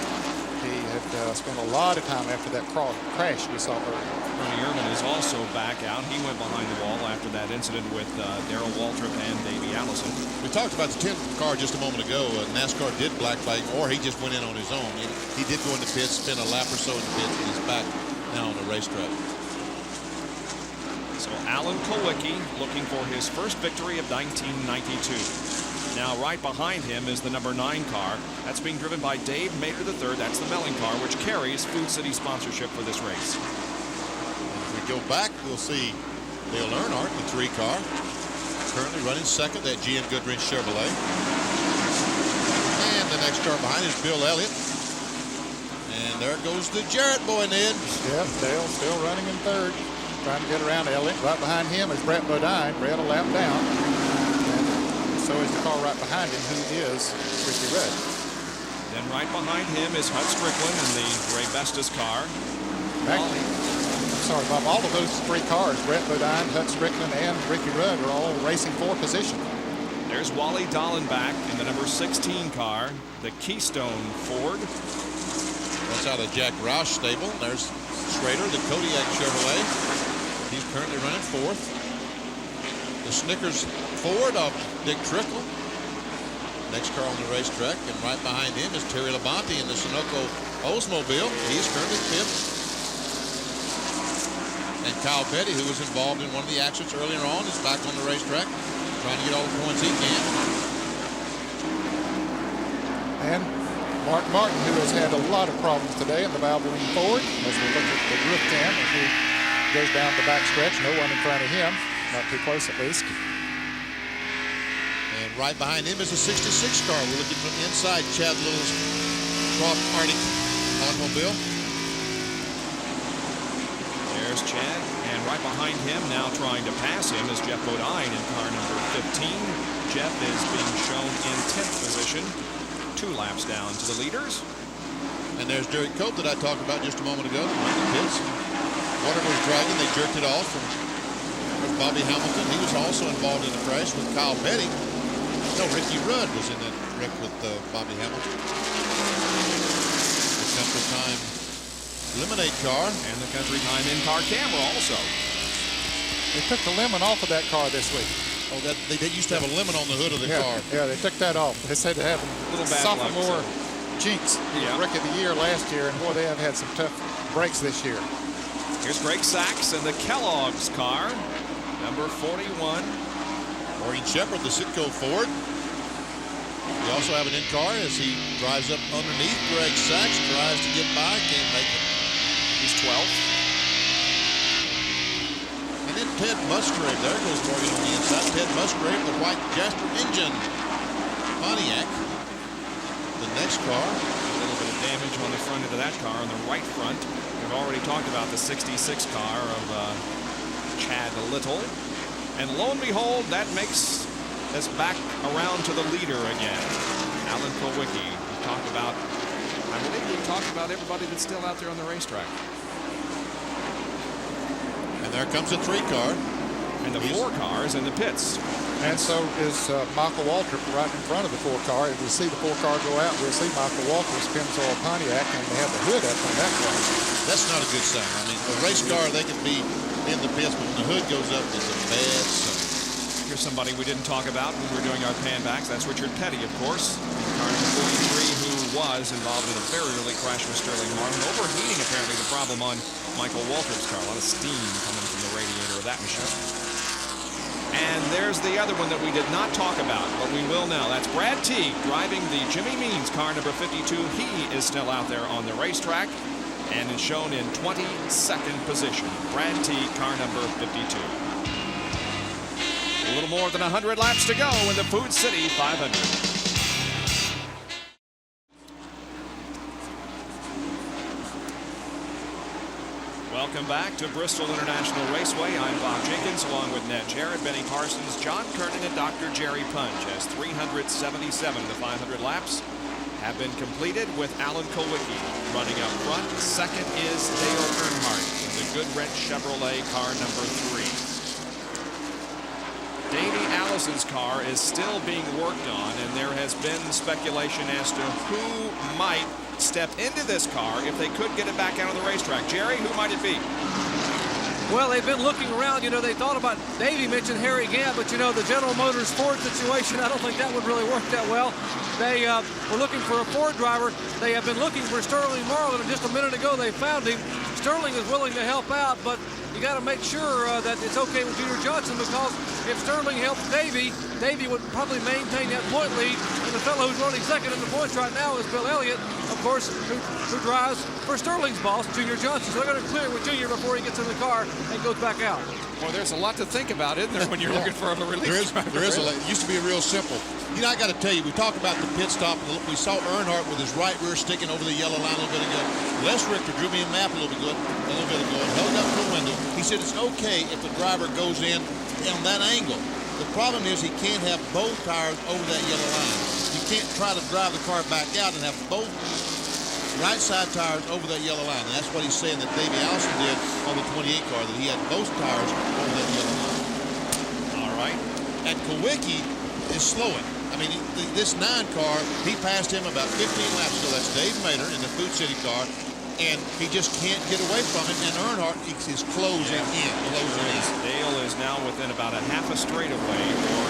He had spent a lot of time after that crash we saw earlier. Ronnie Irvin is also back out. He went behind the wall after that incident with Darrell Waltrip and Davey Allison. We talked about the 10 car just a moment ago. NASCAR did black flag, or he just went in on his own. He did go into pits, spend a lap or so in the pits, and he's back now on the racetrack. So Alan Kulwicki looking for his first victory of 1992. Now right behind him is the number 9 car. That's being driven by Dave Mater III. That's the Melling car, which carries Food City sponsorship for this race. If we go back, we'll see Dale Earnhardt, the 3 car, currently running second, that GM Goodrich Chevrolet. And the next car behind is Bill Elliott. And there goes the Jarrett boy, Ned. Yep, Dale still running in 3rd. Trying to get around Elliott. Right behind him is Brett Bodine. Brett a lap down. And so is the car right behind him, who is Ricky Rudd. Then right behind him is Hud Strickland in the Ray Bestas car. Actually, I'm sorry, Bob. All of those 3 cars, Brett Bodine, Hud Strickland, and Ricky Rudd, are all racing for position. There's Wally Dallenbach in the number 16 car, the Keystone Ford. That's out of Jack Roush stable. There's Schrader, the Kodiak Chevrolet. He's currently running 4th. The Snickers Ford of Dick Trickle. Next car on the racetrack, and right behind him is Terry Labonte in the Sunoco Oldsmobile. He's currently 5th. And Kyle Petty, who was involved in one of the accidents earlier on, is back on the racetrack, trying to get all the points he can. And Mark Martin, who has had a lot of problems today in the Valvoline Ford, as we look at the roof cam, as he goes down the back stretch, no one in front of him, not too close at least. And right behind him is a 66 car. We're looking from inside Chad Little's Croft Arctic automobile. There's Chad, and right behind him, now trying to pass him, is Jeff Bodine in car number 15. Jeff is being shown in 10th position, 2 laps down to the leaders. And there's Derek Cope that I talked about just a moment ago. The pits. Whatever was dragging, they jerked it off from Bobby Hamilton. He was also involved in the crash with Kyle Petty. No, Ricky Rudd was in that wreck with Bobby Hamilton. The Country Time Lemonade car. And the Country Time in-car camera also. They took the lemon off of that car this week. Oh, they used to have a lemon on the hood of the car. Yeah, they took that off. They said they had a little bad sophomore luck, jinx. Rookie of the year last year, and boy, they have had some tough breaks this year. Here's Greg Sachs in the Kellogg's car, number 41. Maureen Shepard, the Sitco Ford. We also have an in-car as he drives up underneath Greg Sachs, tries to get by, can't make it. He's 12th. And then Ted Musgrave, there goes Morgan on the inside. Ted Musgrave, the white Jasper engine Pontiac. The next car. A little bit of damage on the front end of that car, on the right front. We've already talked about the 66 car of Chad Little. And lo and behold, that makes us back around to the leader again. Alan Kulwicki. We talked about, I believe we talked about everybody that's still out there on the racetrack. And there comes a 3-car. And the 4 cars in the pits. And so is Michael Waltrip right in front of the 4-car. If we see the 4-car go out, we'll see Michael Waltrip's Pennzoil Pontiac, and they have the hood up on that car. That's not a good sign. I mean, a race car, they can be in the pits, but when the hood goes up, it's a bad sign. Here's somebody we didn't talk about when we were doing our pan backs. That's Richard Petty, of course. Car number 43, who was involved in a very early crash with Sterling Marlin. Overheating, apparently, the problem on Michael Waltrip's car. A lot of steam coming from the radiator of that machine. And there's the other one that we did not talk about, but we will now. That's Brad Teague driving the Jimmy Means car number 52. He is still out there on the racetrack and is shown in 22nd position. Brad Teague, car number 52. A little more than 100 laps to go in the Food City 500. Welcome back to Bristol International Raceway. I'm Bob Jenkins along with Ned Jarrett, Benny Parsons, John Kernan, and Dr. Jerry Punch as 377 of the 500 laps have been completed with Alan Kulwicki running up front. Second is Dale Earnhardt with the Goodwrench Chevrolet car number 3. Davey Allison's car is still being worked on, and there has been speculation as to who might step into this car if they could get it back out on the racetrack. Jerry, who might it be? Well, they've been looking around. You know, they thought about, Davey mentioned Harry Gant, but you know, the General Motors Ford situation, I don't think that would really work that well. They were looking for a Ford driver. They have been looking for Sterling Marlin, and just a minute ago they found him. Sterling is willing to help out, but you got to make sure that it's okay with Junior Johnson, because if Sterling helps Davey, Davey would probably maintain that point lead. And the fellow who's running second in the points right now is Bill Elliott, of course, who drives for Sterling's boss, Junior Johnson. So they're going to clear it with Junior before he gets in the car and goes back out. Well, there's a lot to think about, isn't there, when you're looking for a release? There is it used to be real simple. You know, I got to tell you, we talked about the pit stop. We saw Earnhardt with his right rear sticking over the yellow line a little bit ago. Les Richter drew me a map a little bit ago, and held it up to the window. He said it's okay if the driver goes in on that angle. The problem is he can't have both tires over that yellow line. You can't try to drive the car back out and have both right side tires over that yellow line. And that's what he's saying that Davey Allison did on the 28 car, that he had both tires over that yellow line. All right. And Kulwicki is slowing. I mean, this 9 car, he passed him about 15 laps ago. That's Dave Mater in the Food City car. And he just can't get away from it. And Earnhardt is closing in. Dale is now within about a half a straightaway, or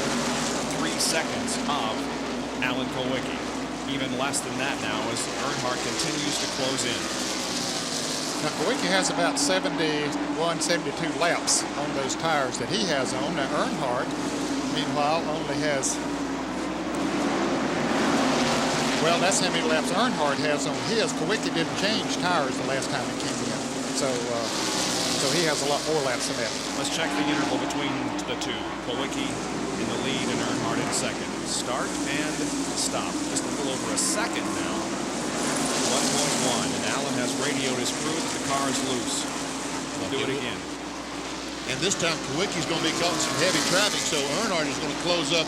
3 seconds of Alan Kulwicki. Even less than that now as Earnhardt continues to close in. Now, Kulwicki has about 71, 72 laps on those tires that he has on. Now, Earnhardt, meanwhile, only has, well, that's how many laps Earnhardt has on his. Kulwicki didn't change tires the last time he came in. So he has a lot more laps than that. Let's check the interval between the two. Kulwicki in the lead and Earnhardt in second. Start and stop. Just a little over a second now. 1.1. And Allen has radioed his crew that the car is loose. We'll do it again. And this time Kulwicki's going to be caught in some heavy traffic, so Earnhardt is going to close up.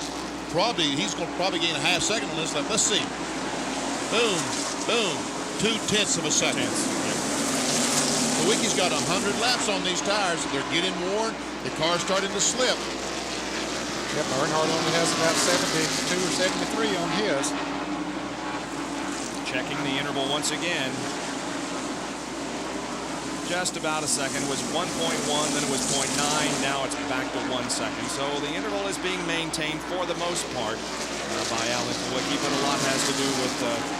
He's going to probably gain a half second on this lap. Let's see. Boom, boom. 0.2 of a second. Kulwicki's got 100 laps on these tires. They're getting worn. The car's starting to slip. Yep, Earnhardt only has about 72 or 73 on his. Checking the interval once again. Just about a second. It was 1.1, then it was 0.9. Now it's back to 1 second. So the interval is being maintained for the most part by Alan Kulwicki, but a lot has to do with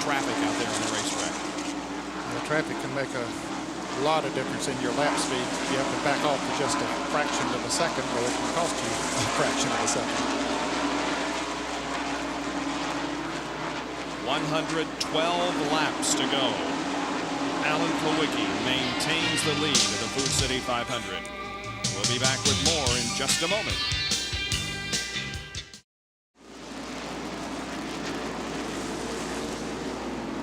traffic out there on the racetrack. The traffic can make a lot of difference in your lap speed. You have to back off for just a fraction of a second, or it can cost you a fraction of a second. 112 laps to go. Alan Kowicki maintains the lead of the Food City 500. We'll be back with more in just a moment.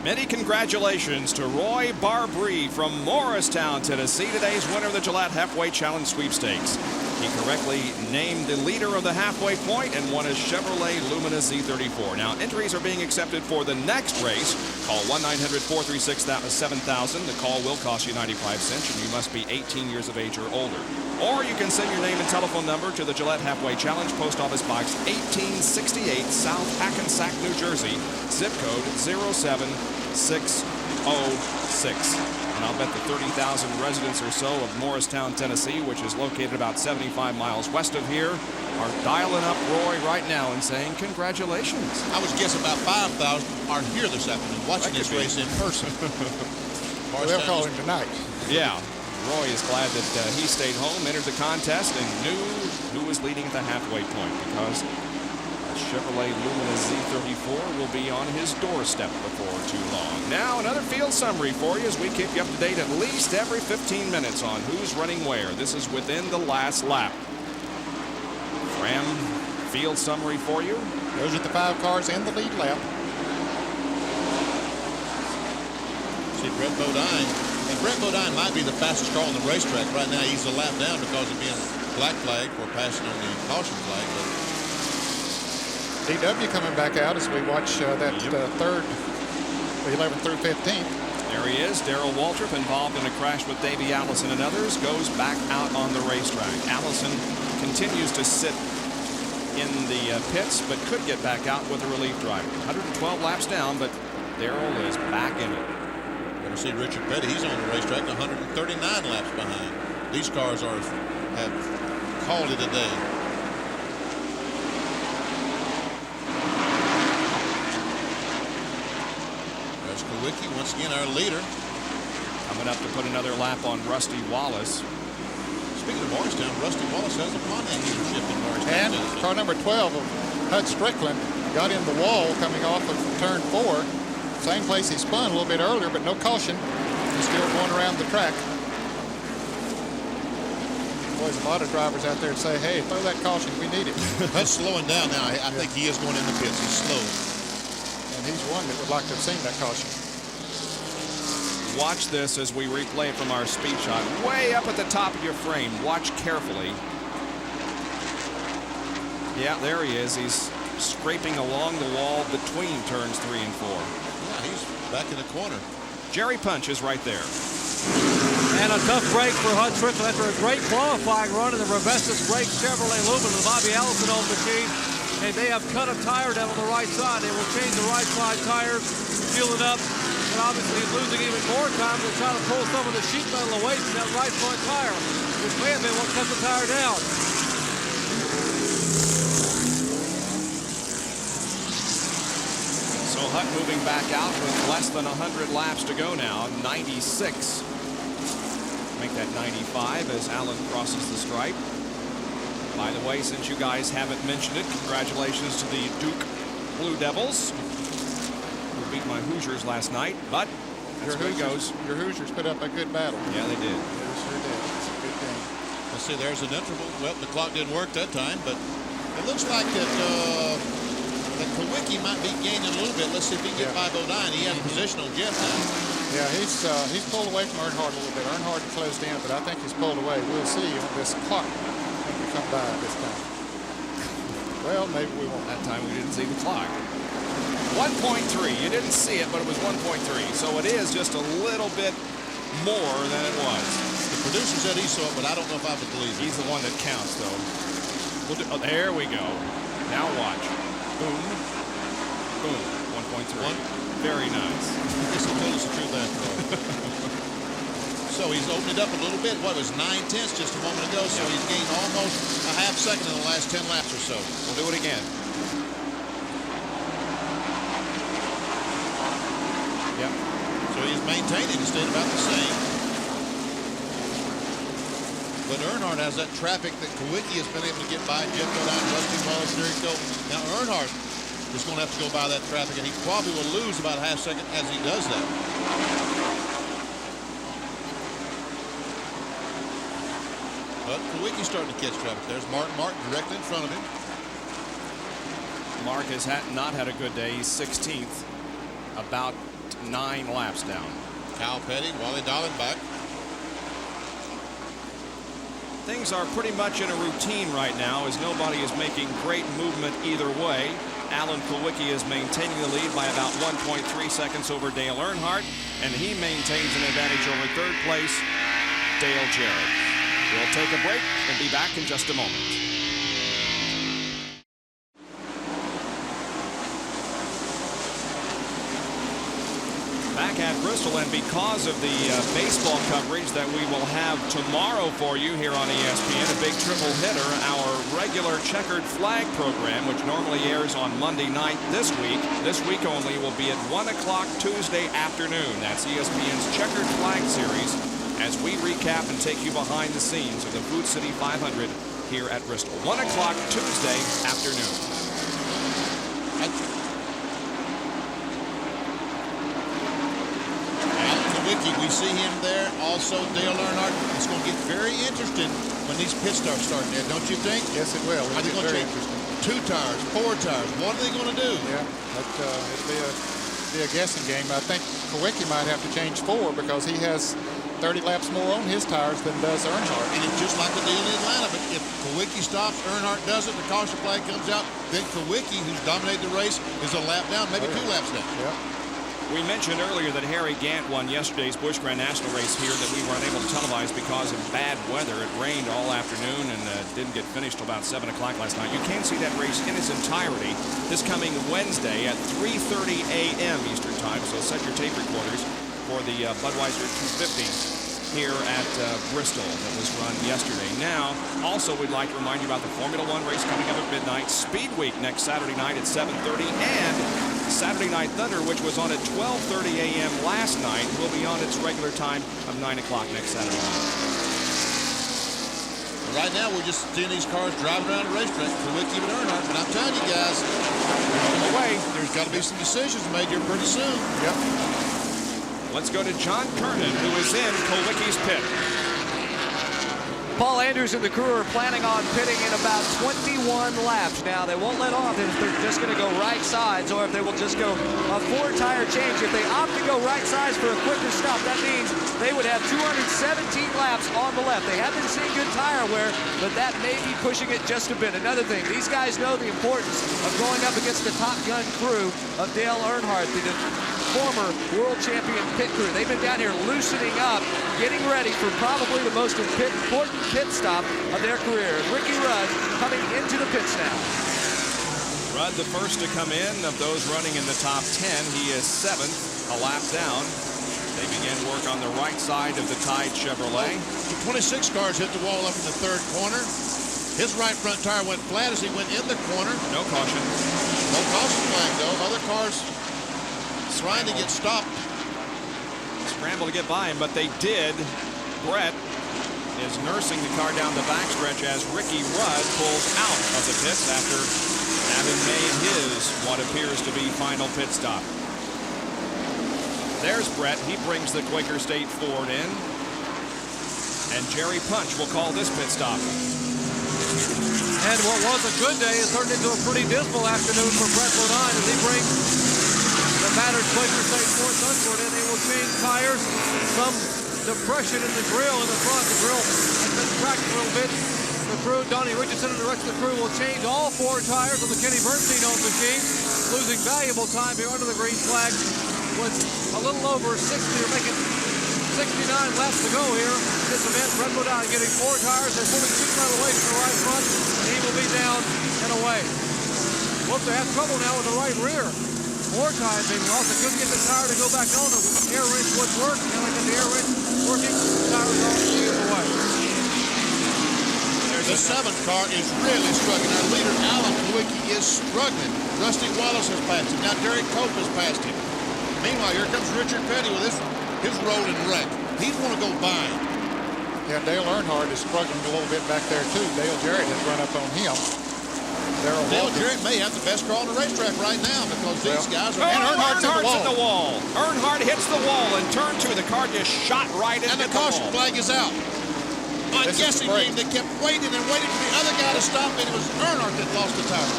Many congratulations to Roy Barbrie from Morristown, Tennessee, today's winner of the Gillette Halfway Challenge Sweepstakes. He correctly named the leader of the halfway point and won a Chevrolet Lumina Z34. Now, entries are being accepted for the next race. Call 1-900-436-7000. The call will cost you 95 cents, and you must be 18 years of age or older. Or you can send your name and telephone number to the Gillette Halfway Challenge, Post Office Box 1868, South Hackensack, New Jersey, zip code 07606. And I'll bet the 30,000 residents or so of Morristown, Tennessee, which is located about 75 miles west of here, are dialing up Roy right now and saying congratulations. I would guess about 5,000 are here this afternoon watching this race in person. They'll call him tonight. Yeah. Roy is glad that he stayed home, entered the contest, and knew who was leading at the halfway point, because a Chevrolet Lumina Z34 will be on his doorstep before too long. Now, another field summary for you as we keep you up to date at least every 15 minutes on who's running where. This is within the last lap. Ram field summary for you. Those are the 5 cars in the lead lap. See Brett Bodine. And Brett Bodine might be the fastest car on the racetrack. Right now, he's a lap down because of being black flag for passing on the caution flag. But DW coming back out as we watch that third, 11th through 15th. There he is, Darrell Waltrip, involved in a crash with Davey Allison and others, goes back out on the racetrack. Allison continues to sit in the pits, but could get back out with a relief driver. 112 laps down, but Darrell is back in it. We'll see Richard Petty. He's on the racetrack 139 laps behind. These cars have called it a day. There's Kowicki, once again our leader. Coming up to put another lap on Rusty Wallace. Speaking of Morristown, Rusty Wallace has a Pontiac leadership in Morristown. And car number 12 of Hud Strickland got in the wall coming off of turn 4. Same place he spun a little bit earlier, but no caution. He's still going around the track. Boy, there's a lot of drivers out there that say, hey, throw that caution, we need it. Hud's slowing down now. I think he is going in the pits. He's slow. And he's one that would like to have seen that caution. Watch this as we replay from our speed shot. Way up at the top of your frame. Watch carefully. Yeah, there he is. He's scraping along the wall between turns 3 and 4. Yeah, he's back in the corner. Jerry Punch is right there. And a tough break for Hud Strickland after a great qualifying run in the Rebestos great Chevrolet Lumina, the Bobby Allison old machine. And they have cut a tire down on the right side. They will change the right side tires, fuel it up, and obviously he's losing even more time to try to pull some of the sheet metal away from that right front tire, which may have been what cut the tire down. So Hutt moving back out with less than 100 laps to go now, 96. Make that 95 as Allen crosses the stripe. By the way, since you guys haven't mentioned it, congratulations to the Duke Blue Devils, who beat my Hoosiers last night, but that's where it goes. Your Hoosiers put up a good battle. Yeah, they did. They sure did. It's a good game. Let's see, there's an interval. Well, the clock didn't work that time, but it looks like that Kowicki might be gaining a little bit. Let's see if he can get by Bodine. He has a position on Jeff now. Yeah, he's pulled away from Earnhardt a little bit. Earnhardt closed in, but I think he's pulled away. We'll see on this clock when we come by this time. Well, maybe we won't. That time we didn't see the clock. 1.3. You didn't see it, but it was 1.3. So it is just a little bit more than it was. The producer said he saw it, but I don't know if I would believe it. He's the one that counts, though. Oh, there we go. Now watch. Boom. Boom. 1.3. Very nice. I guess he told us the truth after all. So he's opened it up a little bit. What was 9/10 just a moment ago? So he's gained almost a half second in the last 10 laps or so. We'll do it again. Yep. So he's maintaining. He stayed about the same. But Earnhardt has that traffic that Kowicki has been able to get by. Jeff Bodine, Rusty Wallace, there you go. Now Earnhardt, is going to have to go by that traffic, and he probably will lose about a half second as he does that. But Kulwicki's starting to catch traffic. There's Martin directly in front of him. Mark has not had a good day. He's 16th, about 9 laps down. Kyle Petty, Wally Dallenbach. Things are pretty much in a routine right now as nobody is making great movement either way. Alan Kulwicki is maintaining the lead by about 1.3 seconds over Dale Earnhardt, and he maintains an advantage over third place Dale Jarrett. We'll take a break and be back in just a moment. Back at Bristol, and because of the baseball coverage that we will have tomorrow for you here on ESPN, a big triple hitter, our regular checkered flag program, which normally airs on Monday night this week only, will be at 1 o'clock Tuesday afternoon. That's ESPN's checkered flag series as we recap and take you behind the scenes of the Food City 500 here at Bristol. 1 o'clock Tuesday afternoon. We see him there. Also, Dale Earnhardt. It's going to get very interesting when these pit stops start, Ned, don't you think? Yes, it will. Are they going to change 2 tires, 4 tires? What are they going to do? Yeah, it'll be a guessing game. I think Kulwicki might have to change 4 because he has 30 laps more on his tires than does Earnhardt. And it's just like the deal in Atlanta. But if Kulwicki stops, Earnhardt doesn't, the caution flag comes out, then Kulwicki, who's dominated the race, is a lap down, maybe 2 laps down. Yeah. We mentioned earlier that Harry Gant won yesterday's Busch Grand National race here that we were unable to televise because of bad weather. It rained all afternoon and didn't get finished till about 7 o'clock last night. You can see that race in its entirety this coming Wednesday at 3:30 a.m. Eastern Time. So set your tape recorders for the Budweiser 250 here at Bristol that was run yesterday. Now, also we'd like to remind you about the Formula One race coming up at midnight, Speed Week next Saturday night at 7:30, and Saturday Night Thunder, which was on at 12:30 a.m. last night, will be on its regular time of 9 o'clock next Saturday night. Right now, we're just seeing these cars driving around the racetrack, Kulwicki and Earnhardt. But I'm telling you guys, on the way, there's got to be some decisions made here pretty soon. Yep. Let's go to John Kernan, who is in Kulwicki's pit. Paul Andrews and the crew are planning on pitting in about 21 laps. Now, they won't let off if they're just going to go right sides or if they will just go a 4-tire change. If they opt to go right sides for a quicker stop, that means they would have 217 laps on the left. They have been seeing good tire wear, but that may be pushing it just a bit. Another thing, these guys know the importance of going up against the Top Gun crew of Dale Earnhardt, the former world champion pit crew. They've been down here loosening up, getting ready for probably the most important pit stop of their career. Ricky Rudd coming into the pits now. Rudd, the first to come in of those running in the top 10. He is 7th, a lap down. They begin work on the right side of the Tide Chevrolet. The 26 cars hit the wall up in the 3rd corner. His right front tire went flat as he went in the corner. No caution. No caution flag, though. Other cars trying to get stopped. Scramble to get by him, but they did. Brett is nursing the car down the backstretch as Ricky Rudd pulls out of the pits after having made his what appears to be final pit stop. There's Brett. He brings the Quaker State Ford in. And Jerry Punch will call this pit stop. And what was a good day has turned into a pretty dismal afternoon for Brett Bodine as he brings the battered Quaker State Ford Thunderbird in. They will change tires. Some depression in the grill in the front. The grill has been cracked a little bit. The crew, Donnie Richardson and the rest of the crew will change all 4 tires on the Kenny Bernstein-owned machine, losing valuable time here under the green flag with a little over 60 or making 69 laps to go here. This event, Brett Bodine getting 4 tires. They're pulling sheet metal away from the right front, and he will be down and away. Whoop, they have trouble now with the right rear. More time being lost. They couldn't get the tire to go back on. The air wrench would work. Now they get the air wrench working. The tires are on away. The 7th car is really struggling. Our leader, Alan Kulwicki, is struggling. Rusty Wallace has passed him. Now Derek Cope has passed him. Meanwhile, here comes Richard Petty with his rolling wreck. He'd want to go by him. Yeah, Dale Earnhardt is struggling a little bit back there, too. Dale Jarrett has run up on him. Dale Jarrett may have the best car on the racetrack right now because these guys are. And Earnhardt's in the wall. Earnhardt hits the wall in turn 2. The car just shot right into the wall. And the caution flag is out. I'm guessing they kept waiting and waiting for the other guy to stop, and it was Earnhardt that lost the tire.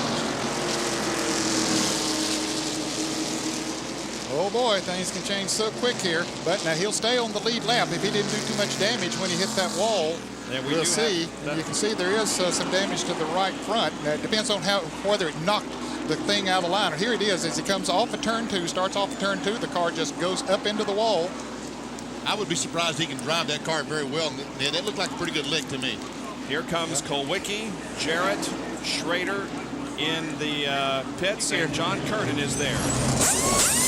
Oh boy, things can change so quick here. But now he'll stay on the lead lap if he didn't do too much damage when he hit that wall. We'll see. And you can see there is some damage to the right front. Now, it depends on whether it knocked the thing out of line. Here it is as he comes off of turn 2, starts off of turn 2. The car just goes up into the wall. I would be surprised he can drive that car very well. That looked like a pretty good lick to me. Here comes Kulwicki, Jarrett, Schrader in the pits, and John Kernan is there.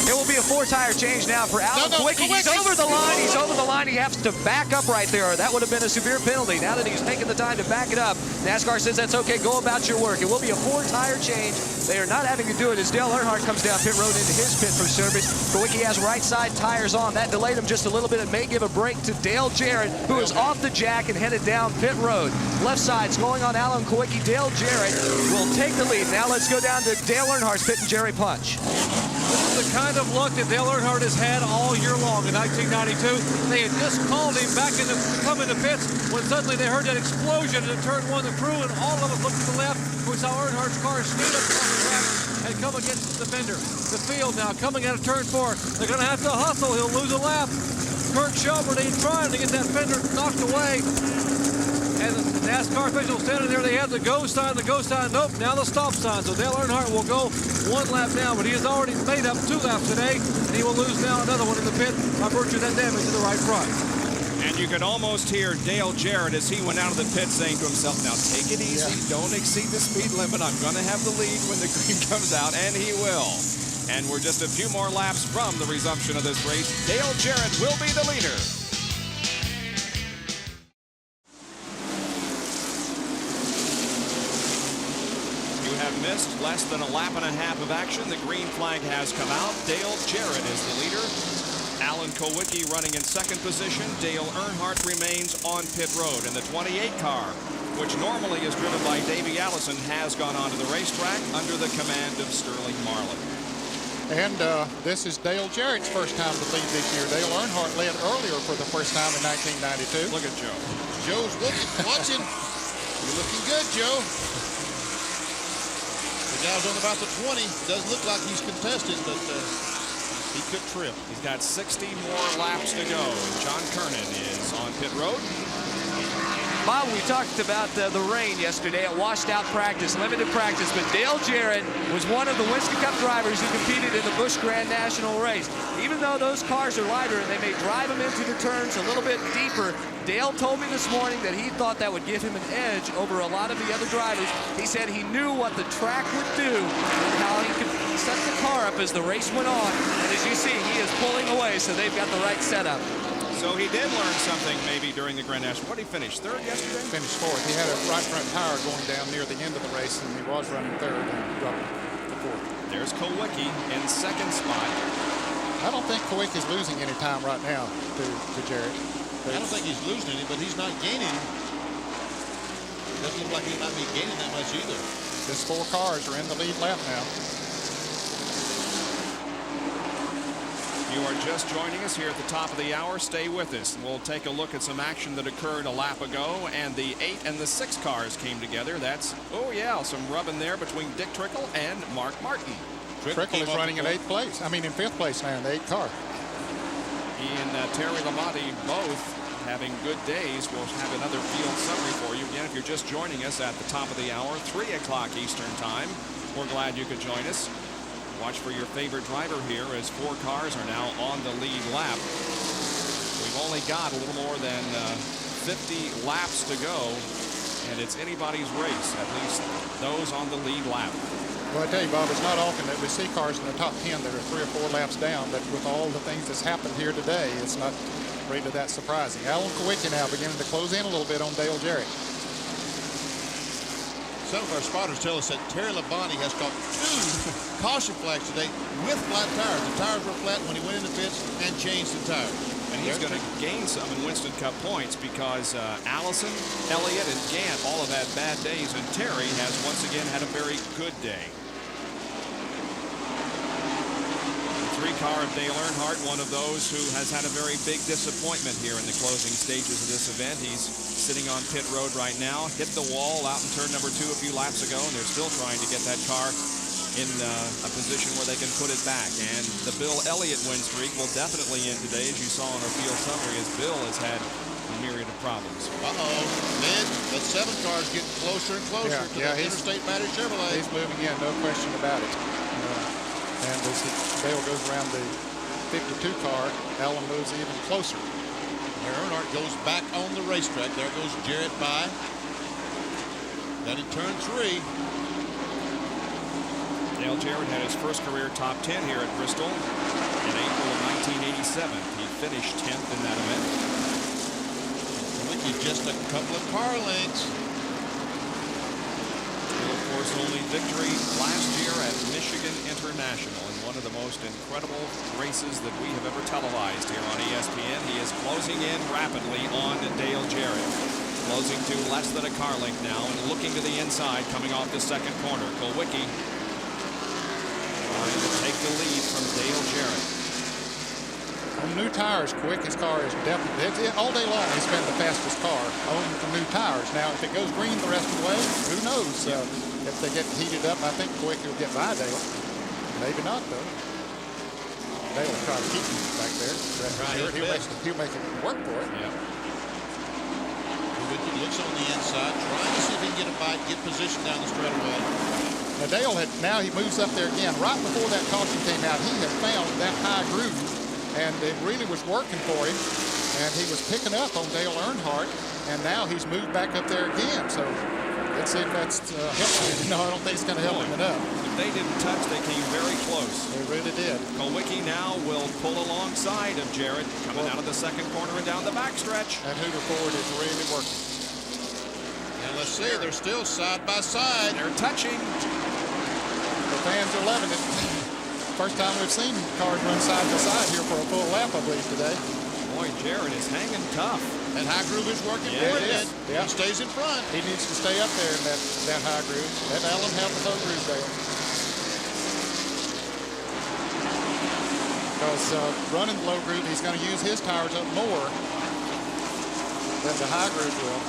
It will be a 4-tire change now for Alan Kulwicki. He's over the line. He's over the line. He has to back up right there. That would have been a severe penalty. Now that he's taken the time to back it up, NASCAR says that's okay. Go about your work. It will be a 4-tire change. They are not having to do it as Dale Earnhardt comes down pit road into his pit for service. Kulwicki has right side tires on. That delayed him just a little bit. It may give a break to Dale Jarrett, who is off the jack and headed down pit road. Left side's going on Alan Kulwicki. Dale Jarrett will take the lead. Now let's go down to Dale Earnhardt's pit and Jerry Punch. This is the kind of luck that Dale Earnhardt has had all year long. In 1992, they had just called him back to come into pits when suddenly they heard that explosion in turn 1. The crew and all of us looked to the left. We saw Earnhardt's car speed up off the track and come against the fender. The field now coming out of turn 4. They're going to have to hustle. He'll lose a lap. Kurt Shelberdine trying to get that fender knocked away. And the NASCAR officials standing there, they have the go sign, nope, now the stop sign. So Dale Earnhardt will go 1 lap down, but he has already made up 2 laps today, and he will lose now another one in the pit by virtue of that damage to the right front. And you could almost hear Dale Jarrett as he went out of the pit saying to himself, now take it easy, don't exceed the speed limit. I'm going to have the lead when the green comes out, and he will. And we're just a few more laps from the resumption of this race. Dale Jarrett will be the leader. Missed less than a lap and a half of action. The green flag has come out. Dale Jarrett is the leader. Alan Kulwicki running in second position. Dale Earnhardt remains on pit road. And the 28 car, which normally is driven by Davey Allison, has gone onto the racetrack under the command of Sterling Marlin. And this is Dale Jarrett's first time to lead this year. Dale Earnhardt led earlier for the first time in 1992. Look at Joe. Joe's watching. You're looking good, Joe. The guy's on about the 20. Doesn't look like he's contested, but he could trip. He's got 60 more laps to go. John Kernan is on pit road. Bob, we talked about the rain yesterday. It washed out practice, limited practice, but Dale Jarrett was one of the Winston Cup drivers who competed in the Busch Grand National race. Even though those cars are lighter and they may drive them into the turns a little bit deeper, Dale told me this morning that he thought that would give him an edge over a lot of the other drivers. He said he knew what the track would do and how he could set the car up as the race went on. And as you see, he is pulling away, so they've got the right setup. So he did learn something maybe during the Grand National. What did he finish? Third yesterday? Finished 4th. He had a right front tire going down near the end of the race, and he was running 3rd and dropped to 4th. There's Kulwicki in second spot. I don't think Kulwicki's losing any time right now to Jarrett. I don't think he's losing any, but he's not gaining. Doesn't look like he might be gaining that much either. Just 4 cars are in the lead lap now. You are just joining us here at the top of the hour. Stay with us. We'll take a look at some action that occurred a lap ago, and the 8 and the 6 cars came together. That's, oh yeah, some rubbing there between Dick Trickle and Mark Martin. Trickle is running in 8th place. I mean, in 5th place now in the 8 car. He and Terry Labonte both having good days. We'll have another field summary for you. Again, if you're just joining us at the top of the hour, 3 o'clock Eastern time, we're glad you could join us. Watch for your favorite driver here as 4 cars are now on the lead lap. We've only got a little more than 50 laps to go, and it's anybody's race, at least those on the lead lap. Well, I tell you, Bob, it's not often that we see cars in the top 10 that are 3 or 4 laps down, but with all the things that's happened here today, it's not really that surprising. Alan Kulwicki now beginning to close in a little bit on Dale Jarrett. Some of our spotters tell us that Terry Labonte has caught 2 caution flags today with flat tires. The tires were flat when he went into pits and changed the tires. And he's going to gain some in Winston Cup points because Allison, Elliott, and Gant all have had bad days, and Terry has once again had a very good day. The 3-car of Dale Earnhardt, one of those who has had a very big disappointment here in the closing stages of this event. He's sitting on pit road right now, hit the wall out in turn number 2 a few laps ago, and they're still trying to get that car in a position where they can put it back. And the Bill Elliott win streak will definitely end today, as you saw in our field summary, as Bill has had a myriad of problems. Ned, that 7 car is getting closer and closer to the Interstate Battery Chevrolet. He's moving in, no question about it. And as Dale goes around the 52 car, Allen moves even closer. Earnhardt goes back on the racetrack. There goes Jarrett by. Then in turn 3. Dale Jarrett had his first career top 10 here at Bristol in April of 1987. He finished 10th in that event. He's just a couple of car lengths. Of course, only victory last year at Michigan International in one of the most incredible races that we have ever televised here on ESPN. He is closing in rapidly on Dale Jarrett. Closing to less than a car length now and looking to the inside coming off the second corner. Kulwicki trying to take the lead from Dale Jarrett. On new tires, Kulwicki's car is definitely, all day long, he's been the fastest car on the new tires. Now, if it goes green the rest of the way, who knows? If they get heated up, I think Kulwicki will get by Dale. Maybe not, though. Dale will try to keep him back there. He'll make it work for it. Yeah. Kulwicki looks on the inside, trying to see if he can get a bite, get position down the straightaway. Now, Dale now he moves up there again. Right before that caution came out, he had found that high groove. And it really was working for him, and he was picking up on Dale Earnhardt, and now he's moved back up there again. So let's see if that's helping him. No, I don't think it's going to help him enough. If they didn't touch, they came very close. They really did. Kulwicki now will pull alongside of Jarrett, coming out of the second corner and down the backstretch. And Hoover Ford is really working. And let's see, they're still side by side. They're touching. The fans are loving it. First time we've seen cars run side by side here for a full lap, I believe, today. Boy, Jarrett is hanging tough. That high groove is working for him. Yeah. He stays in front. He needs to stay up there in that high groove. Let Allen have the low groove there. Because running the low groove, he's going to use his tires up more than the high groove will.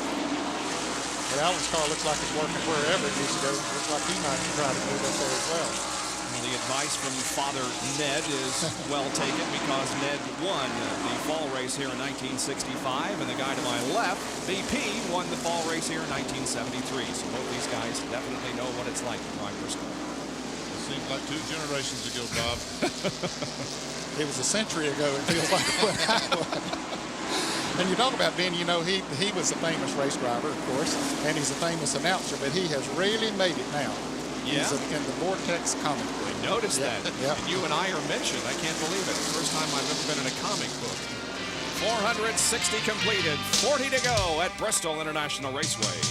But Allen's car looks like it's working wherever it needs to go. Looks like he might try to move up there as well. The advice from Father Ned is well taken because Ned won the fall race here in 1965, and the guy to my left, BP, won the fall race here in 1973. So both these guys definitely know what it's like to drive Bristol. It seems like 2 generations ago, Bob. It was a century ago, it feels like. And you talk about Ben, you know, he was a famous race driver, of course, and he's a famous announcer, but he has really made it now. Yeah. He's in the Vortex comic book. I noticed that. Yeah. And you and I are mentioned. I can't believe it. First time I've ever been in a comic book. 460 completed. 40 to go at Bristol International Raceway.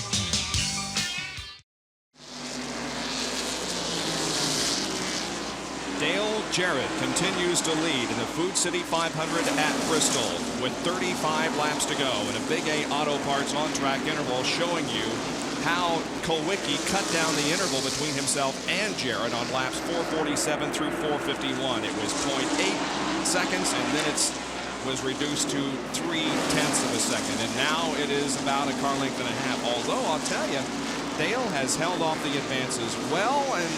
Dale Jarrett continues to lead in the Food City 500 at Bristol with 35 laps to go and a Big A Auto Parts on-track interval showing you how Kulwicki cut down the interval between himself and Jarrett on laps 447 through 451. It was 0.8 seconds, and then it was reduced to 0.3 of a second, and now it is about a car length and a half. Although I'll tell you, Dale has held off the advances well, and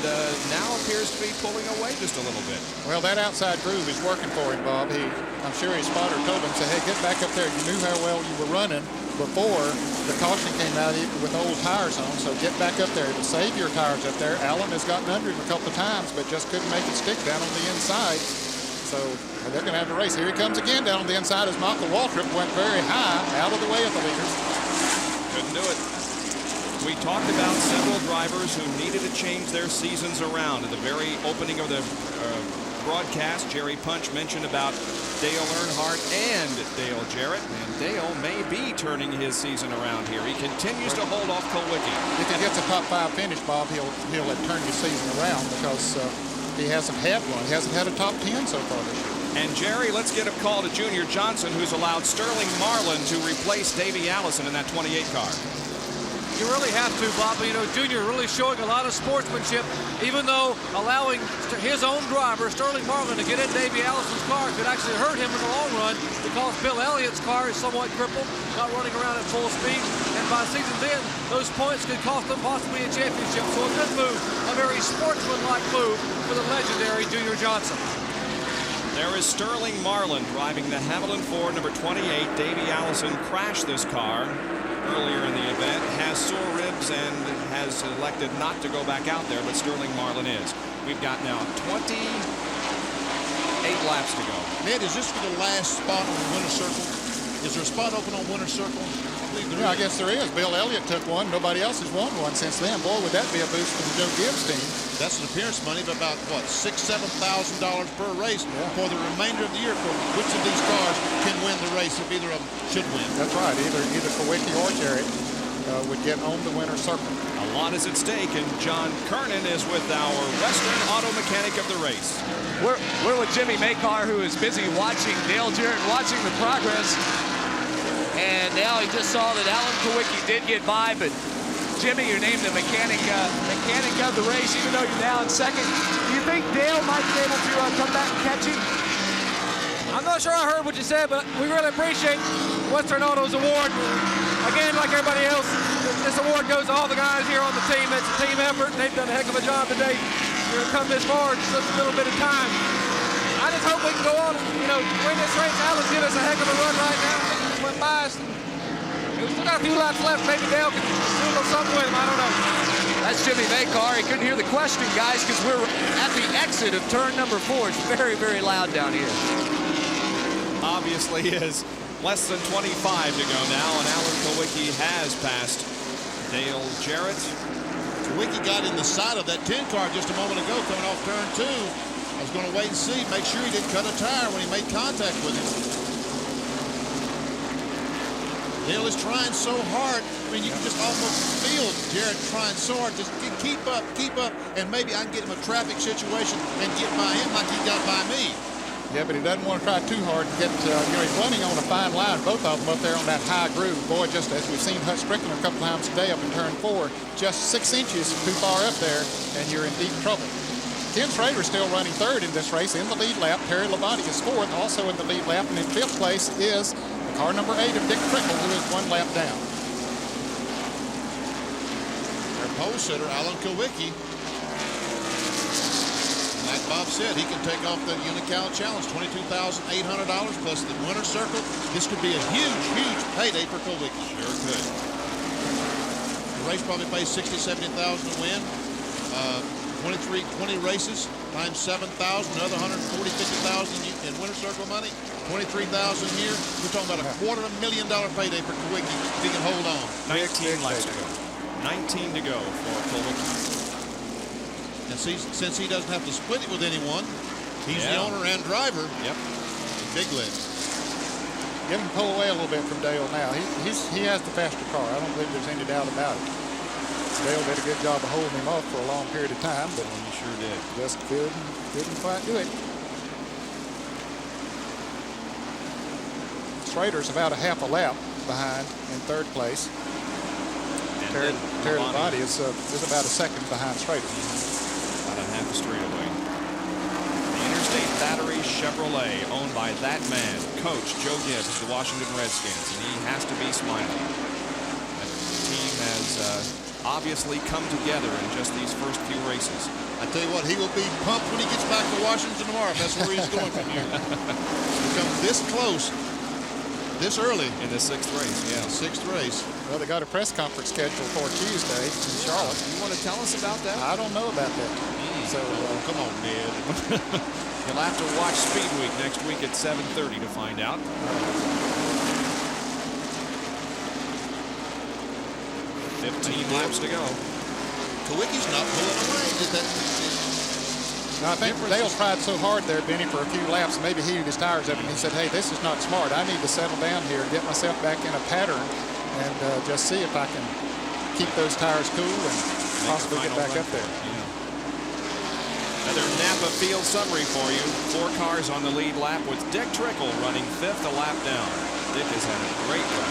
now appears to be pulling away just a little bit. Well, that outside groove is working for him, Bob. I'm sure his spotter told him, say, hey, get back up there. You knew how well you were running before the caution came out with old tires on, so get back up there. It'll save your tires up there. Allen has gotten under him a couple of times, but just couldn't make it stick down on the inside. So they're going to have to race. Here he comes again down on the inside as Michael Waltrip went very high out of the way of the leaders. Couldn't do it. We talked about several drivers who needed to change their seasons around. At the very opening of the broadcast, Jerry Punch mentioned about Dale Earnhardt and Dale Jarrett, and Dale may be turning his season around here. He continues to hold off Kulwicki. If he gets a top 5 finish, Bob, he'll turn his season around because he hasn't had one. He hasn't had a top 10 so far this year. And Jerry, let's get a call to Junior Johnson, who's allowed Sterling Marlin to replace Davey Allison in that 28 car. You really have to, Bobby. You know, Junior really showing a lot of sportsmanship, even though allowing his own driver, Sterling Marlin, to get in Davey Allison's car could actually hurt him in the long run because Bill Elliott's car is somewhat crippled, not running around at full speed. And by season's end, those points could cost them possibly a championship. So a good move, a very sportsmanlike move for the legendary Junior Johnson. There is Sterling Marlin driving the Hamilton Ford number 28. Davey Allison crashed this car earlier in the event, has sore ribs and has elected not to go back out there, but Sterling Marlin is. We've got now 28 laps to go. Ned, is this for the last spot on the winner's circle? Is there a spot open on winner's circle? Yeah, I guess there is. Bill Elliott took one. Nobody else has won one since then. Boy, would that be a boost for the Joe Gibbs team. That's an appearance money of about, what, $6,000 to $7,000 per race for the remainder of the year for which of these cars can win the race if either of them should win. That's right. Either Kowicki or Jarrett would get on the winner's circle. A lot is at stake, and John Kernan is with our Western auto mechanic of the race. We're with Jimmy Makar, who is busy watching Dale Jarrett, watching the progress. And now he just saw that Alan Kowicki did get by, but Jimmy, you're named the mechanic of the race, even though you're now in second. Do you think Dale might be able to come back and catch you? I'm not sure I heard what you said, but we really appreciate Western Auto's award. Again, like everybody else, this award goes to all the guys here on the team. It's a team effort, and they've done a heck of a job today. We're come this far in such a little bit of time. I just hope we can go on and, win this race. Alan's giving us a heck of a run right now. Went by us. We still got a few laps left. Maybe Dale can do a little something with him. I don't know. That's Jimmy Makar. He couldn't hear the question, guys, because we're at the exit of turn number 4. It's very, very loud down here. Obviously is. Less than 25 to go now, and Alan Kowicki has passed Dale Jarrett. Kowicki got in the side of that 10 car just a moment ago coming off turn 2. I was going to wait and see, make sure he didn't cut a tire when he made contact with him. Dale is trying so hard. I mean, you can just almost feel Jarrett trying so hard. Just keep up, and maybe I can get him a traffic situation and get by him like he got by me. Yeah, but he doesn't want to try too hard to get, he's running on a fine line, both of them up there on that high groove. Boy, just as we've seen Hut Strickland a couple times today up in turn 4, just 6 inches too far up there, and you're in deep trouble. Ken Schrader's still running third in this race in the lead lap. Terry Labonte is fourth, also in the lead lap, and in fifth place is car number 8 of Dick Trickle, who is 1 lap down. Their pole sitter, Alan Kowicki. Like Bob said, he can take off the Unical Challenge, $22,800 plus the winner's circle. This could be a huge, huge payday for Kowicki. Sure could. The race probably pays $60,000 to $70,000 to win. 20 races times 7,000, another 140, 50,000 in winner's circle money, 23,000 here. We're talking about a $250,000 payday for Kowicki if he can hold on. 19 laps to go. 19 to go for Kowicki. And since he doesn't have to split it with anyone, he's the owner and driver. Yep. Big legs. Get him to pull away a little bit from Dale now. He has the faster car. I don't believe there's any doubt about it. Dale did a good job of holding him off for a long period of time, but he sure did. Just couldn't quite do it. Schrader's about a half a lap behind in third place. Terry Labonte is about a second behind Schrader. About a half a straightaway. The Interstate Battery Chevrolet, owned by that man, Coach Joe Gibbs, the Washington Redskins, and he has to be smiling. That team has obviously come together in just these first few races. I tell you what, he will be pumped when he gets back to Washington tomorrow. If that's where he's going from here. To come this close, this early in the 6th race. Yeah, 6th race. Well, they got a press conference scheduled for Tuesday in Charlotte. You want to tell us about that? I don't know about that. So come on, Ned. You'll have to watch Speed Week next week at 7:30 to find out. 15 laps to go. Kowicki's not pulling away. I think Dale tried so hard there, Benny, for a few laps. Maybe he heated his tires up and he said, hey, this is not smart. I need to settle down here, get myself back in a pattern, and just see if I can keep those tires cool and possibly get back up there. Yeah. Another Napa Field summary for you. 4 cars on the lead lap with Dick Trickle running 5th a lap down. Dick has had a great run.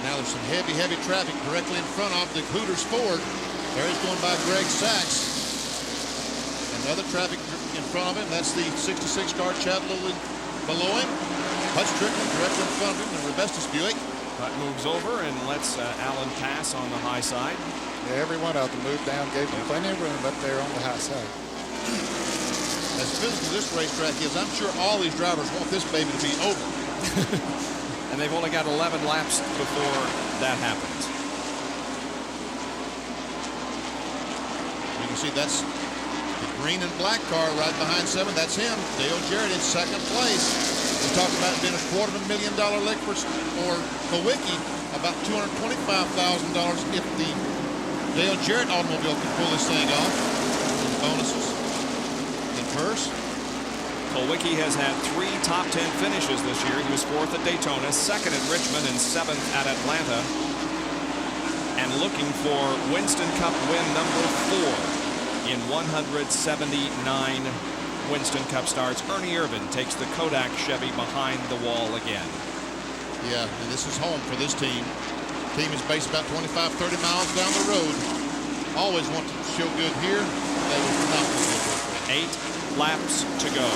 Now there's some heavy traffic directly in front of the Hooters Ford. There he's going by Greg Sachs. Another traffic in front of him. That's the 66 car Chad Lilly below him. Hutch Strickland directly in front of him, the Rebestos Buick. Hutt moves over and lets Allen pass on the high side. Yeah, every one of them moved down, gave them plenty of room up there on the high side. As physical this racetrack is, I'm sure all these drivers want this baby to be over. And they've only got 11 laps before that happens. You can see that's the green and black car right behind 7. That's him. Dale Jarrett in 2nd place. We talked about it being a $250,000 lick for Kowicki, about $225,000 if the Dale Jarrett automobile can pull this thing off. Bonuses and purse. Kowicki has had 3 top 10 finishes this year. He was 4th at Daytona, 2nd at Richmond, and 7th at Atlanta. And looking for Winston Cup win number 4 in 179 Winston Cup starts. Ernie Irvin takes the Kodak Chevy behind the wall again. Yeah, and this is home for this team. Team is based about 25-30 miles down the road. Always want to show good here. They will not be good. 8 laps to go.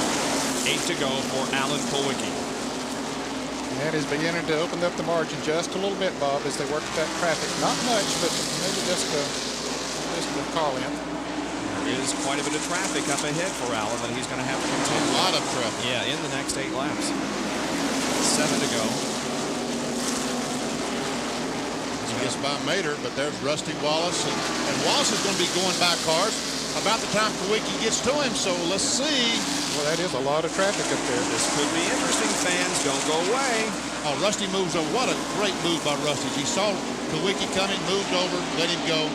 8 to go for Alan Kowicki. And he's beginning to open up the margin just a little bit, Bob, as they work that traffic. Not much, but maybe just a car length. There is quite a bit of traffic up ahead for Allen that he's going to have to contend with. A lot of traffic. Yeah, in the next 8 laps. 7 to go. He gets by Mater, but there's Rusty Wallace. And Wallace is going to be going by cars about the time Kowicki gets to him, so let's see. Well, that is a lot of traffic up there. This could be interesting, fans. Don't go away. Oh, Rusty moves over. What a great move by Rusty. He saw Kowicki coming, moved over, let him go.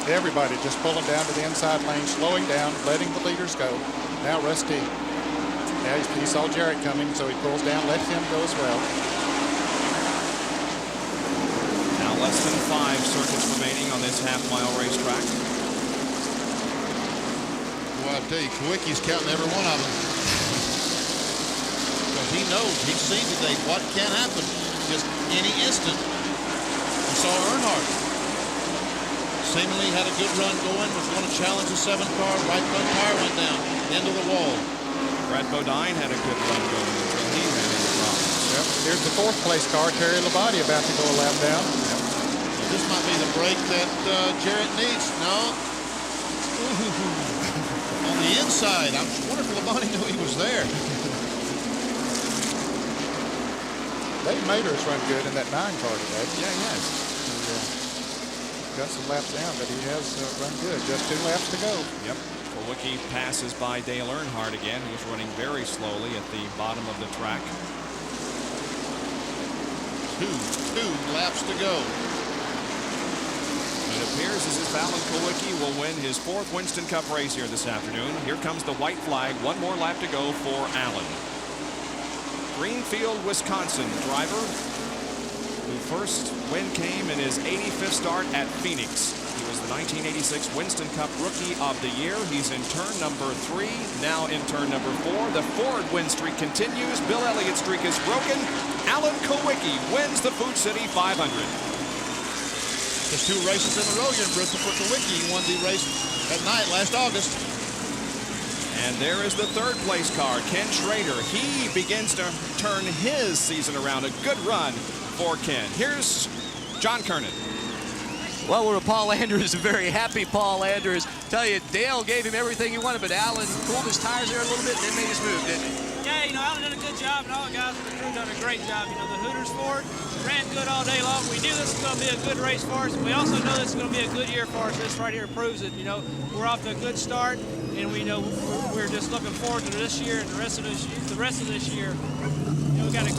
Everybody just pulling down to the inside lane, slowing down, letting the leaders go. Now Rusty, yeah, he saw Jarrett coming, so he pulls down, let him go as well. Now less than 5 circuits remaining on this half-mile racetrack. Well, I tell you, Kowicki's counting every one of them. Because he knows, he's seen today what can happen just any instant. We saw Earnhardt. Seemingly had a good run going, was going to challenge the 7 car. Right front tire went down, into the wall. Brad Bodine had a good run going until he ran into problems. Yep. Here's the 4th place car, Terry Labonte, about to go a lap down. Yep. This might be the break that Jarrett needs. No. On the inside. I wonder if Labonte knew he was there. Dave Mater's run good in that 9 car today. Yeah, he has. Got some laps down, but he has run good. Just 2 laps to go. Yep. Kowicki passes by Dale Earnhardt again, who's running very slowly at the bottom of the track. 2 laps to go. It appears as if Alan Kowicki will win his 4th Winston Cup race here this afternoon. Here comes the white flag. 1 more lap to go for Allen. Greenfield, Wisconsin driver, whose first win came in his 85th start at Phoenix. He was the 1986 Winston Cup Rookie of the Year. He's in turn number 3, now in turn number 4. The Ford win streak continues. Bill Elliott's streak is broken. Alan Kowicki wins the Food City 500. Just 2 races in a row here in Bristol for Kowicki. He won the race at night last August. And there is the 3rd place car, Ken Schrader. He begins to turn his season around. A good run for Ken. Here's John Kernan. Well, we're with Paul Andrews, a very happy Paul Andrews. Tell you, Dale gave him everything he wanted, but Alan cooled his tires there a little bit and then made his move, didn't he? Yeah, you know, Alan did a good job, and all the guys on the crew done a great job. You know, the Hooters Ford ran good all day long. We knew this was going to be a good race for us, and we also know this is going to be a good year for us. This right here proves it. You know, we're off to a good start, and we know we're just looking forward to this year and the rest of this year. You know, we got a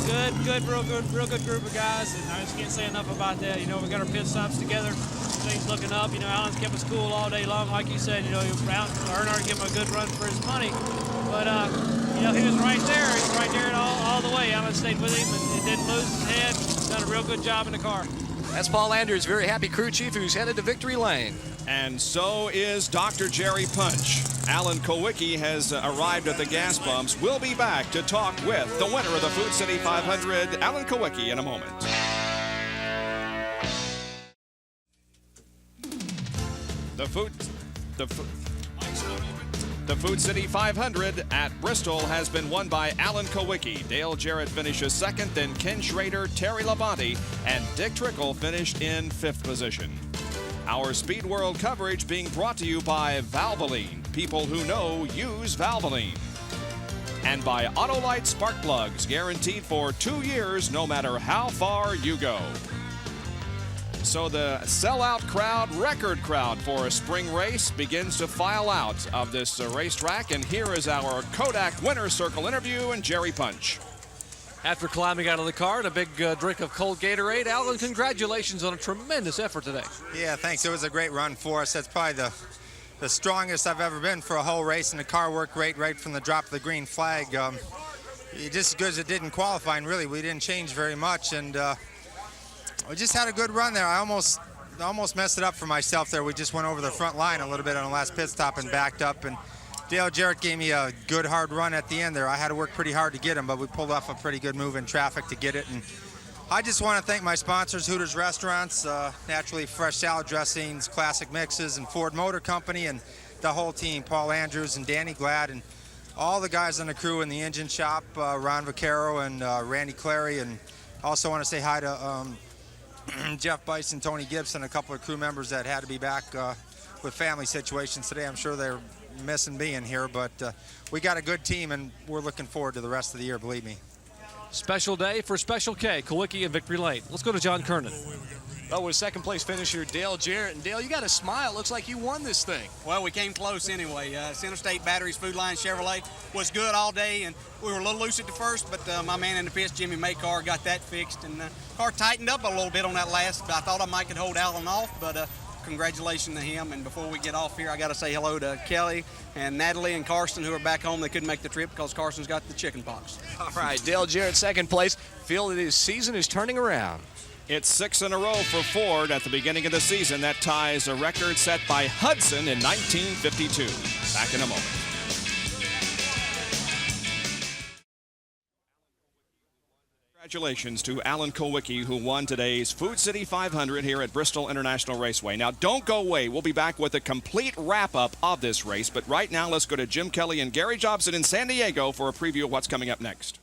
real good group of guys, and I just can't say enough about that. You know, we got our pit stops together. Things looking up. You know, Alan's kept us cool all day long, like you said. You know, Earnhardt gave him a good run for his money, but you know, he was right there. He was right there all the way. Alan stayed with him and didn't lose his head. Done a real good job in the car. That's Paul Andrews, very happy crew chief who's headed to victory lane. And so is Dr. Jerry Punch. Alan Kowicki has arrived at the gas pumps. We'll be back to talk with the winner of the Food City 500, Alan Kowicki, in a moment. The Food City 500 at Bristol has been won by Alan Kowicki. Dale Jarrett finishes second, then Ken Schrader, Terry Labonte, and Dick Trickle finished in fifth position. Our Speed World coverage being brought to you by Valvoline. People who know use Valvoline. And by Autolite Spark Plugs, guaranteed for 2 years no matter how far you go. So the sellout crowd, record crowd for a spring race begins to file out of this racetrack. And here is our Kodak Winner's Circle interview and Jerry Punch. After climbing out of the car and a big drink of cold Gatorade, Alan, congratulations on a tremendous effort today. Yeah, thanks. It was a great run for us. That's probably the strongest I've ever been for a whole race, and the car worked great right from the drop of the green flag. Just as good as it did in qualifying, really. We didn't change very much, and we just had a good run there. I almost messed it up for myself there. We just went over the front line a little bit on the last pit stop and backed up, and Dale Jarrett gave me a good hard run at the end there. I had to work pretty hard to get him, but we pulled off a pretty good move in traffic to get it. And I just want to thank my sponsors, Hooters Restaurants, Naturally Fresh Salad Dressings, Classic Mixes, and Ford Motor Company, and the whole team, Paul Andrews and Danny Glad, and all the guys on the crew in the engine shop, Ron Vaccaro and Randy Clary. And also want to say hi to Jeff Bison, Tony Gibson, a couple of crew members that had to be back with family situations today. I'm sure they're missing being here, but we got a good team, and we're looking forward to the rest of the year, believe me. Special day for Special K, Kowicki and Victory Lane. Let's go to John Kernan. Oh, with second place finisher Dale Jarrett. And Dale, you got a smile. Looks like you won this thing. Well, we came close anyway. Center State Batteries Food Line Chevrolet was good all day, and we were a little loose at the first, but my man in the pits, Jimmy Maycar, got that fixed, and the car tightened up a little bit on that last. I thought I might could hold Alan off, but congratulations to him. And before we get off here, I got to say hello to Kelly and Natalie and Carson, who are back home. They couldn't make the trip because Carson's got the chicken pox. All right, Dale Jarrett second place. Feel that his season is turning around. It's 6 in a row for Ford at the beginning of the season. That ties a record set by Hudson in 1952. Back in a moment. Congratulations to Alan Kowicki, who won today's Food City 500 here at Bristol International Raceway. Now, don't go away. We'll be back with a complete wrap-up of this race. But right now, let's go to Jim Kelly and Gary Jobson in San Diego for a preview of what's coming up next.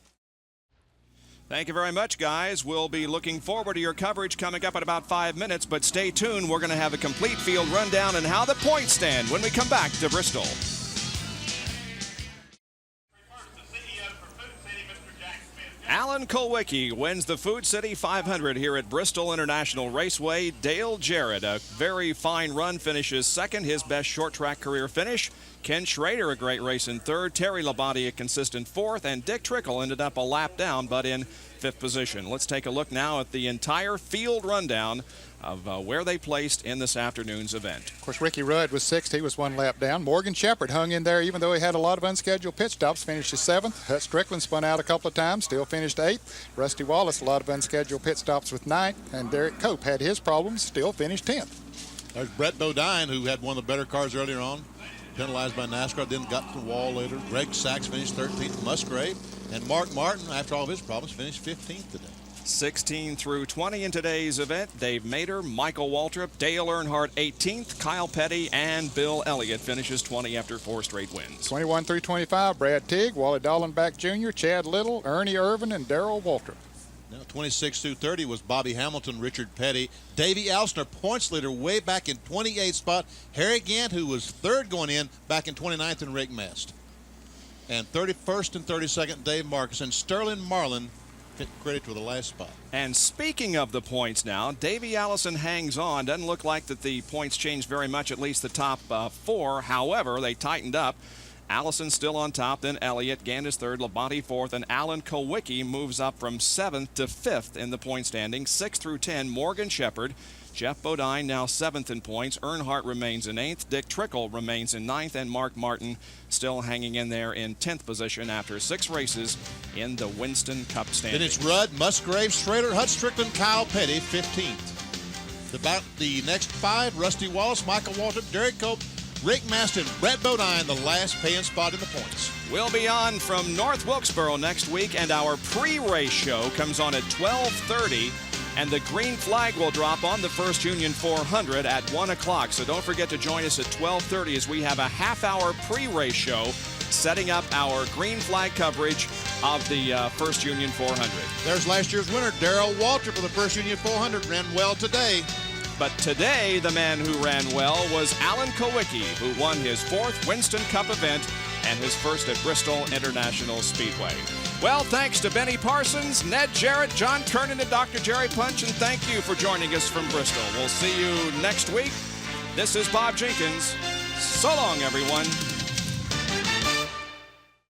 Thank you very much, guys. We'll be looking forward to your coverage coming up in about 5 minutes. But stay tuned. We're going to have a complete field rundown and how the points stand when we come back to Bristol. Alan Kowicki wins the Food City 500 here at Bristol International Raceway. Dale Jarrett, a very fine run, finishes second, his best short track career finish. Ken Schrader, a great race in third. Terry Labonte, a consistent fourth. And Dick Trickle ended up a lap down, but in fifth position. Let's take a look now at the entire field rundown of where they placed in this afternoon's event. Of course, Ricky Rudd was sixth. He was one lap down. Morgan Shepherd hung in there even though he had a lot of unscheduled pit stops, finished his seventh. Hut Strickland spun out a couple of times, still finished eighth. Rusty Wallace, a lot of unscheduled pit stops with ninth. And Derek Cope had his problems, still finished 10th. There's Brett Bodine, who had one of the better cars earlier on, penalized by NASCAR, then got to the wall later. Greg Sachs finished 13th, Musgrave. And Mark Martin, after all of his problems, finished 15th today. 16 through 20 in today's event. Dave Mader, Michael Waltrip, Dale Earnhardt 18th, Kyle Petty, and Bill Elliott finishes 20 after 4 straight wins. 21 through 25, Brad Tigg, Wally Dallenbach Jr., Chad Little, Ernie Irvin, and Darrell Waltrip. Now 26 through 30 was Bobby Hamilton, Richard Petty. Davey Alsner, points leader, way back in 28th spot. Harry Gant, who was third going in, back in 29th, and Rick Mast. And 31st and 32nd, Dave Marcus. And Sterling Marlin, credit to the last spot. And speaking of the points now, Davey Allison hangs on. Doesn't look like that the points changed very much, at least the top 4. However, they tightened up. Allison still on top, then Elliott. Gant is third, Labonte fourth, and Alan Kowicki moves up from 7th to 5th in the point standing. 6 through 10, Morgan Shepherd. Jeff Bodine now 7th in points. Earnhardt remains in 8th. Dick Trickle remains in 9th. And Mark Martin still hanging in there in 10th position after 6 races in the Winston Cup standings. Then it's Rudd, Musgrave, Schrader, Hut Strickland, Kyle Petty, 15th. The next 5, Rusty Wallace, Michael Waltrip, Derek Cope, Rick Maston, Brett Bodine, the last paying spot in the points. We'll be on from North Wilkesboro next week, and our pre-race show comes on at 12:30, and the green flag will drop on the First Union 400 at 1 o'clock. So don't forget to join us at 12:30 as we have a half-hour pre-race show setting up our green flag coverage of the First Union 400. There's last year's winner, Darrell Waltrip of the First Union 400, ran well today. But today, the man who ran well was Alan Kowicki, who won his 4th Winston Cup event and his first at Bristol International Speedway. Well, thanks to Benny Parsons, Ned Jarrett, John Kernan, and Dr. Jerry Punch, and thank you for joining us from Bristol. We'll see you next week. This is Bob Jenkins. So long, everyone.